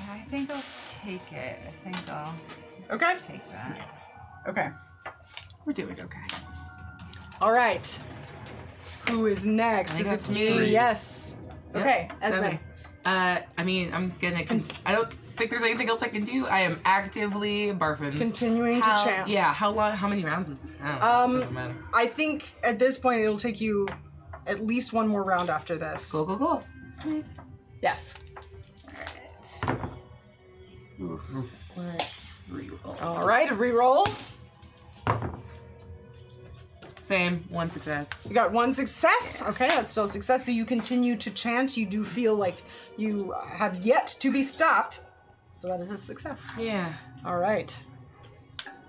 I think I'll take it. I think I'll take that. Okay. We're doing okay. All right. Who is next? Is it me? 3. Yes. Yep, Okay, 7. Esme. I mean, I'm gonna. I don't think there's anything else I can do. I am actively barfing. Continuing to chant. Yeah. How long? How many rounds is? Doesn't matter. I think at this point it'll take you at least 1 more round after this. Go. Sweet. Yes. Let's reroll. All right, reroll. Same. 1 success. You got 1 success. Okay, that's still a success. So you continue to chant. You do feel like you have yet to be stopped. So that is a success. Yeah. All right.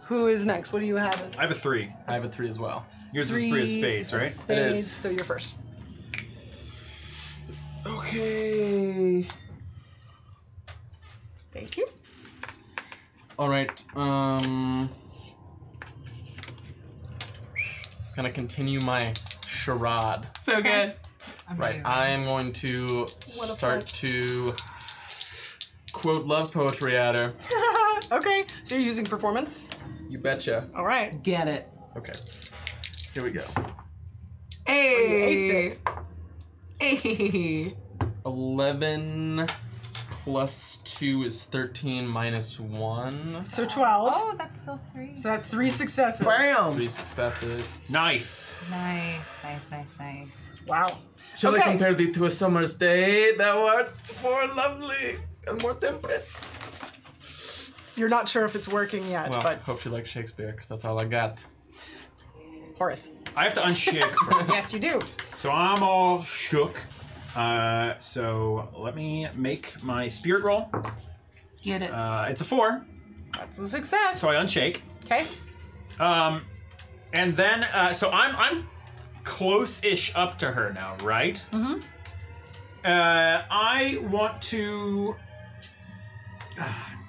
Who is next? What do you have? I have a 3. I have a 3 as well. Yours is 3 of spades, right? Spades, It is. so you're first. Okay. Thank you. All right. Gonna continue my charade. So good. Right. I am going to start to quote love poetry at her. Okay, so you're using performance? You betcha. All right. Get it. Okay. Here we go. Hey. aced Hey. 11 plus 2 is 13 minus 1. So 12. Oh, that's still 3. So that's 3 successes. Bam. 3 successes. Nice. Nice. Wow. Shall Okay. I compare thee to a summer's day? Thou art more lovely and more temperate. You're not sure if it's working yet, Well, but hope you like Shakespeare, because that's all I got. Horace. I have to unshake first. Yes, you do. So I'm all shook. So let me make my spirit roll. Get it. It's a 4, That's a success. so I unshake. Okay. And then, so I'm close-ish up to her now, right? Mm-hmm. I want to.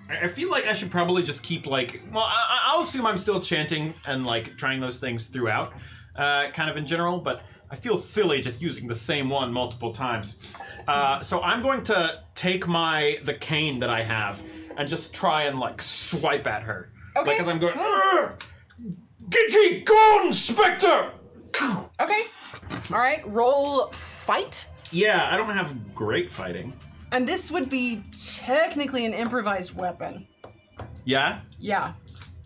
I feel like I should probably just keep like. Well, I'll assume I'm still chanting and like trying those things throughout, kind of in general. But I feel silly just using the same one multiple times. So I'm going to take the cane that I have and just try and like swipe at her. Okay. Like as I'm going. Get ye gone, Spectre! Okay. All right. Roll fight. Yeah, I don't have great fighting. And this would be technically an improvised weapon. Yeah? Yeah.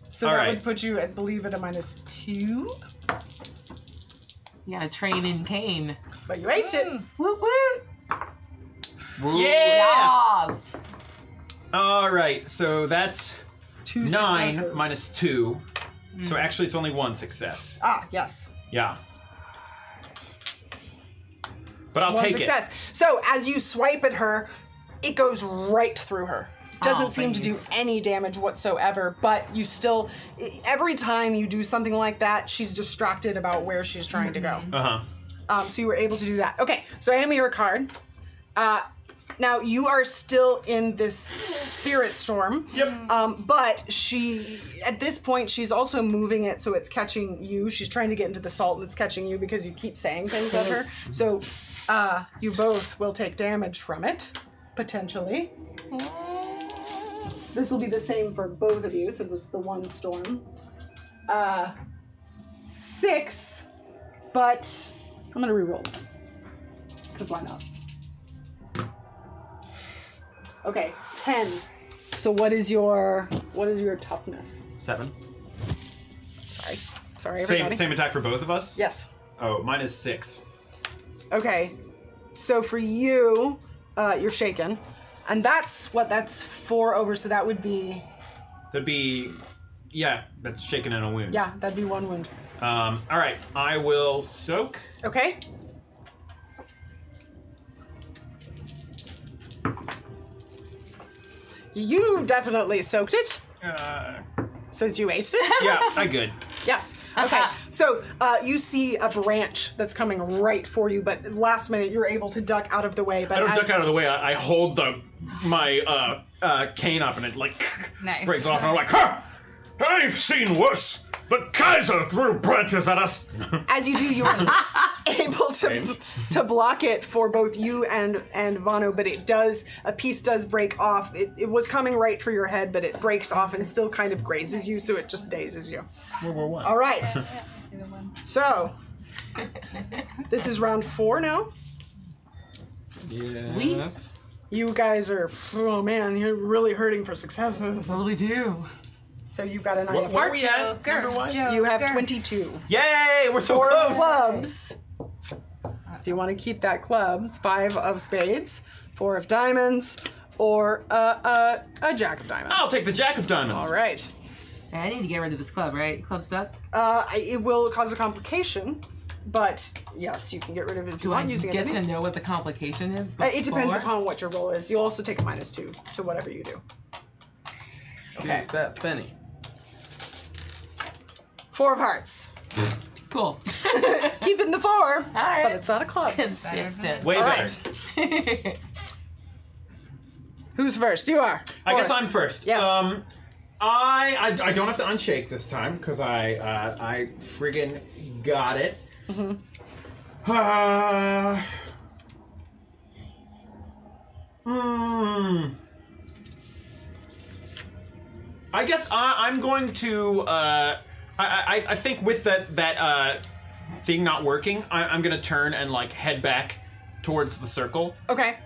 So All that right. would put you at believe it a -2. You got a train in cane. But you aced it. Woot woot. Yeah! Yes. All right, so that's 2 9 successes. minus 2. So actually it's only 1 success. Ah, yes. Yeah. But I'll 1 take success. So as you swipe at her, it goes right through her. Doesn't seem to do thanks. any damage whatsoever, but you still, every time you do something like that, she's distracted about where she's trying to go. Uh-huh. So you were able to do that. Okay, so hand me your card. Now, you are still in this spirit storm. Yep. But she, at this point, she's also moving it so it's catching you. She's trying to get into the salt and it's catching you because you keep saying things at her. So, you both will take damage from it, potentially. This will be the same for both of you since it's the one storm. 6, but I'm gonna reroll. Because why not? Okay, 10. So what is your toughness? 7. Sorry, everybody. Same attack for both of us? Yes. Oh, mine is 6. Okay. So for you, you're shaken. And that's 4 over, so that would be... That'd be... Yeah, that's shaken in a wound. Yeah, that'd be 1 wound. Alright, I will soak. Okay. You definitely soaked it, since you aced it. Yeah, I good. Yes. Okay. So you see a branch that's coming right for you, but last minute you're able to duck out of the way. But I don't duck out of the way. I hold my cane up and it like Nice. breaks off, and I'm like, "Ha! I've seen worse. The Kaiser threw branches at us." As you do, you are able to block it for both you and Vano, but a piece does break off. It was coming right for your head, but it breaks off and still kind of grazes you, so it just dazes you. All right. So, this is round 4 now. Yes. You guys are, oh man, you're really hurting for successes. What do we do? So you've got a 9 of What are hearts. we at? Joker. Number-wise? You have Joker. 22. Yay! We're so 4 of close. clubs. If you want to keep that clubs, 5 of spades, 4 of diamonds, or a jack of diamonds. I'll take the Jack of Diamonds. All right. Hey, I need to get rid of this club, right? Club stuck? It will cause a complication, but yes, you can get rid of it if you Do I want using get it. to know what the complication is? It depends before? upon what your roll is. You'll also take a -2 to whatever you do. Okay. Who's that penny? 4 of hearts. Cool. Keeping the 4, right. but it's not a club. Consistent. Way All better. right. Who's first? You are. I guess Horace. I'm first. Yes. I don't have to unshake this time because I friggin' got it. I guess I'm going to. I think with that thing not working, I'm gonna turn and like head back towards the circle. Okay.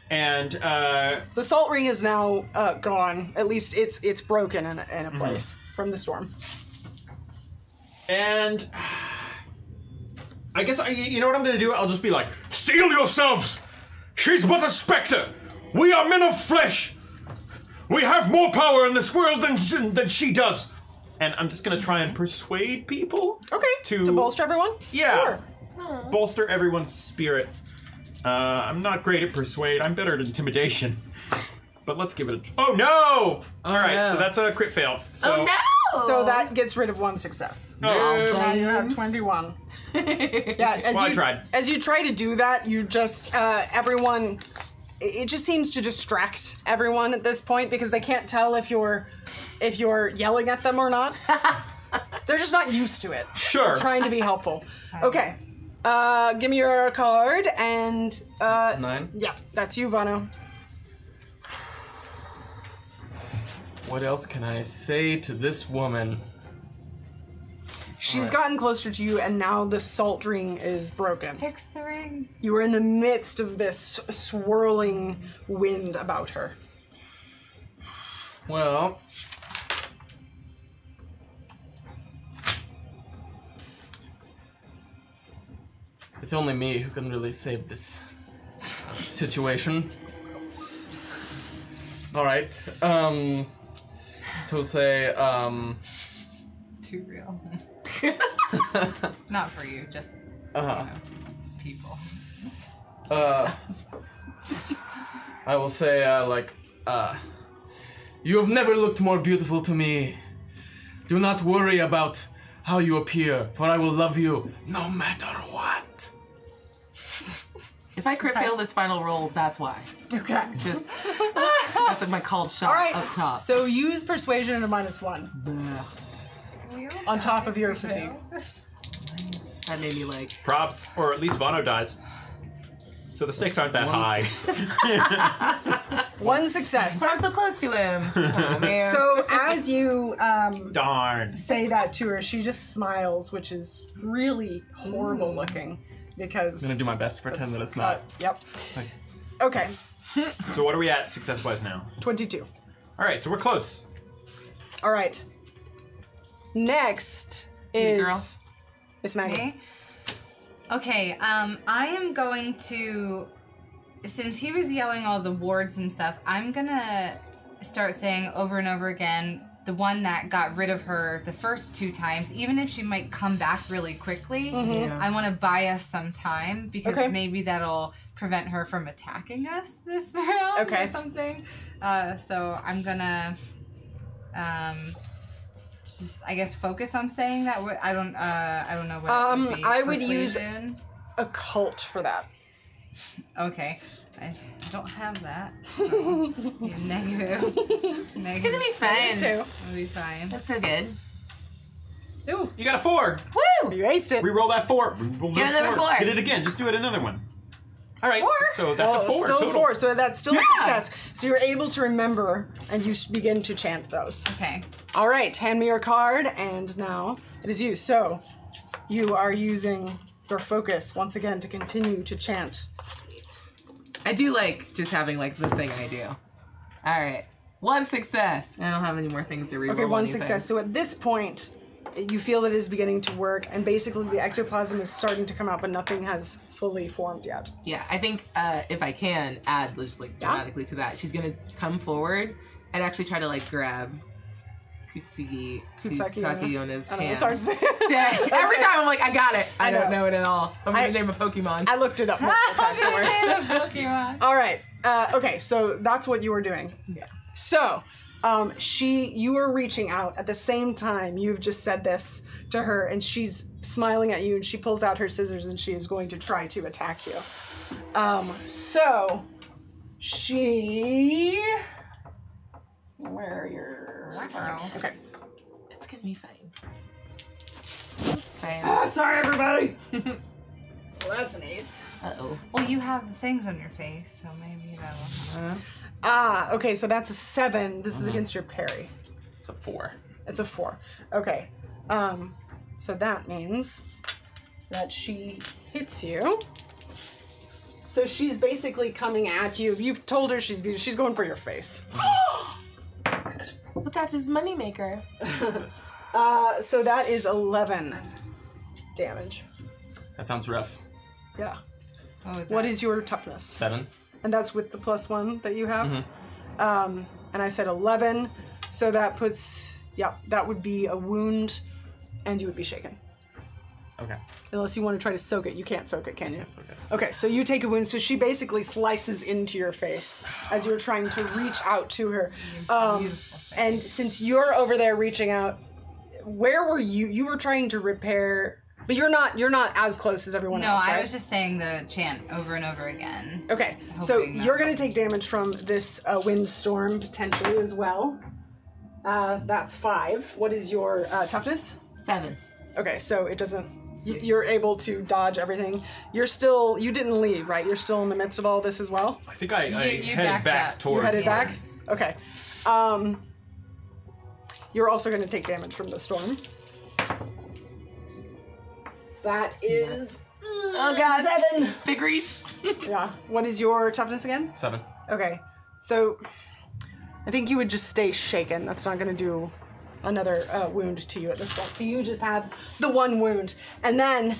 And The salt ring is now gone. At least it's broken in a place from the storm. And I guess you know what I'm gonna do? I'll just be like, "Steel yourselves! She's but a specter! We are men of flesh! We have more power in this world than she does!" And I'm just gonna try and persuade people. Okay. To bolster everyone? Yeah. Sure. Bolster everyone's spirits. I'm not great at persuade. I'm better at intimidation. But let's give it a... Oh, no! Alright, no. so that's a crit fail. So, Oh no! So that gets rid of 1 success. Oh. Now you have 21. Yeah, I tried. As you try to do that, you just, everyone... It just seems to distract everyone at this point because they can't tell if you're yelling at them or not. They're just not used to it. Sure. Trying to be helpful. Okay. Give me your card and 9. yeah, that's you, Vano. What else can I say to this woman? She's gotten closer to you, and now the salt ring is broken. Fix the ring. You are in the midst of this swirling wind about her. Well, it's only me who can really save this situation. All right. So we'll say, Too real. Not for you, just people. I will say, you have never looked more beautiful to me. Do not worry about how you appear, for I will love you no matter what. If I crit fail this final roll, that's why. Okay. Just that's like my called shot All right. up top. So use persuasion at a -1 on top of your fatigue. That made me like. Props, or at least Vano dies. So the stakes aren't that high. One success. But I'm so close to him. Oh, man. So as you Darn. say that to her, she just smiles, which is really horrible looking because. I'm gonna do my best to pretend that it's not. Yep. Like- Okay. So what are we at success-wise now? 22. All right, so we're close. All right. Next Hey, girl. is Miss Maggie. Me? Okay, I am going to, since he was yelling all the wards and stuff, I'm gonna start saying over and over again, the one that got rid of her the first 2 times, even if she might come back really quickly, Yeah. I want to buy us some time because Okay. maybe that'll prevent her from attacking us this round Okay. or something. So I'm gonna, just I guess focus on saying that. I don't know what it would be. I would use- Persuasion? Occult for that. Okay. I don't have that. So yeah, negative. It's gonna be fine. Too. It'll be fine. That's so good. Ooh, You got a 4. Woo! you aced it. Reroll that 4. Reroll Get that another 4. Get it again. Just do it another one. All right. 4? So that's Well, a 4 it's still total. a 4, so that's still a Yeah. success. So you're able to remember, and you begin to chant those. Okay. All right, hand me your card, and now it is you. So you are using your focus once again to continue to chant. I do like just having like the thing I do. All right, 1 success. I don't have any more things to reroll. Okay, 1 anything. success. So at this point, you feel that it is beginning to work, and basically the ectoplasm is starting to come out, but nothing has fully formed yet. Yeah, I think if I can add just like dramatically to that, she's gonna come forward and actually try to like grab Kutsaki on his I don't know, hand. it's hard to say. Dang. Every time I'm like, I got it. I don't know. know it at all. I'm gonna name a Pokemon. I looked it up multiple times. Don't worry. Pokemon. All right. Okay, so that's what you were doing. Yeah. So, you were reaching out at the same time. You've just said this to her, and she's smiling at you, and she pulls out her scissors, and she is going to try to attack you. So she. Where are your? Okay. It's gonna be fine. It's fine. Sorry, everybody. Well, that's an ace. Uh-oh. Well, you have things on your face, so maybe that'll. Okay, so that's a 7. This is against your parry. It's a 4. It's a 4. Okay. So that means that she hits you. So she's basically coming at you. You've told her she's going for your face. But that's his moneymaker. So that is 11 damage. That sounds rough. Yeah. What What is your toughness? 7. And that's with the +1 that you have. And I said 11. So that puts, that would be a wound, and you would be shaken. Okay. Unless you want to try to soak it. You can't soak it, can you? That's okay. Okay, so you take a wound. So she basically slices into your face as you're trying to reach out to her. And since you're over there reaching out, where were you? You were trying to repair, but you're not as close as everyone No, else, right? I was just saying the chant over and over again. Okay, so Hoping not. you're going to take damage from this windstorm potentially as well. That's 5. What is your toughness? 7. Okay, so it doesn't. You're able to dodge everything. You didn't leave, right? You're still in the midst of all this as well. I think I You headed backed back up. towards. You headed back. Okay. You're also going to take damage from the storm. That is. Oh god. 7. Big reach. Yeah. What is your toughness again? 7. Okay. So I think you would just stay shaken. That's not going to do another wound to you at this point. So you just have the 1 wound. And then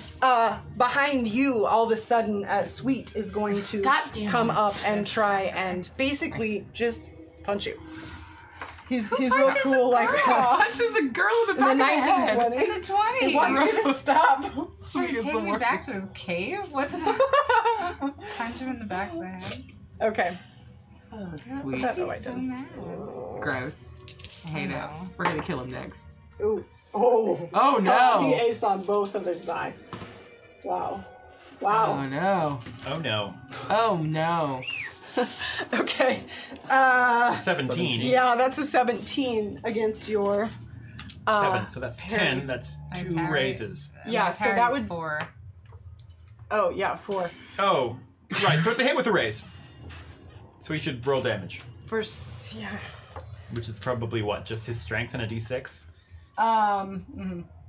behind you, all of a sudden, Sweet is going to Goddamn. come up and try and basically just punch you. He's real cool like that. Punches a girl in the In back the of the head. 1920. The 20. He wants you to stop. Sweet is Take the me back worst. to his cave? What's punch him in the back of the head? Okay. Oh, sweet. That's He's how I so did. mad. Gross. I hate it. We're gonna kill him next. Ooh. Oh. Oh He no! aced on both of his die. Wow. Oh Wow. no. Oh no. Oh no. Okay. 17. Yeah, that's a 17 against your. 7, so that's parry. 10. That's I 2 parry. raises. Yeah, My so that parry's would. 4. Oh, yeah, 4. Oh, right. So it's a hit with a raise. So he should roll damage, Yeah. which is probably what? Just his strength and a d6?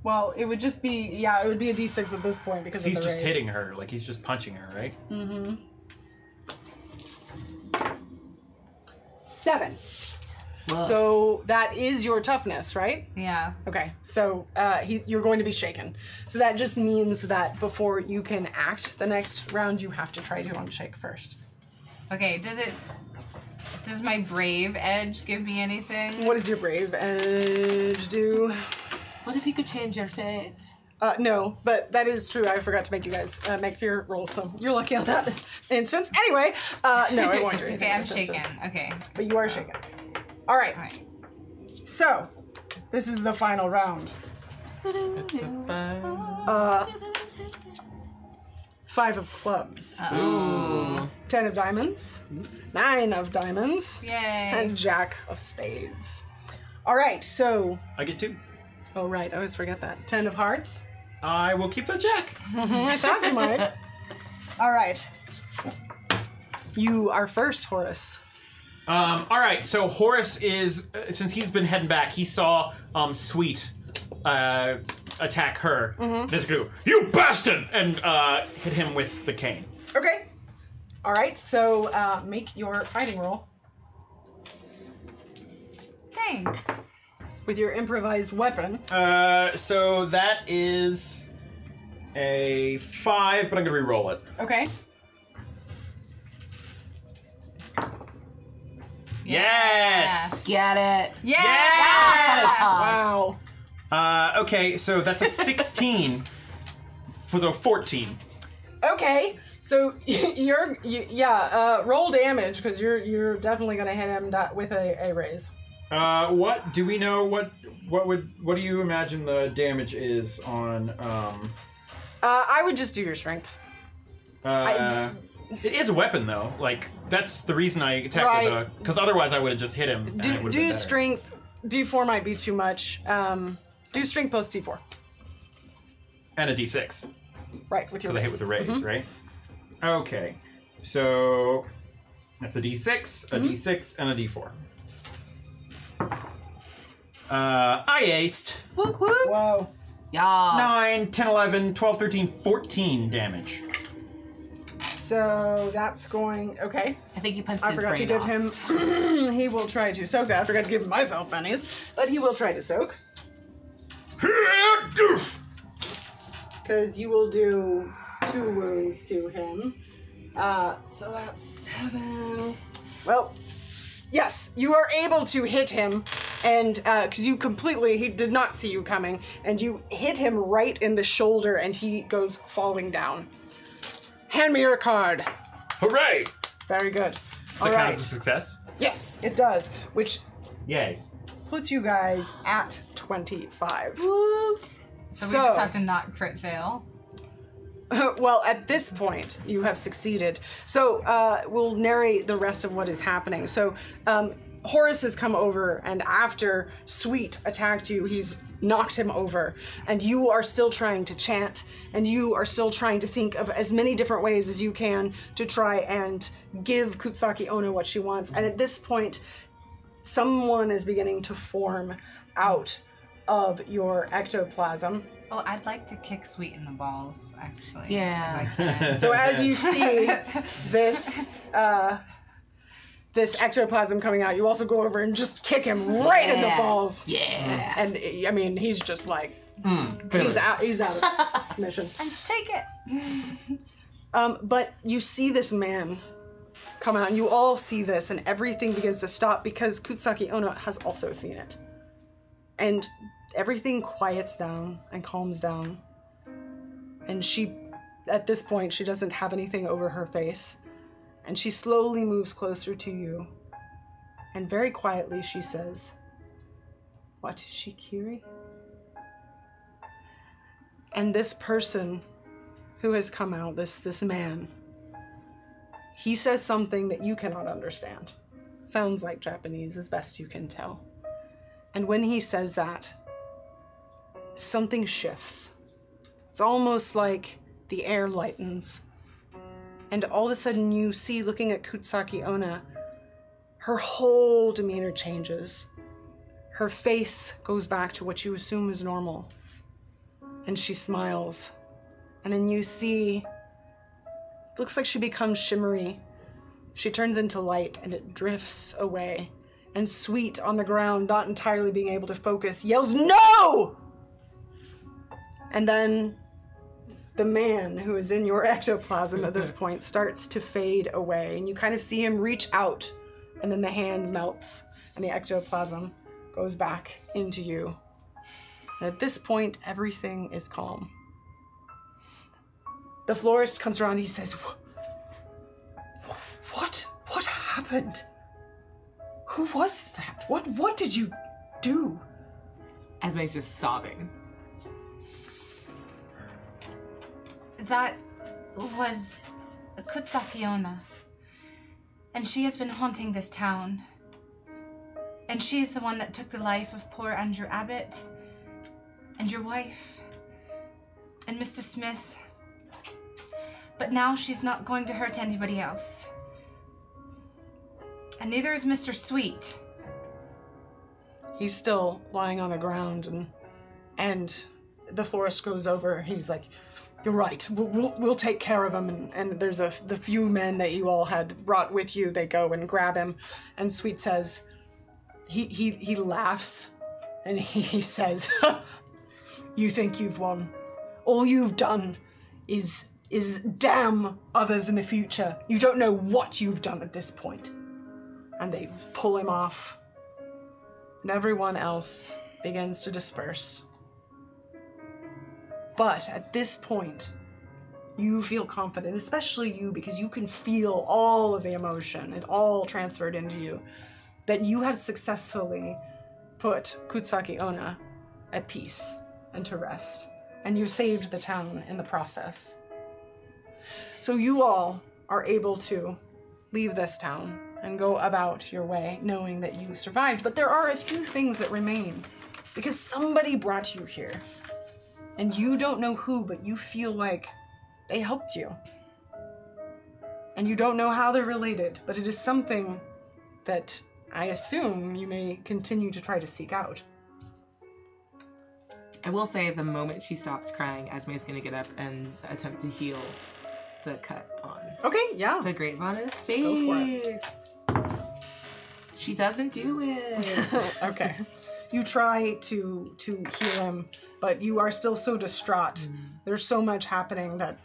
Well, it would just be, yeah, it would be a d6 at this point because He's of the just raise. hitting her, like he's just punching her, right? 7. So that is your toughness, right? Yeah. Okay, so you're going to be shaken. So that just means that before you can act the next round, you have to try to unshake first. Okay, does my brave edge give me anything? What does your brave edge do? What if you could change your fate? No, but that is true. I forgot to make you guys make fear rolls, so you're lucky on that instance. Anyway, no, I won't do anything. Okay, in I'm this shaken. instance. Okay. But you are shaken. All right. Alright. So, this is the final round. 5 of clubs, Uh-oh. 10 of diamonds, 9 of diamonds, Yay. and Jack of spades. All right, so, I get 2. oh right, I always forget that. 10 of hearts. I will keep the jack. I thought you might. All right. You are first, Horace. All right, so Horace is, since he's been heading back, he saw Sweet attack her. Just go, you bastard! And hit him with the cane. Okay. All right, so make your fighting roll Thanks. with your improvised weapon. So that is a 5, but I'm gonna re-roll it. Okay. Yes! Get it. Yeah. Yes! Wow. Okay, so that's a 16 for the 14. Okay. So roll damage because you're definitely gonna hit him with a raise. What do we know? What do you imagine the damage is on? I would just do your strength. It is a weapon though. Like that's the reason I attacked Right. with because otherwise I would have just hit him. And it would've been Do better. strength. D4 might be too much. Do strength plus D4. And a D6 Right, with your because I hit raise. with the raise, right? Okay, so that's a D6, a D6, and a D4. I aced. Whoop whoop. Whoa. Yeah. 9, 10, 11, 12, 13, 14 damage. So that's going okay. I think you punched I his forgot to brain give off. him. He will try to soak that. I forgot to give myself pennies, but he will try to soak because you will do 2 wounds to him. So that's 7. Well, yes, you are able to hit him, and because he did not see you coming, and you hit him right in the shoulder, and he goes falling down. Hand me your card. Hooray! Very good. Does All that count right. as a success? Yes, it does, which Yay. puts you guys at 25. So we just have to not crit fail. Well, at this point, you have succeeded. So we'll narrate the rest of what is happening. So Horace has come over, and after Sweet attacked you, he's knocked him over. And you are still trying to chant, and you are still trying to think of as many different ways as you can to try and give Kutsaki Ono what she wants. And at this point, someone is beginning to form out of your ectoplasm. Oh, I'd like to kick Sweet in the balls, actually. Yeah. If I can. So as you see this this ectoplasm coming out, you also go over and just kick him right in the Yeah. balls. Yeah. And I mean, he's just like Finish. he's out of mission. And take it. But you see this man come out, and you all see this, and everything begins to stop because Kutsaki Ono has also seen it. And everything quiets down and calms down. And she, at this point, she doesn't have anything over her face. And she slowly moves closer to you. And very quietly she says, "What is she, Kiri?" And this person who has come out, this man. He says something that you cannot understand. Sounds like Japanese, as best you can tell. And when he says that, something shifts. It's almost like the air lightens. And all of a sudden you see, looking at Kutsaki Onna, her whole demeanor changes. Her face goes back to what you assume is normal. And she smiles. And then you see, it looks like she becomes shimmery. She turns into light and it drifts away. And Sweet on the ground, not entirely being able to focus, yells, "No!" And then the man who is in your ectoplasm at this point starts to fade away. And you kind of see him reach out, and then the hand melts and the ectoplasm goes back into you. And at this point, everything is calm. The florist comes around, he says, What happened? Who was that? What did you do? Esme's just sobbing. That was Kutsaki Onna. And she has been haunting this town. And she is the one that took the life of poor Andrew Abbott, and your wife, and Mr. Smith. But now she's not going to hurt anybody else. And neither is Mr. Sweet. He's still lying on the ground, and the florist goes over. He's like, "You're right. We'll take care of him." And there's the few men that you all had brought with you. They go and grab him, and Sweet says, he laughs, and he says, "You think you've won? All you've done is damn others in the future. You don't know what you've done at this point." And they pull him off, and everyone else begins to disperse. But at this point, you feel confident, especially you, because you can feel all of the emotion, it all transferred into you, that you have successfully put Kutsaki Onna at peace and to rest, and you saved the town in the process. So you all are able to leave this town and go about your way, knowing that you survived. But there are a few things that remain, because somebody brought you here. And you don't know who, but you feel like they helped you. And you don't know how they're related, but it is something that I assume you may continue to try to seek out. I will say the moment she stops crying, Esme's gonna get up and attempt to heal the cut on Okay, yeah. the Graveonna's face. Go for it. She doesn't do it. Okay. You try to heal him, but you are still so distraught. There's so much happening that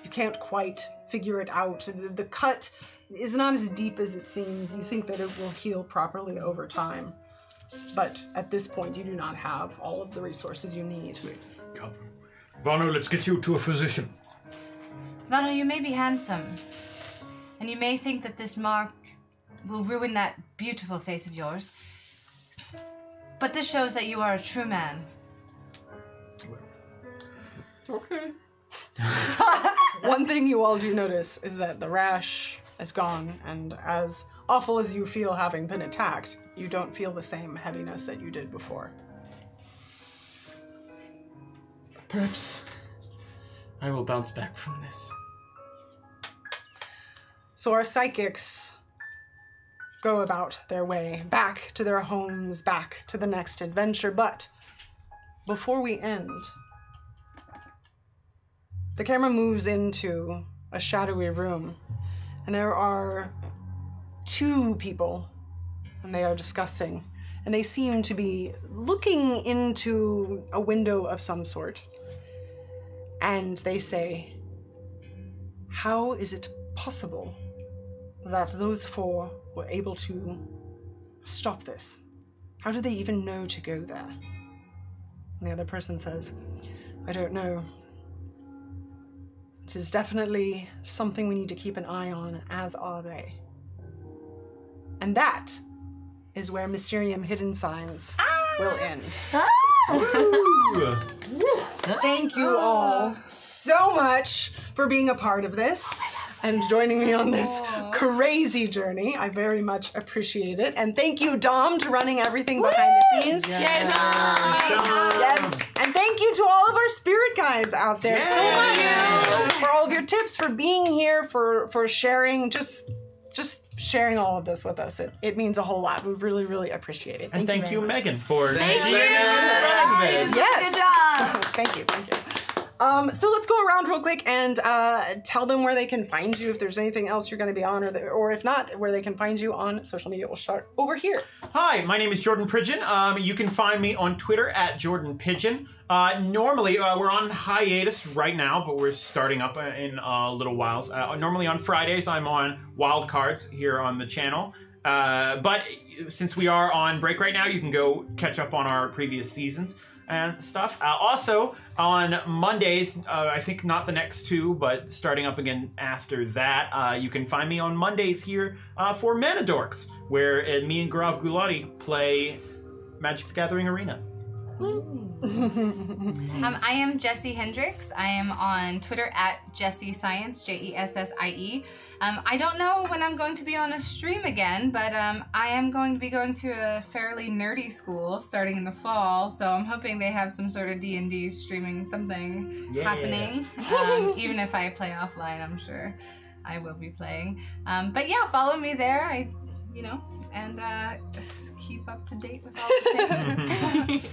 you can't quite figure it out. The cut is not as deep as it seems. You think that it will heal properly over time. But at this point, you do not have all of the resources you need. Come. Vano, let's get you to a physician. Vano, you may be handsome, and you may think that this mark will ruin that beautiful face of yours, but this shows that you are a true man. Okay. One thing you all do notice is that the rash is gone, and as awful as you feel having been attacked, you don't feel the same heaviness that you did before. Perhaps I will bounce back from this. So our psychics go about their way, back to their homes, back to the next adventure. But before we end, the camera moves into a shadowy room, and there are two people, and they are discussing, and they seem to be looking into a window of some sort. And they say, "How is it possible that those four were able to stop this? How did they even know to go there?" And the other person says, "I don't know. It is definitely something we need to keep an eye on, as are they." And that is where Mysterium Hidden Signs will end. Ooh. Thank you all so so much for being a part of this and joining me on this crazy journey. I very much appreciate it. And thank you, Dom, to running everything behind the scenes. Yes. Yes. And thank you to all of our spirit guides out there so much for all of your tips, for being here, for sharing, just sharing all of this with us. It means a whole lot. We really, really appreciate it. And thank you, Megan, for Thank you. Yes. Good job. Thank you. So let's go around real quick and tell them where they can find you, if there's anything else you're going to be on, or if not, where they can find you on social media. We'll start over here. Hi, my name is Jordan Pridgen. You can find me on Twitter at Jordan Pidgeon. Normally, we're on hiatus right now, but we're starting up in little whiles. Normally on Fridays, I'm on Wild Cards here on the channel. But since we are on break right now, you can go catch up on our previous seasons and stuff. Also, on Mondays, I think not the next two, but starting up again after that, you can find me on Mondays here for Mana Dorks, where me and Gaurav Gulati play Magic the Gathering Arena. I am Jessie Hendricks. I am on Twitter at Jessie Science, Jessie. I don't know when I'm going to be on a stream again, but I am going to be going to a fairly nerdy school starting in the fall, so I'm hoping they have some sort of D&D streaming something happening. Even if I play offline, I'm sure I will be playing. But yeah, follow me there. And keep up to date with all the things.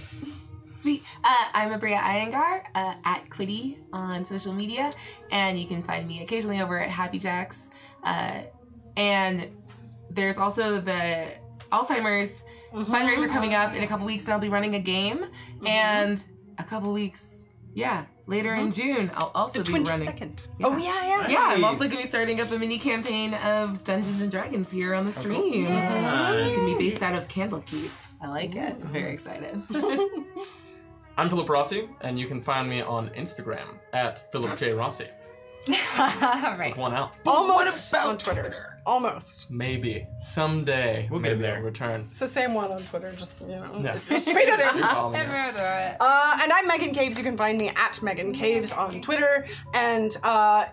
Sweet. I'm Aabria Iyengar at Quiddy on social media, and you can find me occasionally over at Happy Jacks. And there's also the Alzheimer's fundraiser coming up in a couple weeks, and I'll be running a game. And a couple weeks, later in June, I'll also be running. 22nd. Yeah. Oh, yeah. Yeah, I'm also going to be starting up a mini campaign of Dungeons and Dragons here on the stream. It's going to be based out of Candlekeep. I like it. I'm very excited. I'm Philip Rossi, and you can find me on Instagram at Philip J. Rossi. Right. With one L. Almost on Twitter. Almost. Maybe. Someday. We'll get maybe there. I'll return. It's the same one on Twitter, just, Yeah. just tweet it in. You follow me. And I'm Meghan Caves. You can find me at Meghan Caves on Twitter. And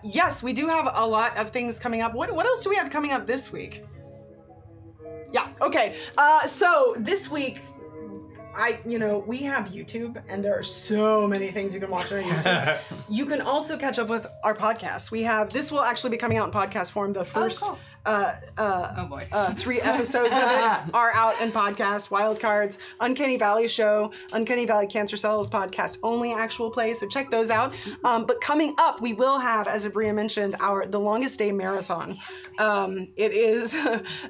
yes, we do have a lot of things coming up. What else do we have coming up this week? Yeah, okay. So this week, we have YouTube, and there are so many things you can watch on YouTube. You can also catch up with our podcast. This will actually be coming out in podcast form. The first cool. 3 episodes of it are out in podcast. Wild Cards, Uncanny Valley Show, Uncanny Valley Cancer Cells podcast only actual plays, so check those out. But coming up, we will have, as Aabria mentioned, the Longest Day Marathon. It is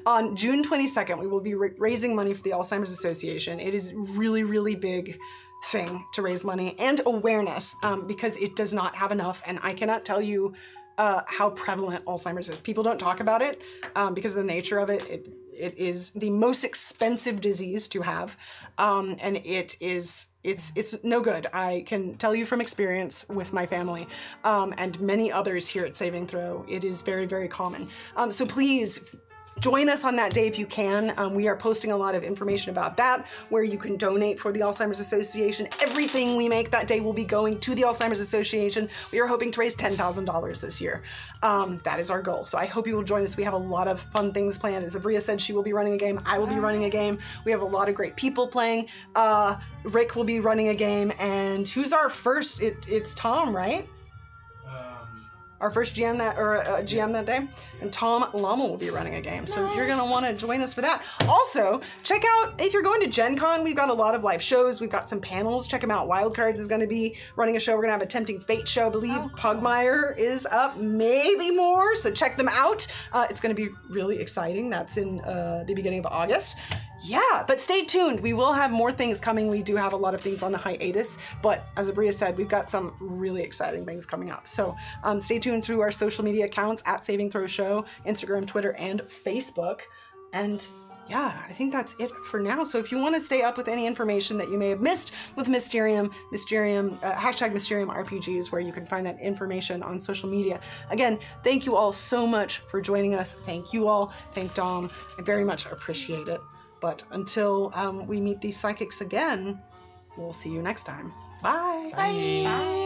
on June 22nd. We will be raising money for the Alzheimer's Association. It is really, really big thing to raise money and awareness because it does not have enough, and I cannot tell you how prevalent Alzheimer's is. People don't talk about it because of the nature of it. It is the most expensive disease to have, and it's no good. I can tell you from experience with my family and many others here at Saving Throw. It is very, very common. So please join us on that day if you can. We are posting a lot of information about that, where you can donate for the Alzheimer's Association. Everything we make that day will be going to the Alzheimer's Association. We are hoping to raise $10,000 this year. That is our goal. So I hope you will join us. We have a lot of fun things planned. As Aabria said, she will be running a game. I will be running a game. We have a lot of great people playing. Rick will be running a game. And who's our first? It's Tom, right? Our first GM GM that day, and Tom Lama will be running a game. So you're gonna want to join us for that. Also, check out, if you're going to Gen Con, we've got a lot of live shows. We've got some panels. Check them out. Wild Cards is gonna be running a show. We're gonna have a Tempting Fate show. I believe Pugmire is up, maybe more. So check them out. It's gonna be really exciting. That's in the beginning of August. Yeah, but stay tuned. We will have more things coming. We do have a lot of things on the hiatus, but as Aabria said, we've got some really exciting things coming up. So stay tuned through our social media accounts at Saving Throw Show, Instagram, Twitter, and Facebook. And yeah, I think that's it for now. So if you want to stay up with any information that you may have missed with Mysterium, hashtag Mysterium RPG is where you can find that information on social media. Again, thank you all so much for joining us. Thank you all. Thank Dom. I very much appreciate it. But until we meet these psychics again, we'll see you next time. Bye. Bye.